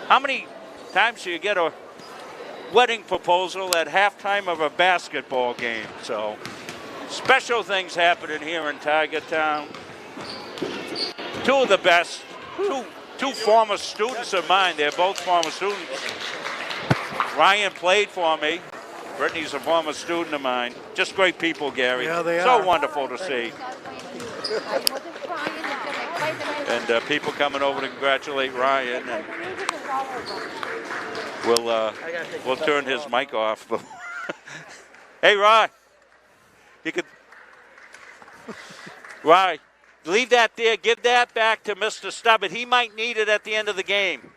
How many times do you get a wedding proposal at halftime of a basketball game? So, special things happening here in Tiger Town. 2 of the best, two former students of mine. They're both former students. Ryan played for me. Brittany's a former student of mine. Just great people, Gary. Yeah, they so are. wonderful to see. And people coming over to congratulate Ryan. And we'll turn his mic off. Hey, Ryan. You could... Ryan, leave that there. Give that back to Mr. Stubbett. He might need it at the end of the game.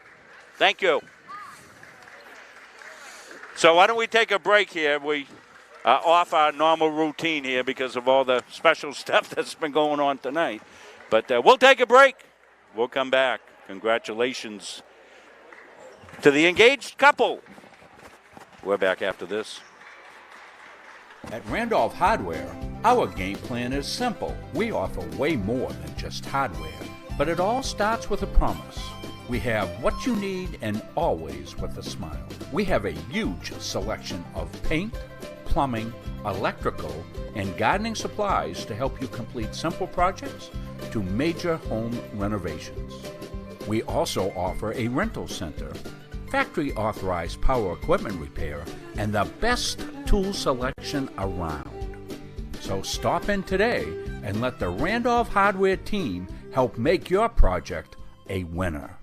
Thank you. So why don't we take a break here? We are off our normal routine here because of all the special stuff that's been going on tonight. But we'll take a break. We'll come back. Congratulations to the engaged couple. We're back after this. At Randolph Hardware, our game plan is simple. We offer way more than just hardware, but it all starts with a promise. We have what you need and always with a smile. We have a huge selection of paint, plumbing, electrical, and gardening supplies to help you complete simple projects to major home renovations. We also offer a rental center, factory authorized power equipment repair, and the best tool selection around. So stop in today and let the Randolph Hardware team help make your project a winner.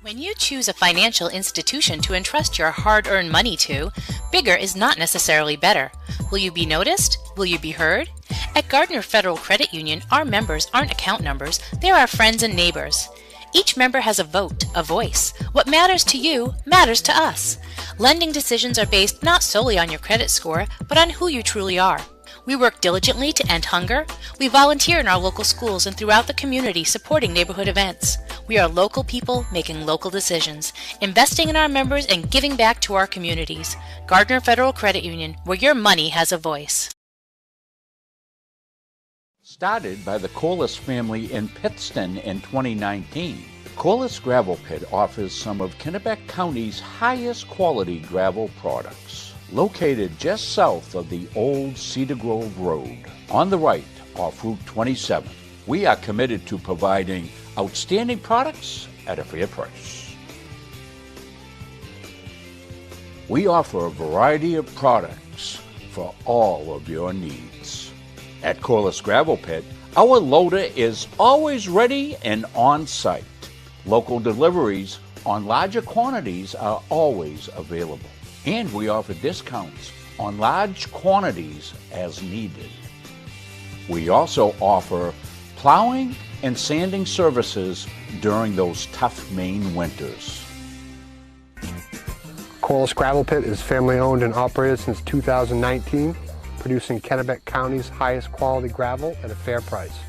When you choose a financial institution to entrust your hard-earned money to, bigger is not necessarily better. Will you be noticed? Will you be heard? At Gardiner Federal Credit Union, our members aren't account numbers, they're our friends and neighbors. Each member has a vote, a voice. What matters to you matters to us. Lending decisions are based not solely on your credit score, but on who you truly are. We work diligently to end hunger. We volunteer in our local schools and throughout the community supporting neighborhood events. We are local people making local decisions, investing in our members and giving back to our communities. Gardiner Federal Credit Union, where your money has a voice. Started by the Corliss family in Pittston in 2019, the Corliss Gravel Pit offers some of Kennebec County's highest quality gravel products. Located just south of the old Cedar Grove Road, on the right off Route 27, we are committed to providing outstanding products at a fair price. We offer a variety of products for all of your needs. At Corliss Gravel Pit, our loader is always ready and on site. Local deliveries on larger quantities are always available. And we offer discounts on large quantities as needed. We also offer plowing and sanding services during those tough Maine winters. Corliss Gravel Pit is family owned and operated since 2019, producing Kennebec County's highest quality gravel at a fair price.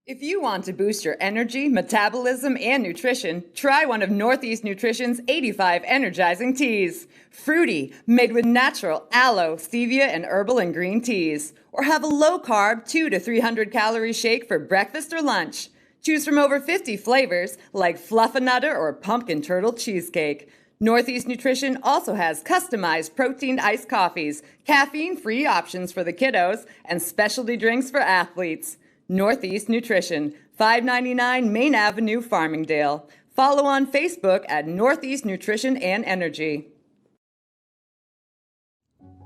If you want to boost your energy, metabolism, and nutrition, try one of Northeast Nutrition's 85 energizing teas. Fruity, made with natural aloe, stevia, and herbal and green teas. Or have a low-carb 200 to 300 calorie shake for breakfast or lunch. Choose from over 50 flavors like Fluffernutter or Pumpkin Turtle Cheesecake. Northeast Nutrition also has customized protein iced coffees, caffeine-free options for the kiddos, and specialty drinks for athletes. Northeast Nutrition, 599 Main Avenue, Farmingdale. Follow on Facebook at Northeast Nutrition and Energy.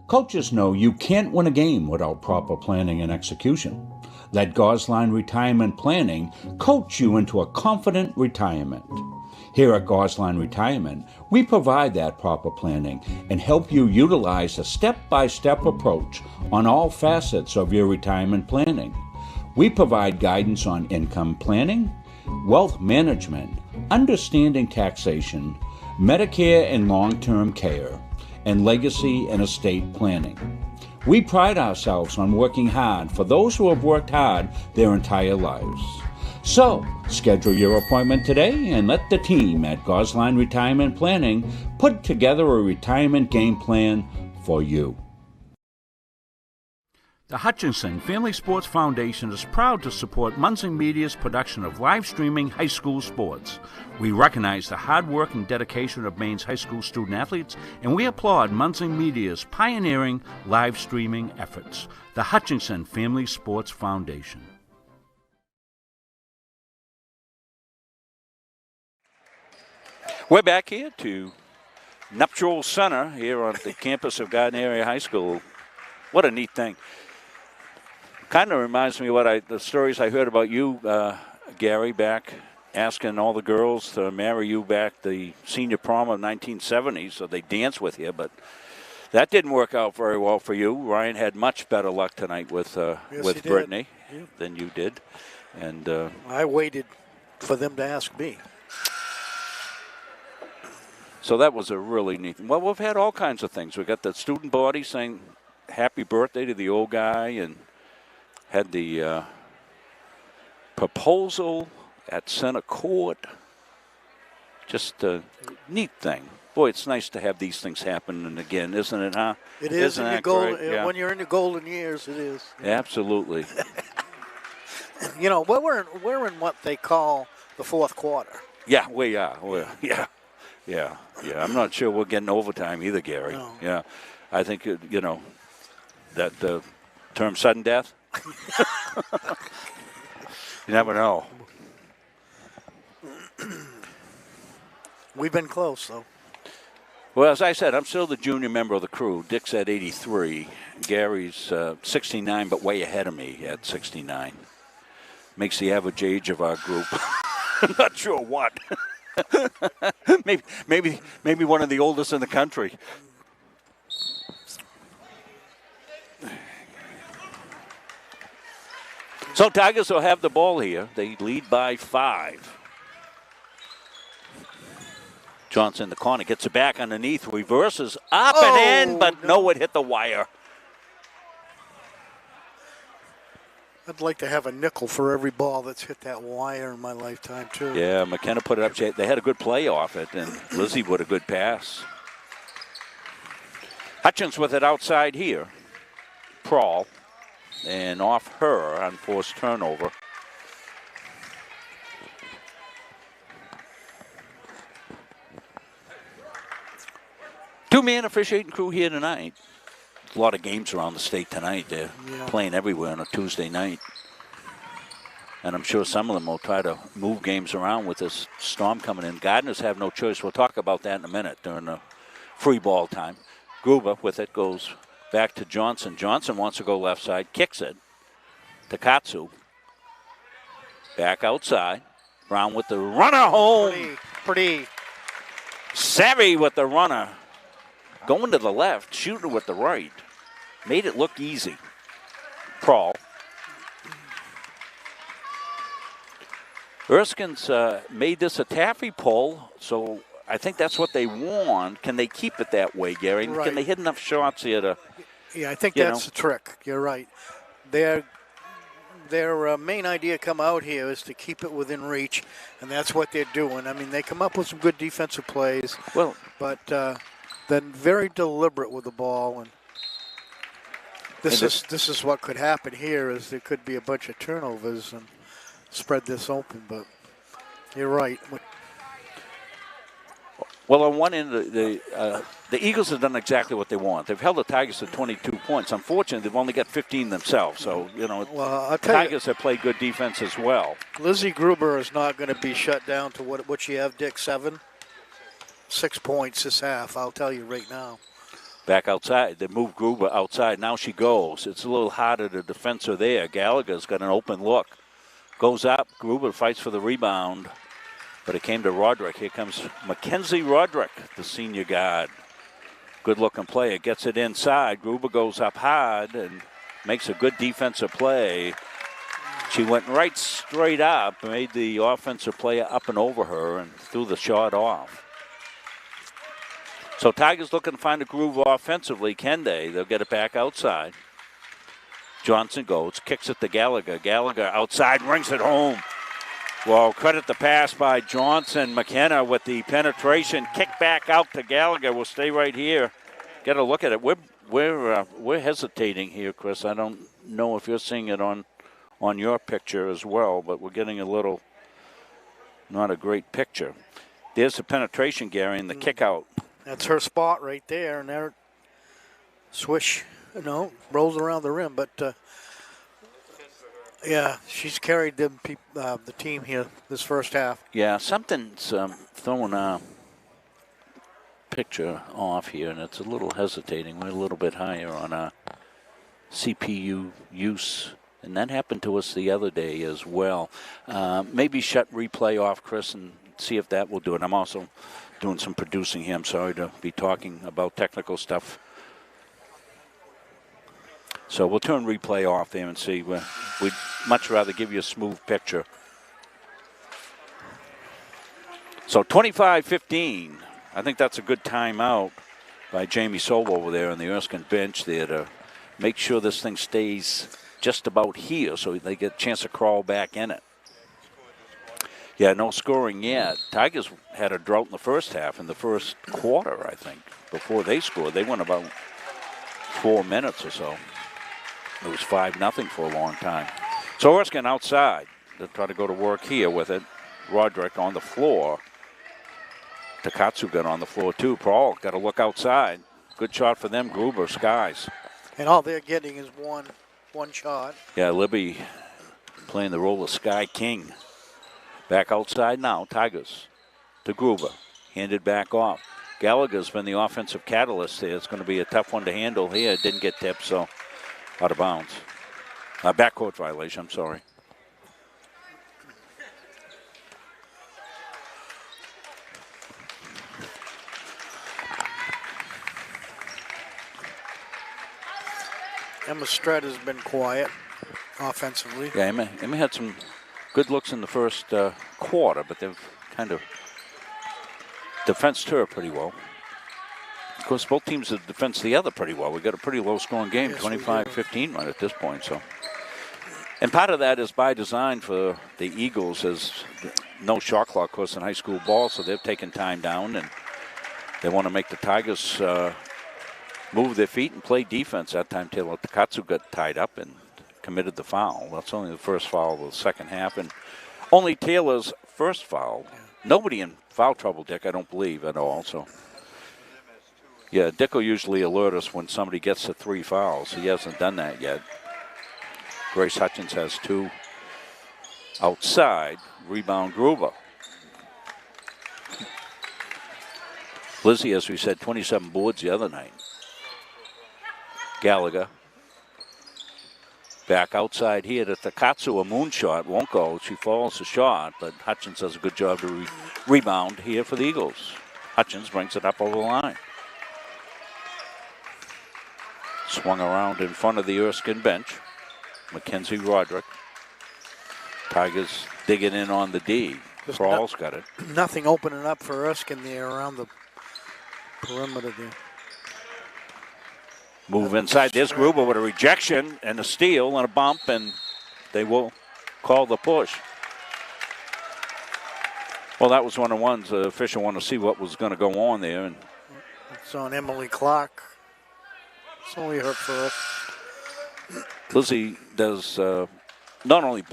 Coaches know you can't win a game without proper planning and execution. Let Gosline Retirement Planning coach you into a confident retirement. Here at Gosline Retirement, we provide that proper planning and help you utilize a step-by-step approach on all facets of your retirement planning. We provide guidance on income planning, wealth management, understanding taxation, Medicare and long-term care, and legacy and estate planning. We pride ourselves on working hard for those who have worked hard their entire lives. So, schedule your appointment today and let the team at Gosline Retirement Planning put together a retirement game plan for you. The Hutchinson Family Sports Foundation is proud to support Munson Media's production of live streaming high school sports. We recognize the hard work and dedication of Maine's high school student athletes, and we applaud Munson Media's pioneering live streaming efforts. The Hutchinson Family Sports Foundation. We're back here to Nuptial Center here on the campus of Gardiner High School. What a neat thing. Kind of reminds me of the stories I heard about you, Gary, back asking all the girls to marry you back the senior prom of 1970, so they dance with you, but that didn't work out very well for you. Ryan had much better luck tonight with Brittany than you did. And I waited for them to ask me. So that was a really neat thing. Well, we've had all kinds of things. We got the student body saying happy birthday to the old guy, and had the proposal at Center Court. Just a neat thing. Boy, it's nice to have these things happen and again, isn't it, huh? It is. Isn't that great? Yeah. When you're in the golden years, it is. Absolutely. You know, we're in what they call the fourth quarter. Yeah, we are. Yeah. I'm not sure we're getting overtime either, Gary. No. Yeah, I think, that the term sudden death, you never know. We've been close, though. Well, as I said, I'm still the junior member of the crew. Dick's at 83. Gary's 69, but way ahead of me at 69. Makes the average age of our group. I'm not sure what. maybe one of the oldest in the country. So Tigers will have the ball here. They lead by 5. Johnson in the corner, gets it back underneath, reverses up and in, but no, it hit the wire. I'd like to have a nickel for every ball that's hit that wire in my lifetime, too. Yeah, McKenna put it up. They had a good play off it, and Lizzie with a good pass. Hutchins with it outside here. Prawl, and off her, unforced turnover. Two-man officiating crew here tonight. A lot of games around the state tonight. They're playing everywhere on a Tuesday night. And I'm sure some of them will try to move games around with this storm coming in. Gardeners have no choice. We'll talk about that in a minute during the free ball time. Gruber with it goes back to Johnson. Johnson wants to go left side, kicks it to Katsu. Back outside. Brown with the runner home. Pretty. Savvy with the runner. Going to the left, shooting with the right. Made it look easy. Prawl. Erskine's made this a taffy pull, so I think that's what they want. Can they keep it that way, Gary? Right. Can they hit enough shots here to... Yeah, I think that's the trick. You're right. Their main idea come out here is to keep it within reach, and that's what they're doing. I mean, they come up with some good defensive plays, but then very deliberate with the ball. And this is what could happen here is there could be a bunch of turnovers and spread this open, but you're right. Well, on one end, the Eagles have done exactly what they want. They've held the Tigers to 22 points. Unfortunately, they've only got 15 themselves. So, the Tigers have played good defense as well. Lizzie Gruber is not going to be shut down to what you have, Dick, 6 points this half, I'll tell you right now. Back outside. They move Gruber outside. Now she goes. It's a little harder to defend her there. Gallagher's got an open look. Goes up. Gruber fights for the rebound. But it came to Roderick. Here comes Mackenzie Roderick, the senior guard. Good-looking player. Gets it inside. Gruber goes up hard and makes a good defensive play. She went right straight up, made the offensive player up and over her, and threw the shot off. So Tigers looking to find a groove offensively. Can they? They'll get it back outside. Johnson goes, kicks it to Gallagher. Gallagher outside, rings it home. Well, credit the pass by Johnson. McKenna with the penetration. Kick back out to Gallagher. We'll stay right here. Get a look at it. We're hesitating here, Chris. I don't know if you're seeing it on your picture as well, but we're getting a little, not a great picture. There's the penetration, Gary, and the kick out. That's her spot right there, and there, swish, rolls around the rim. But, yeah, she's carried the team here this first half. Yeah, something's throwing a picture off here, and it's a little hesitating. We're a little bit higher on our CPU use, and that happened to us the other day as well. Maybe shut replay off, Chris, and see if that will do it. I'm also doing some producing here. I'm sorry to be talking about technical stuff. So we'll turn replay off there and see. We'd much rather give you a smooth picture. So 25-15. I think that's a good timeout by Jamie Sobel over there on the Erskine bench there to make sure this thing stays just about here so they get a chance to crawl back in it. Yeah, no scoring yet. Tigers had a drought in the first half, in the first quarter, I think, before they scored. They went about 4 minutes or so. It was 5-0 for a long time. So Erskine outside. They'll try to go to work here with it. Roderick on the floor. Takatsu got on the floor too. Paul got to look outside. Good shot for them, Gruber, Skies. And all they're getting is one shot. Yeah, Libby playing the role of Sky King. Back outside now, Tigers to Gruber. Handed back off. Gallagher's been the offensive catalyst there. It's going to be a tough one to handle here. It didn't get tipped, so out of bounds. Backcourt violation, I'm sorry. Emma Strutt has been quiet offensively. Yeah, Emma had some good looks in the first quarter, but they've kind of defensed her pretty well. Of course, both teams have defensed the other pretty well. We got a pretty low-scoring game, 25-15 right at this point. So, and part of that is by design for the Eagles, as no shot clock, of course, in high school ball, so they've taken time down, and they want to make the Tigers move their feet and play defense. That time, Taylor Takatsu got tied up and committed the foul. That's only the first foul of the second half, and only Taylor's first foul. Nobody in foul trouble, Dick, I don't believe at all. So, yeah, Dick will usually alert us when somebody gets to 3 fouls. He hasn't done that yet. Grace Hutchins has 2 outside. Rebound, Gruber. Lizzie, as we said, 27 boards the other night. Gallagher. Back outside here to Takatsu, a moonshot, won't go. She falls the shot, but Hutchins does a good job to rebound here for the Eagles. Hutchins brings it up over the line. Swung around in front of the Erskine bench. Mackenzie Roderick. Tigers digging in on the D. Crawl's got it. Nothing opening up for Erskine there around the perimeter there. Move inside. There's Gruber with a rejection and a steal and a bump, and they will call the push. Well, that was one of the ones the official wanted to see what was going to go on there. And it's on Emily Clark. It's only her first. Lizzie does not only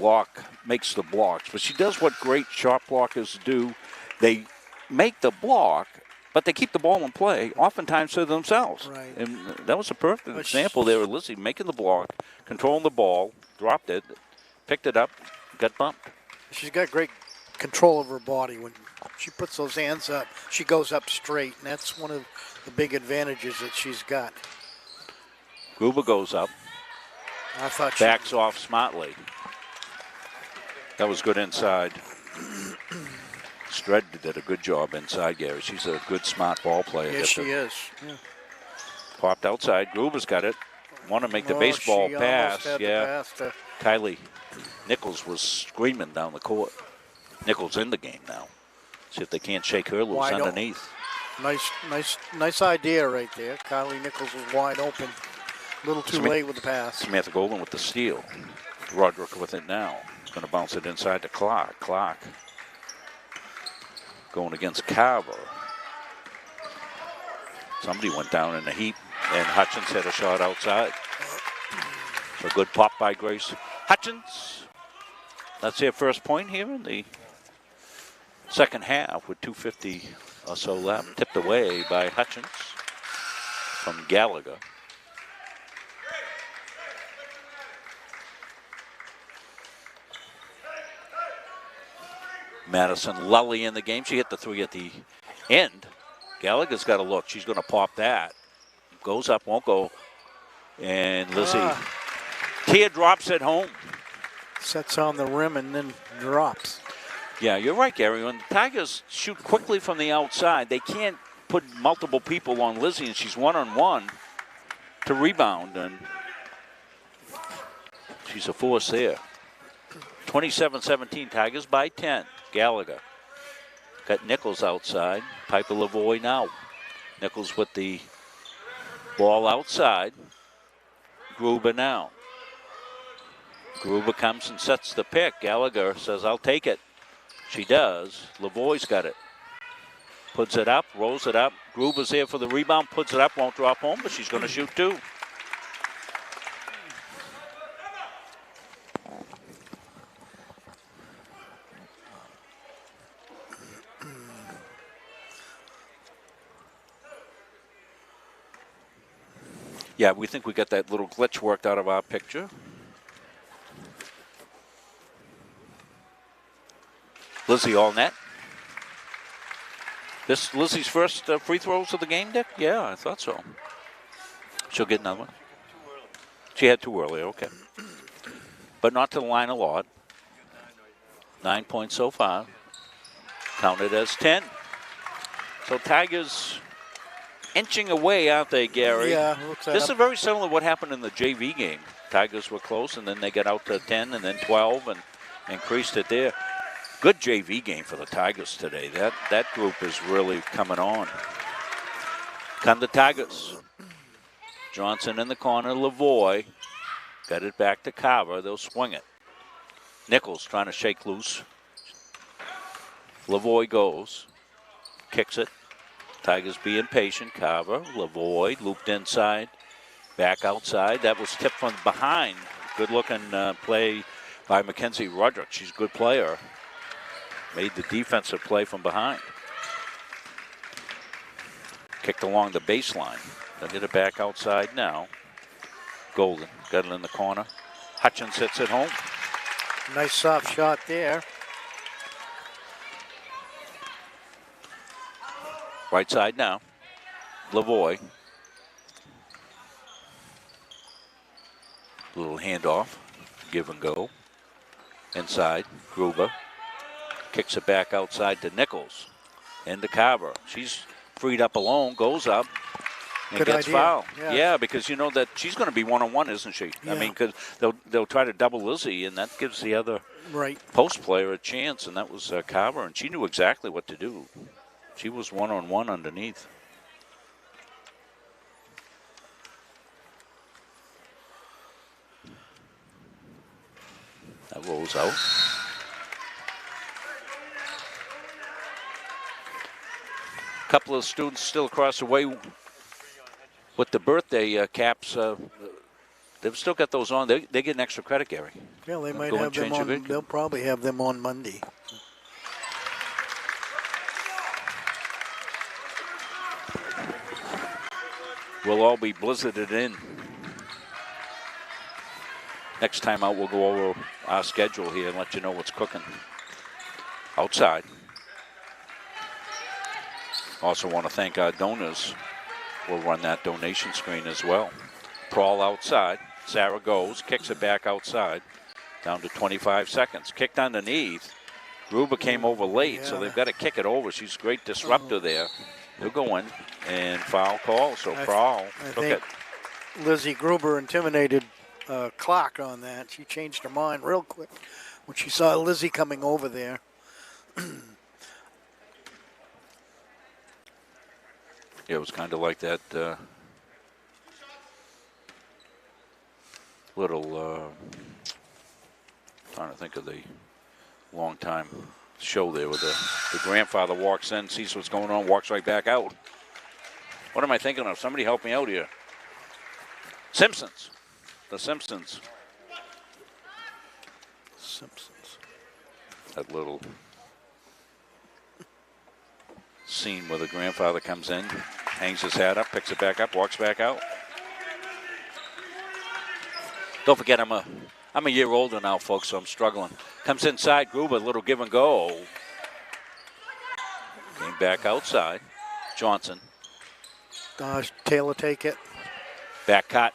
makes the blocks, but she does what great shot blockers do. They make the block, but they keep the ball in play, oftentimes to themselves. Right. And that was a perfect example there of Lizzie making the block, controlling the ball, dropped it, picked it up, got bumped. She's got great control of her body. When she puts those hands up, she goes up straight, and that's one of the big advantages that she's got. Gruber goes up. I thought backs off smartly. That was good inside. Stred did a good job inside, Gary. She's a good, smart ball player. Yes, she is. Yeah. Popped outside. Gruber's got it. Want to make the baseball pass. Yeah. Kylie Nichols was screaming down the court. Nichols in the game now. See if they can't shake her loose underneath. Nice idea right there. Kylie Nichols was wide open. A little too late with the pass. Samantha Golden with the steal. Roderick with it now. Going to bounce it inside to Clark. Clark going against Carver. Somebody went down in a heap, and Hutchins had a shot outside. So good pop by Grace Hutchins. That's their first point here in the second half with 2:50 or so left. Tipped away by Hutchins from Gallagher. Madison Lully in the game. She hit the 3 at the end. Gallagher's got a look. She's going to pop that. Goes up, won't go. And Lizzie teardrops at home. Sets on the rim and then drops. Yeah, you're right, Gary. When the Tigers shoot quickly from the outside, they can't put multiple people on Lizzie, and she's one-on-one to rebound. And she's a force there. 27-17, Tigers by 10. Gallagher. Got Nichols outside. Piper Lavoie now. Nichols with the ball outside. Gruber now. Gruber comes and sets the pick. Gallagher says, I'll take it. She does. Lavoie's got it. Puts it up, rolls it up. Gruber's here for the rebound, puts it up, won't drop home, but she's going to shoot 2. Yeah, we think we got that little glitch worked out of our picture. Lizzie all net. This Lizzie's first free throws of the game, Dick? Yeah, I thought so. She'll get another one. She had too early, okay. But not to the line a lot. 9 points so far. Counted as 10. So Tigers inching away, aren't they, Gary? Yeah, looks This is very similar to what happened in the JV game. Tigers were close, and then they got out to 10 and then 12 and increased it there. Good JV game for the Tigers today. That group is really coming on. Come the Tigers. Johnson in the corner. Lavoie got it back to Carver. They'll swing it. Nichols trying to shake loose. Lavoie goes. Kicks it. Tigers being patient. Carver. Lavoie looped inside. Back outside. That was tipped from behind. Good looking play by Mackenzie Roderick. She's a good player. Made the defensive play from behind. Kicked along the baseline. They'll get it back outside now. Golden got it in the corner. Hutchins hits it home. Nice soft shot there. Right side now. Lavoie. Little handoff. Give and go. Inside. Gruber. Kicks it back outside to Nichols. Into Carver. She's freed up alone. Goes up. And Good gets idea. fouled. Yeah. Yeah, because you know that she's going to be one-on-one, isn't she? Yeah. I mean, because they'll try to double Lizzie, and that gives the other Right. post player a chance, and that was Carver, and she knew exactly what to do. She was one-on-one underneath. That rolls out. A couple of students still across the way with the birthday caps. They've still got those on. They get an extra credit, Gary. Yeah, they might Go and have them change your on. bid. They'll probably have them on Monday. We'll all be blizzarded in. Next time out, we'll go over our schedule here and let you know what's cooking outside. Also want to thank our donors. We'll run that donation screen as well. Prawl outside. Sarah goes, kicks it back outside. Down to 25 seconds. Kicked underneath. Gruber came over late, so they've got to kick it over. She's a great disruptor there. They'll go in and foul call, so Prawl took it. Lizzie Gruber intimidated Clark on that. She changed her mind real quick when she saw Lizzie coming over there. Yeah, it was kind of like that little, trying to think of the long time show there where the grandfather walks in, sees what's going on, walks right back out. What am I thinking of? Somebody help me out here. Simpsons. The Simpsons. Simpsons. That little scene where the grandfather comes in, hangs his hat up, picks it back up, walks back out. Don't forget, I'm a year older now, folks, so I'm struggling. Comes inside, Gruber, little give and go. Came back outside. Johnson. Taylor take it. Back cut.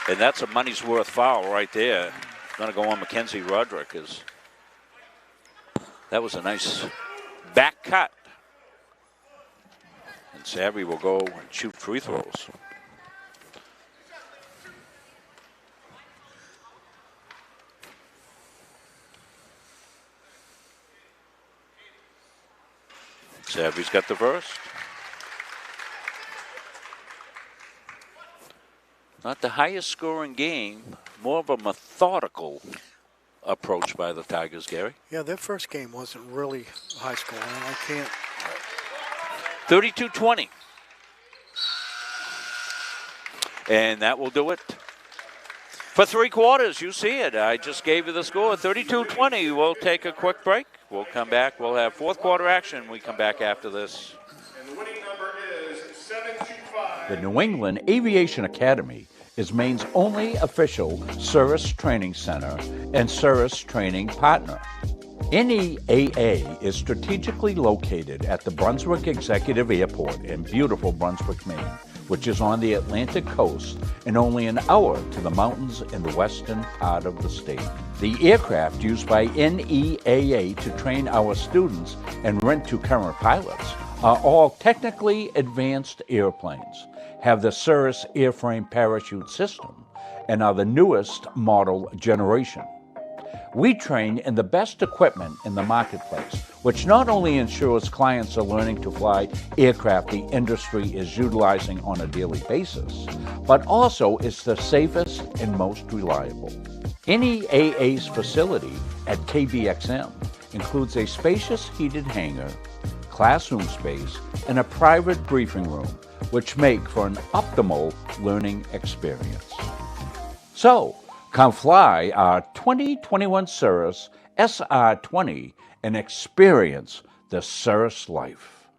And that's a money's worth foul right there. Going to go on Mackenzie Roderick. That was a nice back cut. And Savvy will go and shoot free throws. Savvy's got the first. Not the highest scoring game, more of a methodical approach by the Tigers, Gary. Yeah, their first game wasn't really high scoring. I can't. 32-20. And that will do it for three quarters. You see it. I just gave you the score, 32-20. We'll take a quick break. We'll come back. We'll have fourth quarter action. We come back after this. And the winning number is 725. The New England Aviation Academy is Maine's only official service training center and service training partner. NEAA is strategically located at the Brunswick Executive Airport in beautiful Brunswick, Maine, which is on the Atlantic coast and only an hour to the mountains in the western part of the state. The aircraft used by NEAA to train our students and rent to current pilots are all technically advanced airplanes, have the Cirrus airframe parachute system, and are the newest model generation. We train in the best equipment in the marketplace, which not only ensures clients are learning to fly aircraft the industry is utilizing on a daily basis, but also is the safest and most reliable. NEAA's facility at KBXM includes a spacious heated hangar, classroom space, and a private briefing room, which make for an optimal learning experience. So, come fly our 2021 Cirrus SR20 and experience the Cirrus life.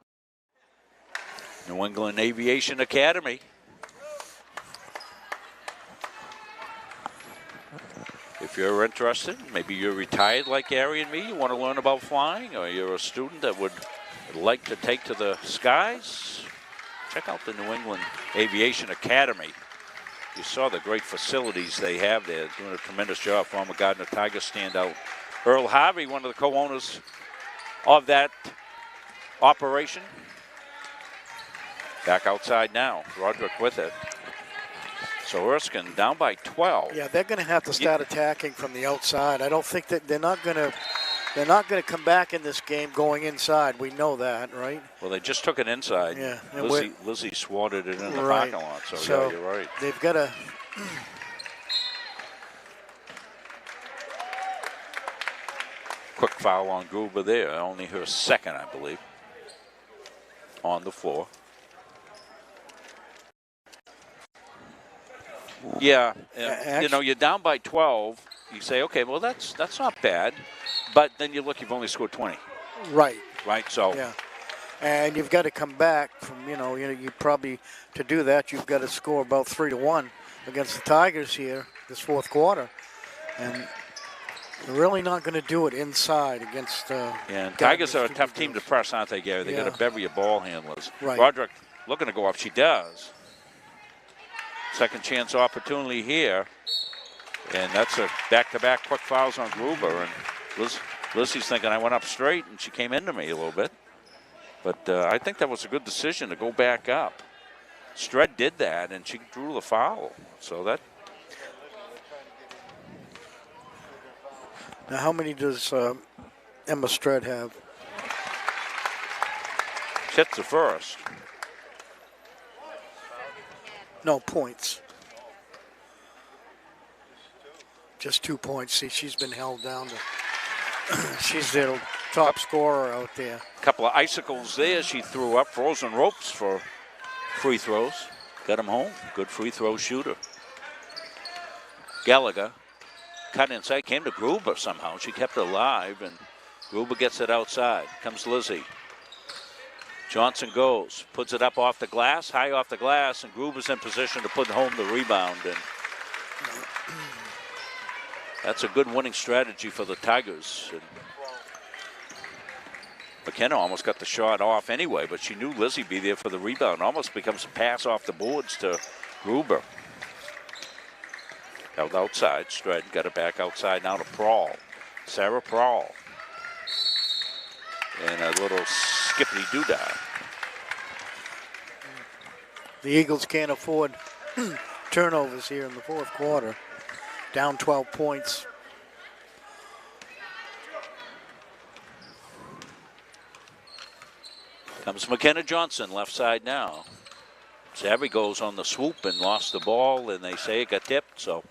New England Aviation Academy. If you're interested, maybe you're retired like Gary and me, you want to learn about flying, or you're a student that would like to take to the skies, check out the New England Aviation Academy. You saw the great facilities they have there, doing a tremendous job. Former Gardiner Tigers standout Earl Harvey, one of the co-owners of that operation. Back outside now, Roderick with it. So Erskine down by 12. Yeah, they're going to have to start attacking from the outside. I don't think that they're not going to come back in this game going inside. We know that, right? Well, they just took it inside. Yeah. Lizzie swatted it in the Right. parking lot. So yeah, you're right. They've got to. Quick foul on Gruber there. Only her second, I believe, on the floor. Yeah, you know, you're down by 12. You say, okay, well, that's not bad. But then you look, you've only scored 20. Right. Right, so. Yeah. And you've got to come back from, you probably, to do that, you've got to score about 3-1 against the Tigers here this fourth quarter. And you're really not going to do it inside against. Yeah, and Tigers are a tough team to press, aren't they, Gary? They got a bevy of ball handlers. Right. Roderick looking to go up. She does. Second chance opportunity here. And that's a back-to-back quick fouls on Gruber. And Lizzie's thinking, I went up straight, and she came into me a little bit. But I think that was a good decision to go back up. Stred did that, and she drew the foul. So that. Now, how many does Emma Stred have? Hits the first. No points. Just 2 points. See, she's been held down to. She's the top scorer out there. A couple of icicles there. She threw up frozen ropes for free throws. Got him home. Good free throw shooter. Gallagher cut inside. Came to Gruber somehow. She kept it alive, and Gruber gets it outside. Comes Lizzie. Johnson goes, puts it up off the glass, high off the glass, and Gruber's in position to put home the rebound. And that's a good winning strategy for the Tigers. And McKenna almost got the shot off anyway, but she knew Lizzie be there for the rebound. Almost becomes a pass off the boards to Gruber. Held outside. Stred got it back outside now to Prawl. Sarah Prawl. And a little skippity-doo-dah. The Eagles can't afford turnovers here in the fourth quarter. Down 12 points. Comes McKenna Johnson, left side now. Savvy goes on the swoop and lost the ball, and they say it got tipped, so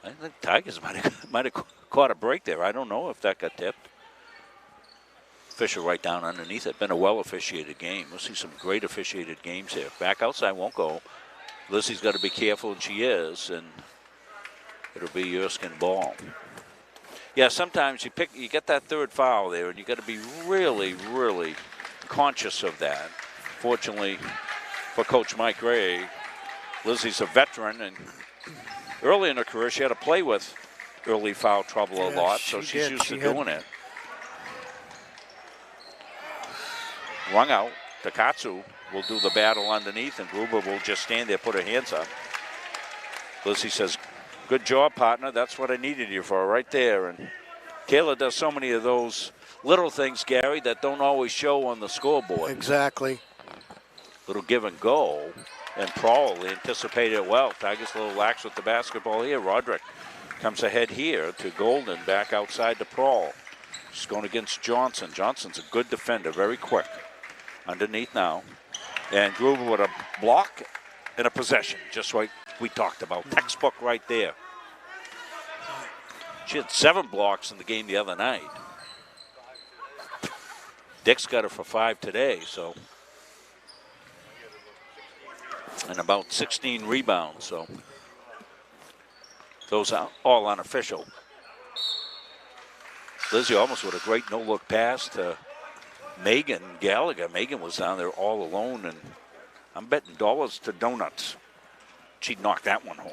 I think Tigers might have caught a break there. I don't know if that got tipped. Fisher right down underneath it. Been a well-officiated game. We'll see some great officiated games here. Back outside won't go. Lizzie's got to be careful, and she is, and it'll be Erskine ball. Yeah, sometimes you get that third foul there, and you got to be really, really conscious of that. Fortunately for Coach Mike Ray. Lizzie's a veteran, and early in her career, she had to play with early foul trouble a lot, so she's used to doing it. Rung out. Takatsu will do the battle underneath, and Gruber will just stand there, put her hands up. Lizzie says, good job, partner. That's what I needed you for right there. And Kayla does so many of those little things, Gary, that don't always show on the scoreboard. Exactly. Little give and go. And Prowl anticipated it well. Tigers a little lax with the basketball here. Roderick comes ahead here to Golden, back outside to Prowl. She's going against Johnson. Johnson's a good defender, very quick. Underneath now. And Gruber with a block and a possession, just like we talked about. Textbook right there. She had 7 blocks in the game the other night. Dick's got her for 5 today, so. And about 16 rebounds, so. Those are all unofficial. Lizzie almost with a great no-look pass to Megan Gallagher. Megan was down there all alone, and I'm betting dollars to donuts she'd knock that one home.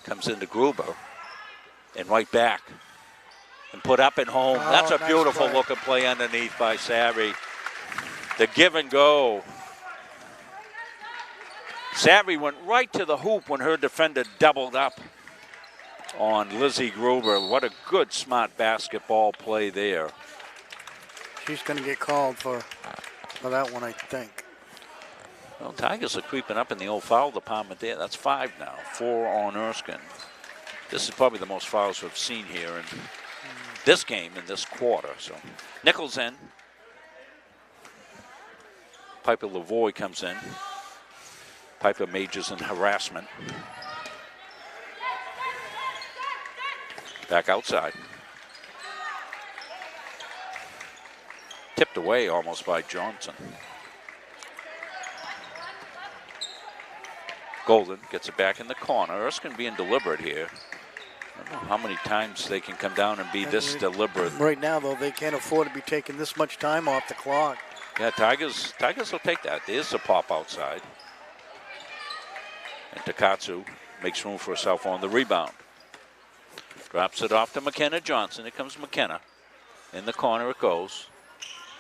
Comes into Gruber and right back and put up and home. Oh, that's a nice beautiful play. looking play underneath by Savvy. The give and go. Savvy went right to the hoop when her defender doubled up on Lizzie Gruber. What a good, smart basketball play there. She's going to get called for that one, I think. Well, Tigers are creeping up in the old foul department there. That's 5 now, 4 on Erskine. This is probably the most fouls we've seen here in this game in this quarter. So Nichols in. Piper Lavoie comes in. Piper majors in harassment. Back outside. Tipped away almost by Johnson. Golden gets it back in the corner. Erskine being deliberate here. I don't know how many times they can come down and be this deliberate. Right now, though, they can't afford to be taking this much time off the clock. Yeah, Tigers will take that. There's a pop outside. And Takatsu makes room for herself on the rebound. Drops it off to McKenna Johnson. Here comes McKenna. In the corner it goes.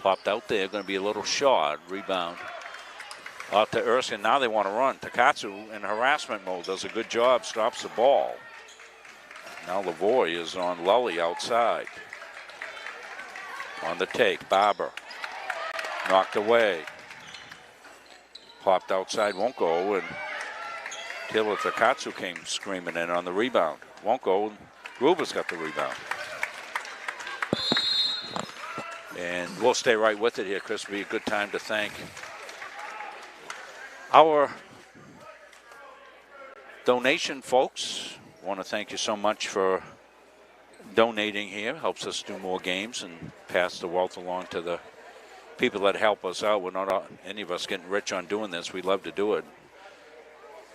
Popped out there. Going to be a little short. Rebound. Out to Erskine. Now they want to run. Takatsu in harassment mode does a good job. Stops the ball. Now Lavoie is on Lully outside. On the take. Barber. Knocked away. Popped outside. Won't go. And Taylor Takatsu came screaming in on the rebound. Won't go. Gruber's got the rebound. And we'll stay right with it here, Chris. It'll be a good time to thank our donation folks. I want to thank you so much for donating here. Helps us do more games and pass the wealth along to the people that help us out. We're not any of us getting rich on doing this. We love to do it.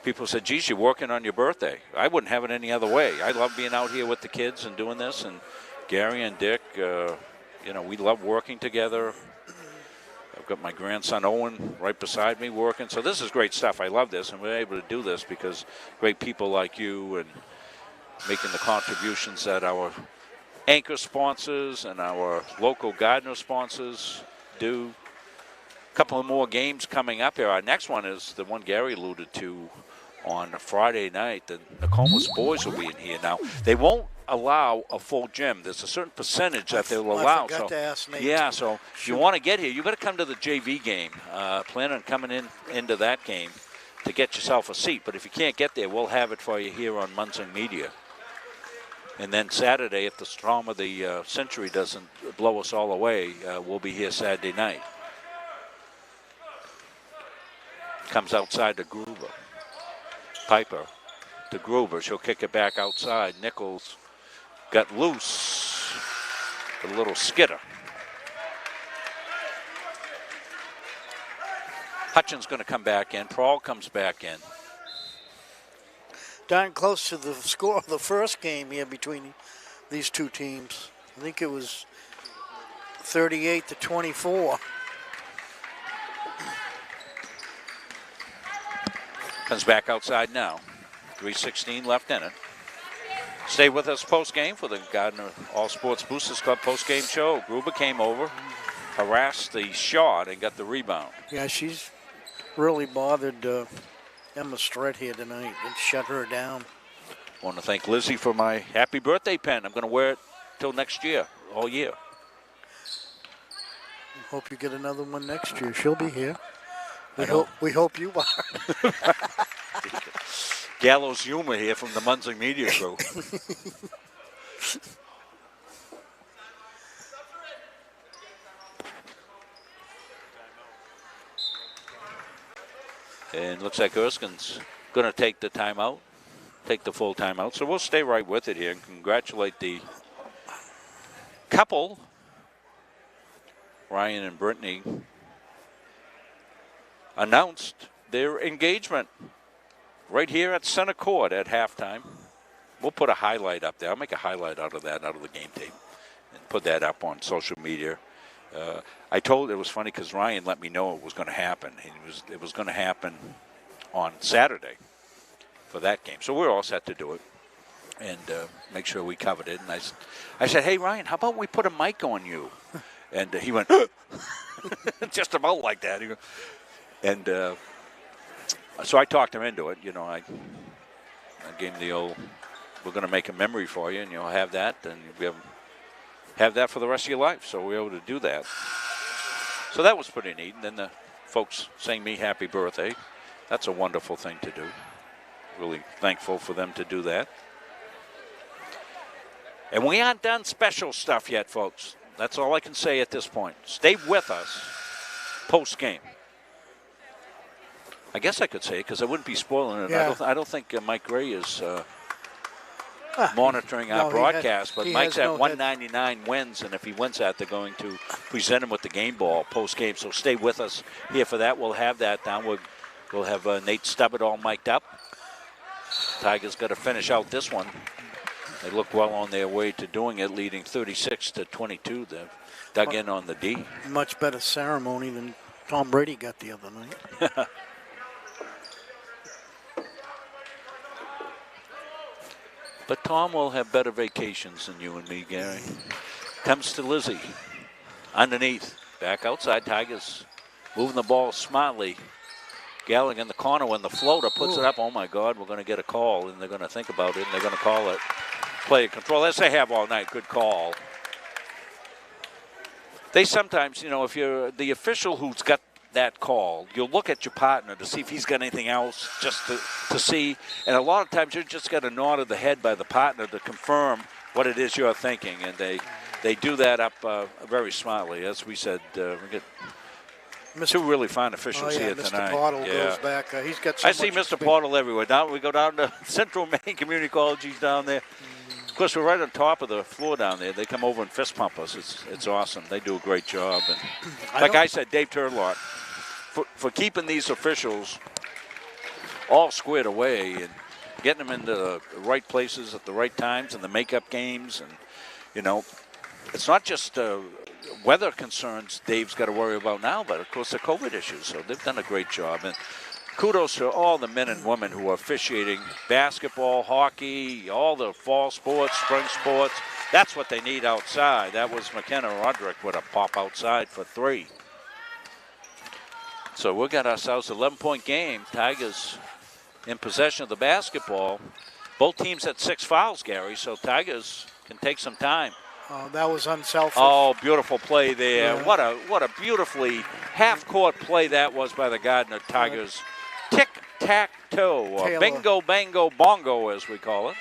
People said, geez, you're working on your birthday. I wouldn't have it any other way. I love being out here with the kids and doing this. And Gary and Dick, we love working together. I've got my grandson Owen right beside me working. So this is great stuff. I love this. And we're able to do this because great people like you and making the contributions that our anchor sponsors and our local Gardiner sponsors do. A couple of more games coming up here. Our next one is the one Gary alluded to on Friday night. The Nokomis boys will be in here. Now, they won't allow a full gym. There's a certain percentage that they'll allow. I forgot to ask Nate. Yeah, so if you want to get here, you got to come to the JV game. Plan on coming into that game to get yourself a seat. But if you can't get there, we'll have it for you here on Munson Media. And then Saturday, if the storm of the century doesn't blow us all away, we'll be here Saturday night. Comes outside to Gruber. Piper to Gruber. She'll kick it back outside. Nichols got loose. A little skitter. Hutchins going to come back in. Prowl comes back in. darn close to the score of the first game here between these two teams. I think it was 38-24. Comes back outside now. 3:16 left in it. Stay with us post-game for the Gardiner All Sports Boosters Club post-game show. Gruber came over, harassed the shot, and got the rebound. Yeah, she's really bothered Emma Strait here tonight and shut her down. I want to thank Lizzie for my happy birthday pen. I'm going to wear it till next year, all year. Hope you get another one next year. She'll be here. We hope you are. Gallows humor here from the Munzing Media Crew. And looks like Erskine's going to take the timeout, take the full timeout. So we'll stay right with it here and congratulate the couple, Ryan and Brittany, announced their engagement right here at center court at halftime. We'll put a highlight up there. I'll make a highlight out of that, out of the game tape, and put that up on social media. I told it was funny because Ryan let me know it was going to happen. It was going to happen on Saturday for that game. So we're all set to do it and make sure we covered it. And I said, hey, Ryan, how about we put a mic on you? And he went, just about like that. And so I talked him into it. You know, I gave him the old, we're going to make a memory for you, and you'll have that, and you'll have that for the rest of your life. So we were able to do that. So that was pretty neat. And then the folks sang me happy birthday. That's a wonderful thing to do. Really thankful for them to do that. And we aren't done special stuff yet, folks. That's all I can say at this point. Stay with us post-game. I guess I could say it because I wouldn't be spoiling it. Yeah. I don't think Mike Gray is monitoring our broadcast, but Mike's at 199 wins, and if he wins that, they're going to present him with the game ball post-game. So stay with us here for that. We'll have that down. We'll have Nate Stubbard all mic'd up. Tigers got to finish out this one. They look well on their way to doing it, leading 36-22. They've dug in on the D. Much better ceremony than Tom Brady got the other night. But Tom will have better vacations than you and me, Gary. Comes to Lizzie. Underneath. Back outside. Tigers moving the ball smartly. Gallagher in the corner when the floater puts it up. Oh, my God, we're going to get a call, and they're going to think about it, and they're going to call it play control, as they have all night. Good call. They sometimes, you know, if you're the official who's got that call, you'll look at your partner to see if he's got anything else just to see. And a lot of times you just got a nod of the head by the partner to confirm what it is you're thinking. And they do that up very smartly. As we said, we get two really fine officials here tonight. Mr. Pottle goes back. He's got so I see Mr. Pottle everywhere. Now we go down to Central Maine Community College. He's down there. Of course, we're right on top of the floor down there. They come over and fist pump us. It's awesome. They do a great job. And like I said, Dave Turlock, for keeping these officials all squared away and getting them into the right places at the right times and the makeup games. And, you know, it's not just weather concerns Dave's got to worry about now, but, of course, the COVID issues. So they've done a great job. And kudos to all the men and women who are officiating basketball, hockey, all the fall sports, spring sports. That's what they need outside. That was McKenna Roderick with a pop outside for 3. So we got ourselves an 11-point game. Tigers in possession of the basketball. Both teams had 6 fouls, Gary, so Tigers can take some time. That was unselfish. Oh, beautiful play there. Yeah. What a beautifully half-court play that was by the Gardiner Tigers. Tic-tac-toe, or bingo, bango, bongo, as we call it.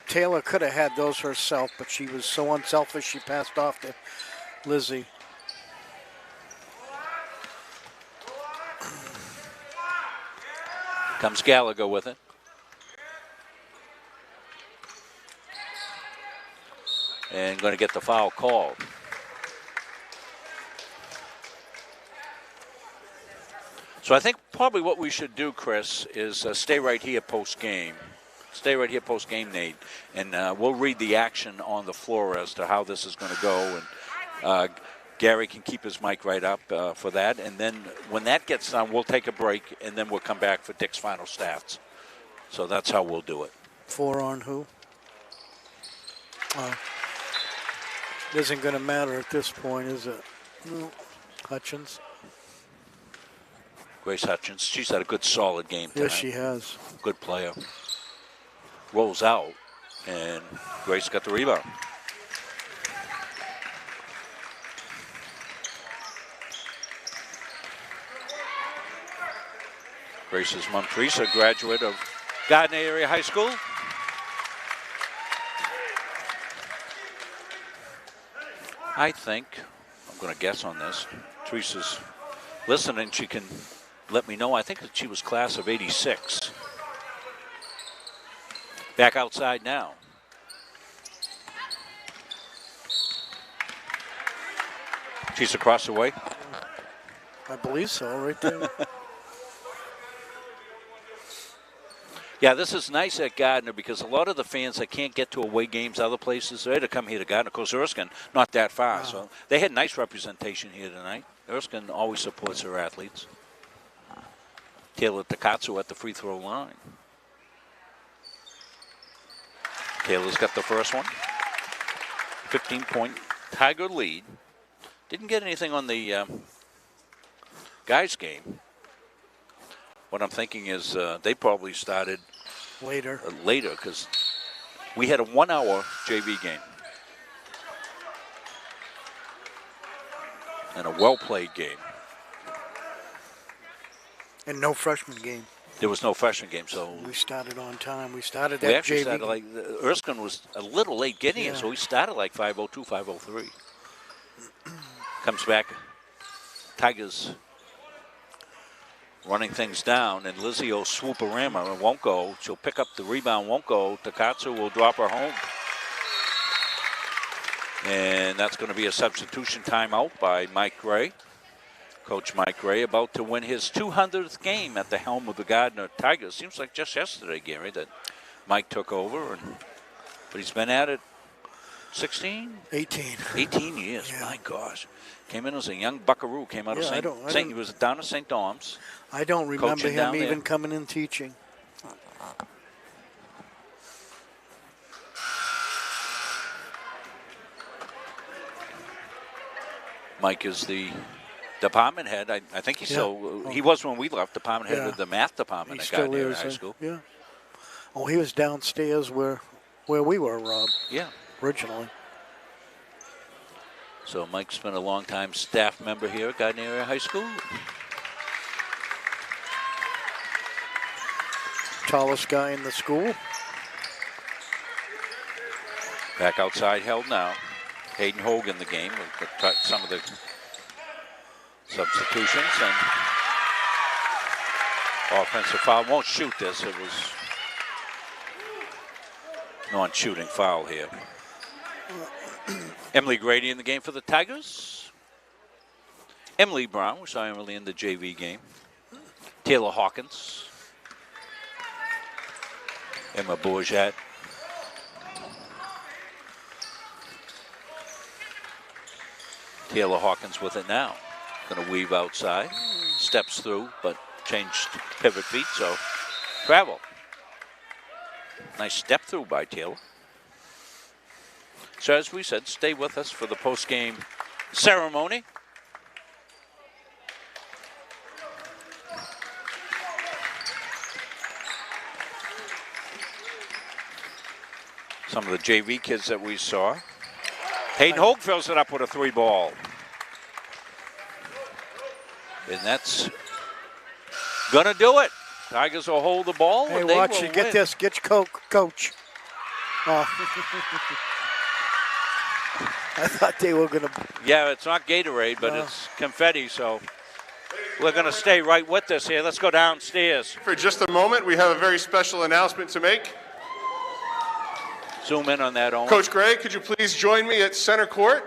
Taylor could have had those herself, but she was so unselfish she passed off to Lizzie. Comes Gallagher with it. And going to get the foul called. So I think probably what we should do, Chris, is stay right here post-game. Stay right here post-game, Nate, and we'll read the action on the floor as to how this is going to go. And Gary can keep his mic right up for that. And then when that gets done, we'll take a break, and then we'll come back for Dick's final stats. So that's how we'll do it. 4 on who? It isn't going to matter at this point, is it? No. Hutchins. Grace Hutchins. She's had a good, solid game tonight. Yes, she has. Good player. Rolls out, and Grace got the rebound. Grace's mom, Teresa, graduate of Gardiner Area High School. I think, I'm going to guess on this, Teresa's listening, she can let me know. I think that she was class of 86. Back outside now. She's across the way. I believe so, right there. Yeah, this is nice at Gardiner because a lot of the fans that can't get to away games other places, they had to come here to Gardiner. Of course, Erskine, not that far. Wow. So they had nice representation here tonight. Erskine always supports her athletes. Taylor Takatsu at the free throw line. Taylor's got the first one. 15-point Tiger lead. Didn't get anything on the guys' game. What I'm thinking is they probably started later because we had a 1-hour JV game. And a well-played game. And no freshman game. There was no freshman game, so we started on time. We started we that actually JV started like Erskine was a little late getting it, so we started like 5:02, 5:03. Comes back, Tigers running things down, and Lizzie will swoop a rim and won't go. She'll pick up the rebound, won't go. Takatsu will drop her home. And that's going to be a substitution timeout by Mike Gray. Coach Mike Gray about to win his 200th game at the helm of the Gardiner Tigers. Seems like just yesterday, Gary, that Mike took over. But he's been at it 18 years. Yeah. My gosh. Came in as a young buckaroo. Came out of he was down at St. Dom's. I don't remember him even coming in teaching. Mike is the department head. I think he's he was when we left, department head of the math department at Gardiner High School. Yeah. Oh, he was downstairs where we were, Rob. Yeah. Originally. So Mike's been a long-time staff member here at Gardiner Area High School. Tallest guy in the school. Back outside held now. Hayden Hogan the game with some of the substitutions and offensive foul. Won't shoot this. It was non-shooting foul here. Emily Grady in the game for the Tigers. Emily Brown, we saw Emily in the JV game. Taylor Hawkins. Emma Bourget. Taylor Hawkins with it now. Going to weave outside. Steps through, but changed pivot feet, so travel. Nice step through by Taylor. So as we said, stay with us for the post-game ceremony. Some of the JV kids that we saw. Hayden Hogue fills it up with a 3-ball. And that's going to do it. Tigers will hold the ball. Hey, and they watch will it. Get win. this. Get your coach. Oh. I thought they were going to. Yeah, it's not Gatorade, but it's confetti, so we're going to stay right with this here. Let's go downstairs. For just a moment, we have a very special announcement to make. Zoom in on that, Owen. Coach Gray, could you please join me at center court?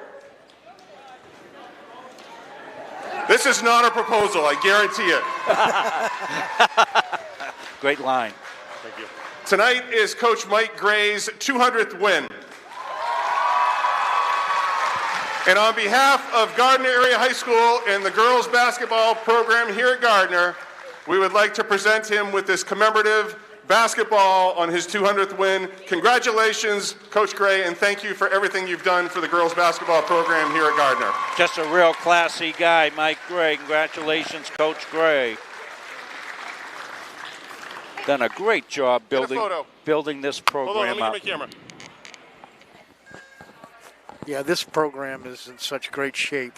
This is not a proposal, I guarantee it. Great line. Thank you. Tonight is Coach Mike Gray's 200th win. And on behalf of Gardiner Area High School and the girls basketball program here at Gardiner, we would like to present him with this commemorative basketball on his 200th win. Congratulations, Coach Gray, and thank you for everything you've done for the girls basketball program here at Gardiner. Just a real classy guy, Mike Gray. Congratulations, Coach Gray. Done a great job building this program Hold on, let me up. get my camera. Yeah, this program is in such great shape.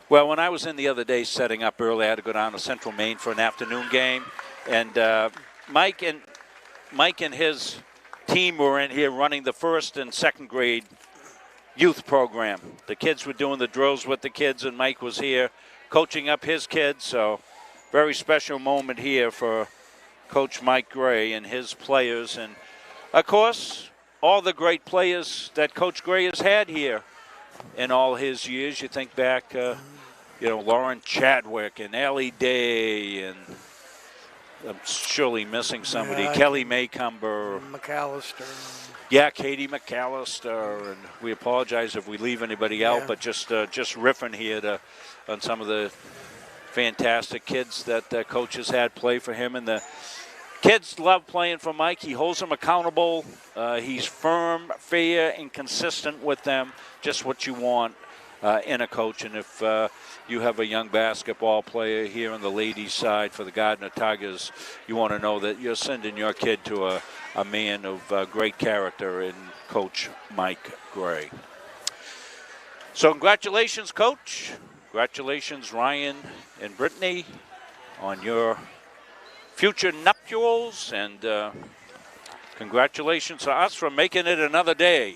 Well, when I was in the other day setting up early, I had to go down to Central Maine for an afternoon game. And Mike and his team were in here running the first and second grade youth program. The kids were doing the drills with the kids, and Mike was here coaching up his kids. So very special moment here for Coach Mike Gray and his players. And, of course, all the great players that Coach Gray has had here in all his years. You think back, Lauren Chadwick and Ellie Day, and I'm surely missing somebody. Yeah, Kelly Maycumber. McAllister. Yeah, Katie McAllister. And we apologize if we leave anybody out, but just riffing here on some of the fantastic kids that Coach has had play for him. And the kids love playing for Mike. He holds them accountable. He's firm, fair, and consistent with them. Just what you want in a coach. And if you have a young basketball player here on the ladies' side for the Gardiner Tigers, you want to know that you're sending your kid to a man of great character in Coach Mike Gray. So congratulations, Coach. Congratulations, Ryan and Brittany, on your future nuptials, and congratulations to us for making it another day.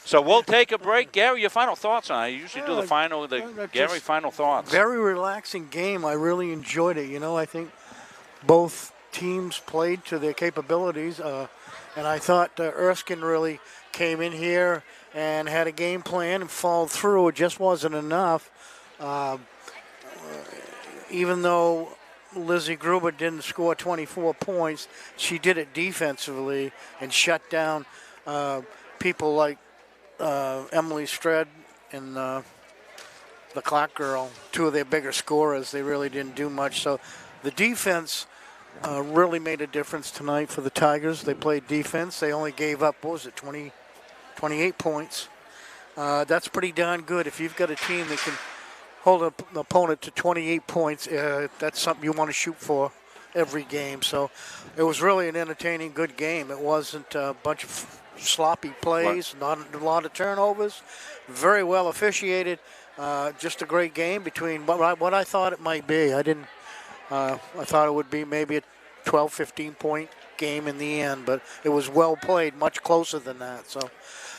So we'll take a break. Gary, your final thoughts on it. I usually do Gary, final thoughts. Very relaxing game. I really enjoyed it. I think both teams played to their capabilities, and I thought Erskine really came in here and had a game plan and followed through. It just wasn't enough. Even though Lizzie Gruber didn't score 24 points, she did it defensively and shut down people like Emily Stred and the Clark girl, two of their bigger scorers. They really didn't do much. So the defense really made a difference tonight for the Tigers. They played defense. They only gave up, 28 points. That's pretty darn good. If you've got a team that can hold an opponent to 28 points, that's something you want to shoot for every game. So it was really an entertaining, good game. It wasn't a bunch of sloppy plays, not a lot of turnovers, very well officiated. Just a great game between what I thought it might be. I thought it would be maybe a 12, 15-point game in the end, but it was well played, much closer than that. So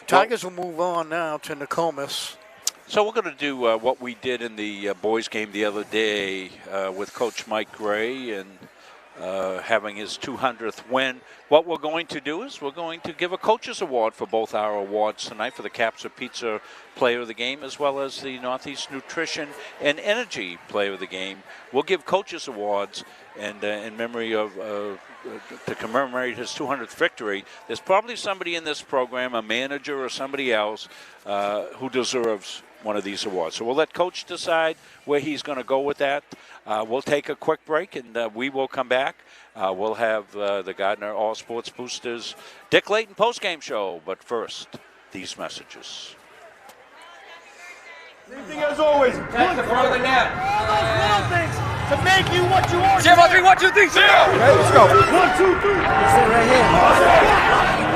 Tigers will move on now to Nokomis. So we're going to do what we did in the boys' game the other day with Coach Mike Gray and having his 200th win. What we're going to do is we're going to give a coach's award for both our awards tonight for the Capsa Pizza Player of the Game as well as the Northeast Nutrition and Energy Player of the Game. We'll give coaches awards, and in memory of to commemorate his 200th victory. There's probably somebody in this program, a manager or somebody else, who deserves one of these awards. So we'll let Coach decide where he's going to go with that. We'll take a quick break, and we will come back. We'll have the Gardiner All Sports Boosters Dick Layton postgame show. But first, these messages. Same thing as always. That's the front of the net. All those little things to make you what you are. 0, 3, 1, 2, 3, 0. Okay, let's go. 1, 2, 3. Sit right here.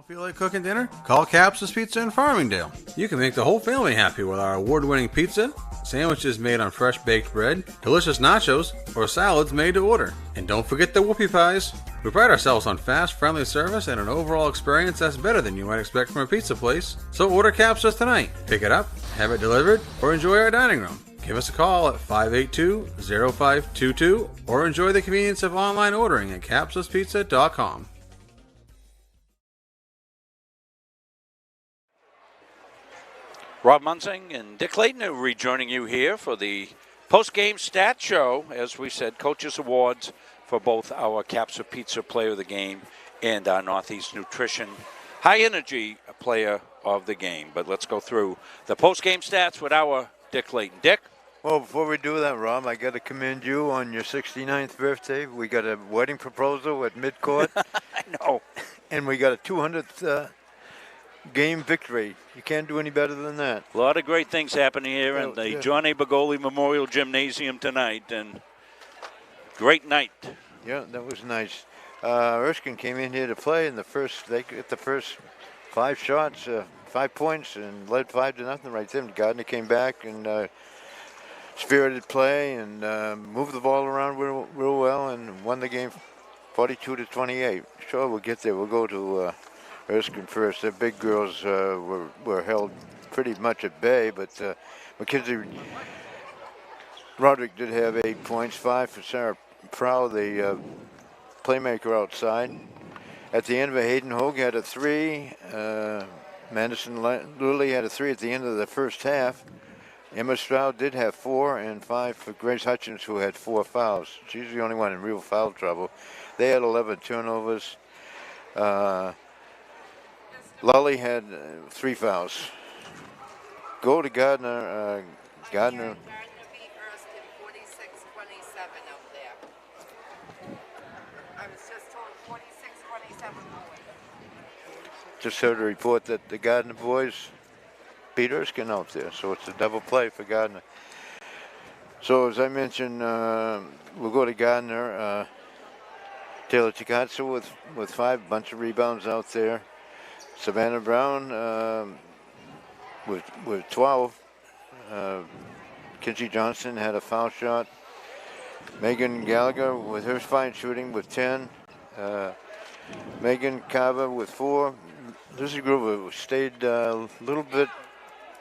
Feel like cooking dinner? Call Capsa's Pizza in Farmingdale. You can make the whole family happy with our award-winning pizza, sandwiches made on fresh baked bread, delicious nachos, or salads made to order. And don't forget the whoopie pies. We pride ourselves on fast, friendly service and an overall experience that's better than you might expect from a pizza place. So order Capsa's tonight. Pick it up, have it delivered, or enjoy our dining room. Give us a call at 582-0522 or enjoy the convenience of online ordering at capsuspizza.com. Rob Munzing and Dick Layton are rejoining you here for the post-game stat show. As we said, Coaches Awards for both our Caps of Pizza Player of the Game and our Northeast Nutrition High Energy Player of the Game. But let's go through the post-game stats with our Dick Layton. Dick? Well, before we do that, Rob, I got to commend you on your 69th birthday. We got a wedding proposal at midcourt. I know. And we got a 200th game victory. You can't do any better than that. A lot of great things happening here in the John A. Bergoli Memorial Gymnasium tonight, and great night. Yeah, that was nice. Erskine came in here to play in the first. They got the first 5 shots, 5 points, and led 5-0 right there. Gardiner came back and spirited play and moved the ball around real well and won the game 42-28. Sure, we'll get there. We'll go to Erskine first. The big girls were held pretty much at bay, but Mackenzie Roderick did have 8 points, 5 for Sarah Prow, the playmaker outside. At the end of it, Hayden Hogue had a 3. Madison Lully had a 3 at the end of the first half. Emma Stroud did have 4 and 5 for Grace Hutchins, who had 4 fouls. She's the only one in real foul trouble. They had 11 turnovers. Lully had 3 fouls. Go to Gardiner. Gardiner. Just heard a report that the Gardiner boys beat Erskine out there, so it's a double play for Gardiner. So as I mentioned, we'll go to Gardiner. Taylor Chikatsu with 5, bunch of rebounds out there. Savannah Brown with 12. Kinsey Johnson had a foul shot. Megan Gallagher with her fine shooting with 10. Megan Carver with 4. Lizzie Gruber stayed a little bit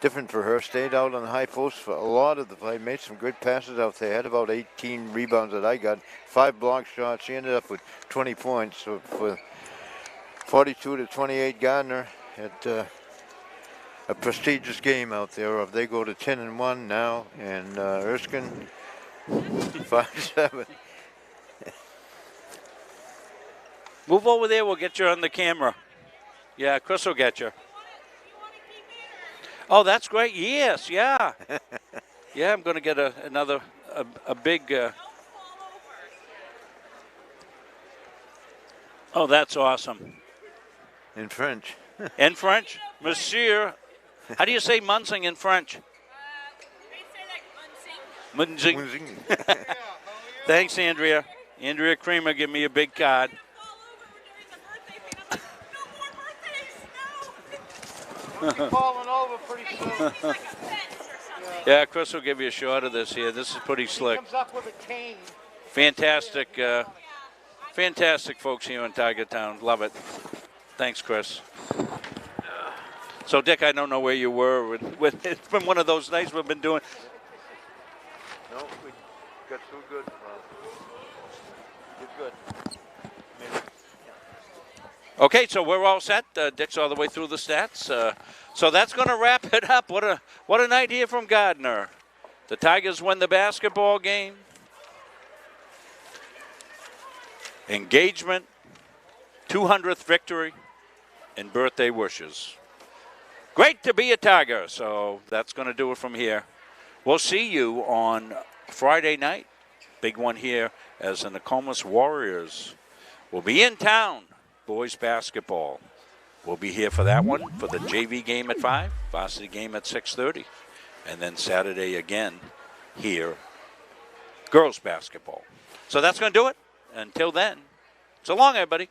different for her. Stayed out on the high post for a lot of the play. Made some good passes out there. Had about 18 rebounds that I got. 5 block shots. She ended up with 20 points. So for 42-28 Gardiner at a prestigious game out there. They go to 10-1 now, and Erskine 5-7. Move over there. We'll get you on the camera. Yeah, Chris will get you. Oh, that's great. Yes, yeah. Yeah, I'm going to get another big... Oh, that's awesome. In French. In French? Monsieur. How do you say Munzing in French? Munzing. Thanks, Andrea. Andrea Creamer, give me a big card. Falling over pretty soon. Yeah, Chris will give you a shot of this here. This is pretty slick. Comes up with a cane. Fantastic, fantastic folks here in Tiger Town. Love it. Thanks, Chris. So, Dick, I don't know where you were. It's been one of those nights we've been doing. No, we got so good. You're good. Okay, so we're all set. Dick's all the way through the stats. So that's going to wrap it up. What a night here from Gardiner. The Tigers win the basketball game. Engagement, 200th victory, and birthday wishes. Great to be a Tiger. So that's going to do it from here. We'll see you on Friday night. Big one here as the Nokomis Warriors will be in town. Boys basketball. We'll be here for that one, for the JV game at 5, varsity game at 6:30, and then Saturday again here, girls basketball. So that's going to do it. Until then, so long, everybody.